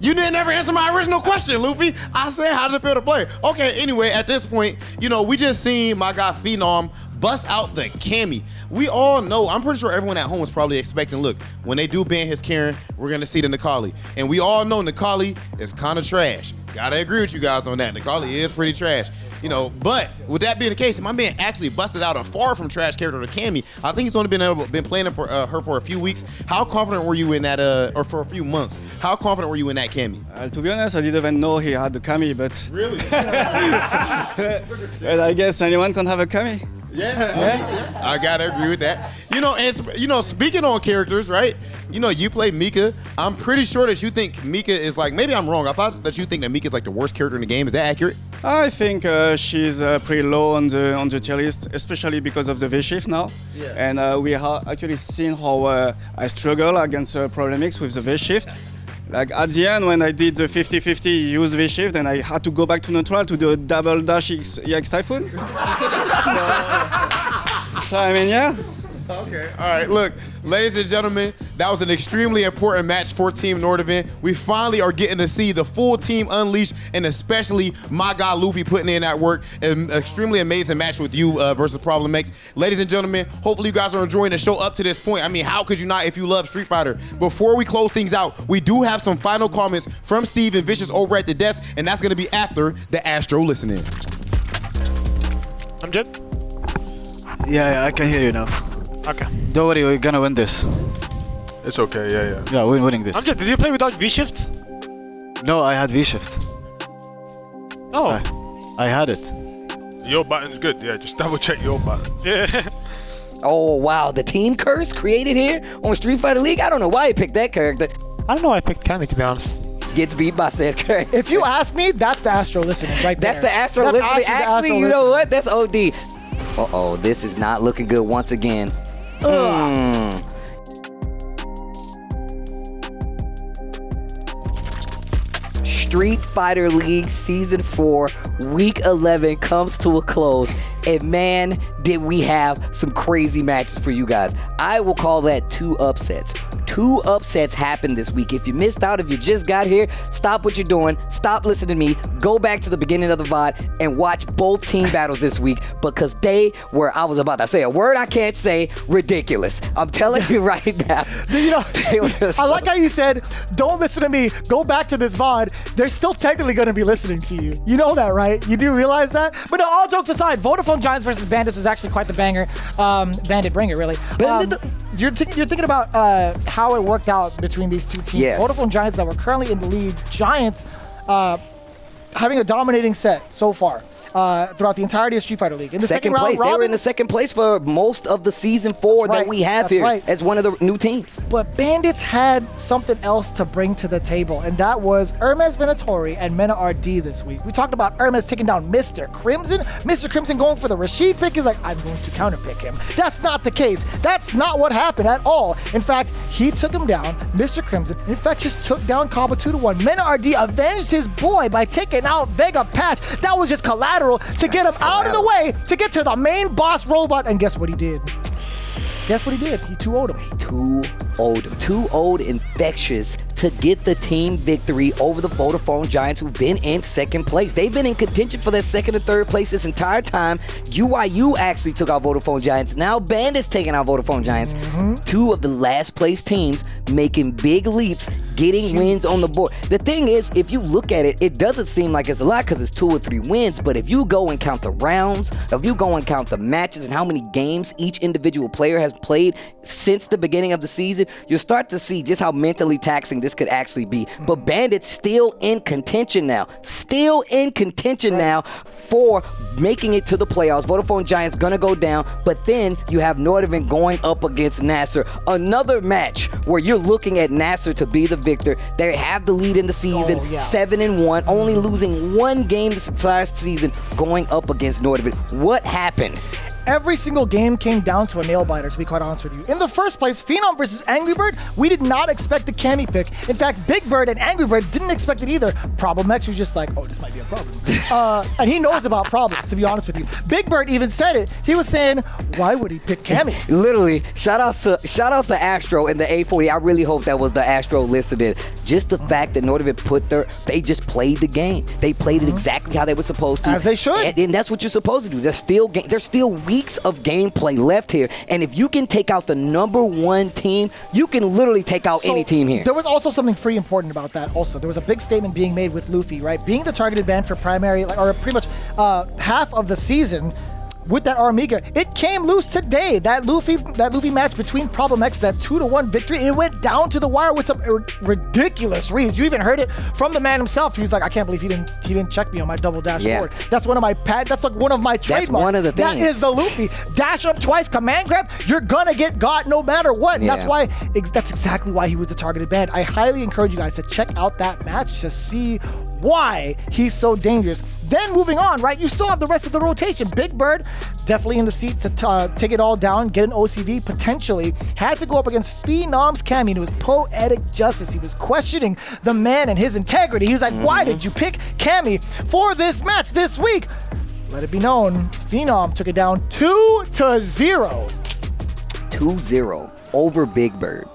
You didn't ever answer my original question, Luffy. I said, how did it feel to play? Okay. Anyway, at this point, you know, we just seen my guy Phenom bust out the Cammy. We all know, I'm pretty sure everyone at home is probably expecting, look, when they do ban his Karen, we're going to see the Nikali. And we all know Nikali is kind of trash. Gotta agree with you guys on that. Nikali is pretty trash. You know, but with that being the case, my man actually busted out a far from trash character to Cammy. I think he's only been playing for her for a few weeks. How confident were you in that, or for a few months? How confident were you in that Cammy? To be honest, I didn't even know he had the Cammy, but... Really? And I guess anyone can have a Cammy. Yeah, I gotta agree with that. You know, and you know, speaking on characters, right? You know, you play Mika. I'm pretty sure that you think Mika is like, maybe I'm wrong. I thought that you think that Mika is like the worst character in the game. Is that accurate? I think she's pretty low on the tier list, especially because of the V-Shift now. Yeah. And we have actually seen how I struggle against Problemix with the V-Shift. Like at the end, when I did the 50-50 use V-Shift, and I had to go back to neutral to do a double dash EX Typhoon. So I mean, yeah. Okay, all right, look, ladies and gentlemen, that was an extremely important match for Team NORDAVIND. We finally are getting to see the full team unleashed, and especially my guy Luffy putting in that work. An extremely amazing match with you versus Problem X. Ladies and gentlemen, hopefully you guys are enjoying the show up to this point. I mean, how could you not if you love Street Fighter? Before we close things out, we do have some final comments from Steve and Vicious over at the desk, and that's gonna be after the Astro listening. I'm Jet. Yeah, I can hear you now. Okay. Don't worry, we're gonna win this. It's okay, yeah. Yeah, we're winning this. I'm Jet. Did you play without V-Shift? No, I had V-Shift. Oh. I had it. Your button's good. Yeah, just double check your button. Yeah. Oh, wow. The team curse created here on Street Fighter League? I don't know why he picked that character. I don't know why I picked Cammy, to be honest. Gets beat by said character. If you ask me, that's the Astro listening right there. That's the Astro listening. Actually, you know what? That's OD. Uh-oh, this is not looking good once again. Street Fighter League Season 4, Week 11 comes to a close. And man, did we have some crazy matches for you guys. I will call that 2 upsets. 2 upsets happened this week. If you missed out, if you just got here, stop what you're doing, stop listening to me, go back to the beginning of the VOD and watch both team battles this week, because they were, I was about to say a word I can't say, ridiculous. I'm telling you right now. You know, I like how you said, don't listen to me, go back to this VOD. They're still technically going to be listening to you. You know that, right? You do realize that? But no, all jokes aside, Vodafone Giants versus Bandits was actually quite the banger. Bandit bringer, really. You're thinking about how it worked out between these two teams. Yes. Vodafone Giants that were currently in the lead. Giants having a dominating set so far throughout the entirety of Street Fighter League. In the second place. round, they were in the second place for most of the Season 4 that we have here as one of the new teams. But Bandits had something else to bring to the table, and that was Hermes VENATORI and MENARD this week. We talked about Hermes taking down Mr. Crimson. Mr. Crimson going for the Rashid pick is like, I'm going to counterpick him. That's not the case. That's not what happened at all. In fact, he took him down. Mr. Crimson, INFEXIOUS took down CABA 2-1. MENARD avenged his boy by taking out VEGAPATCH. That was just collateral to get him out of the way to get to the main boss robot. And guess what he did? Guess what he did? He 2-0'd him. He 2-0'd him. 2-0'd INFEXIOUS to get the team victory over the Vodafone Giants, who've been in second place. They've been in contention for that second or third place this entire time. UYU actually took out Vodafone Giants. Now Bandits taking out Vodafone Giants. Two of the last place teams making big leaps, getting wins on the board. The thing is, if you look at it, it doesn't seem like it's a lot because it's 2 or 3 wins, but if you go and count the rounds, if you go and count the matches and how many games each individual player has played since the beginning of the season, you'll start to see just how mentally taxing this could actually be. But Bandits still in contention now. Still in contention now for making it to the playoffs. Vodafone Giants gonna go down, but then you have NORDAVIND going up against NASR. Another match where you're looking at NASR to be the victor. They have the lead in the season, 7-1, only losing 1 game this entire season, going up against NORDAVIND. What happened? Every single game came down to a nail-biter, to be quite honest with you. In the first place, Phenom versus ANGRYBIRD, we did not expect the Cammy pick. In fact, Big Bird and ANGRYBIRd didn't expect it either. Problem X was just like, oh, this might be a problem. And he knows about problems, to be honest with you. Big Bird even said it. He was saying, why would he pick Cammy? Literally, shout outs to Astro and the A40. I really hope that was the Astro listed it. Just the fact that NORDAVIND they just played the game. They played it exactly how they were supposed to. As they should. And that's what you're supposed to do. There's still weeks of gameplay left here, and if you can take out the #1 team, you can literally take out any team here. There was also something pretty important about that also. There was a big statement being made with LUFFY, right? Being the targeted ban for primary, or pretty much half of the season, with that Armiga, it came loose today. That LUFFY match between Problem X, that 2-1 victory, it went down to the wire with some ridiculous reads. You even heard it from the man himself. He was like, I can't believe he didn't check me on my double dash forward. That's one of my that's like one of my trademarks. That's one of the things. That is the LUFFY. Dash up twice, command grab, you're gonna get got no matter what. Yeah. That's exactly why he was the targeted ban. I highly encourage you guys to check out that match to see why he's so dangerous. Then moving on, right? You still have the rest of the rotation. Big Bird, definitely in the seat to take it all down, get an OCV potentially. Had to go up against Phenom's Cammy, and it was poetic justice. He was questioning the man and his integrity. He was like, why did you pick Cammy for this match this week? Let it be known, Phenom took it down 2-0. 2-0 over Big Bird.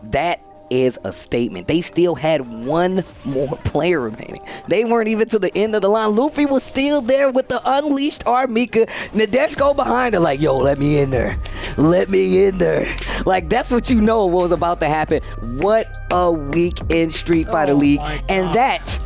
That is a statement. They still had 1 more player remaining. They weren't even to the end of the line. LUFFY was still there with the unleashed Armika. Nadeshko behind her like, yo, let me in there. Let me in there. Like, that's what you know what was about to happen. What a week in Street Fighter League. And that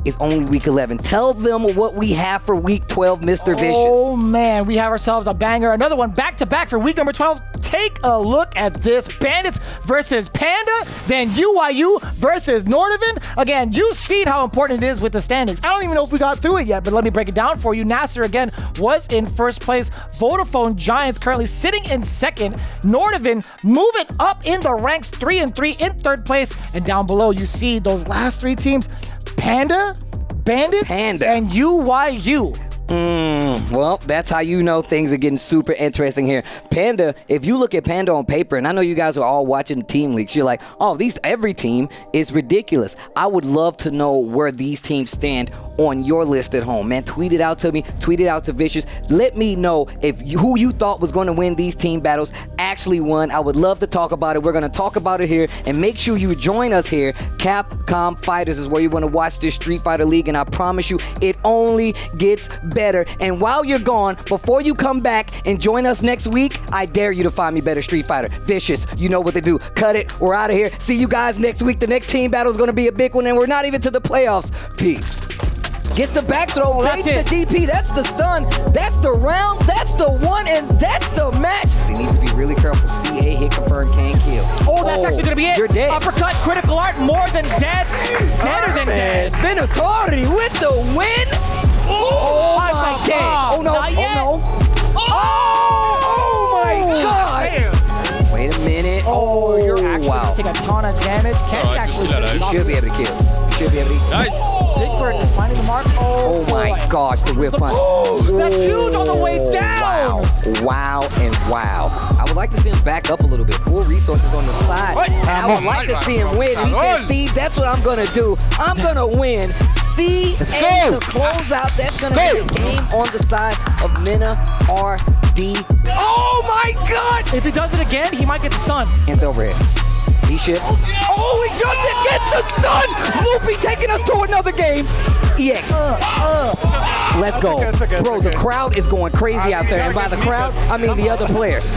is only week 11. Tell them what we have for week 12, Mr. Vicious. Oh man, we have ourselves a banger. Another one back-to-back for week number 12. Take a look at this. Bandits versus Panda, then UYU versus NORDAVIND. Again, you've seen how important it is with the standings. I don't even know if we got through it yet, but let me break it down for you. NASR again was in first place. Vodafone Giants currently sitting in second. NORDAVIND moving up in the ranks, 3-3 in third place. And down below, you see those last 3 teams. Panda, Bandits, and UYU. Well, that's how you know things are getting super interesting here. Panda, if you look at Panda on paper, and I know you guys are all watching the team leaks, you're like, oh, every team is ridiculous. I would love to know where these teams stand on your list at home, man. Tweet it out to me, tweet it out to Vicious. Let me know if who you thought was going to win these team battles actually won. I would love to talk about it. We're going to talk about it here, and make sure you join us here. Capcom Fighters is where you want to watch this Street Fighter League, and I promise you, it only gets better. And while you're gone, before you come back and join us next week, I dare you to find me better Street Fighter. Vicious, you know what to do. Cut it. We're out of here. See you guys next week. The next team battle is going to be a big one, and we're not even to the playoffs. Peace. Gets the back throw, breaks the DP. That's the stun. That's the round. That's the one, and that's the match. He needs to be really careful. CA hit confirm, can't kill. Oh, that's actually going to be it. You're dead. Uppercut, critical art, more than dead. Deader than dead. MENARD with the win. Oh my God. Oh no. Oh no. Oh my God. Wait a minute. Oh, you're actually going to take a ton of damage. Can't actually. You should be able to kill. Nice. Big Bird is finding the mark. Oh my gosh, the whip punch. That's huge on the way down. Wow and wow. I would like to see him back up a little bit. Full resources on the side. I would like to see him win. He said, Steve, that's what I'm going to do. I'm going to win. See, and to close out, that's going to be a game on the side of MENARD. Oh my God! If he does it again, he might get the stun. And overhead. he should. Oh, he jumped in, gets the stun! Luffy taking us to another game. EX. Let's go. Bro, the crowd is going crazy out there. And by the crowd, I mean the other players.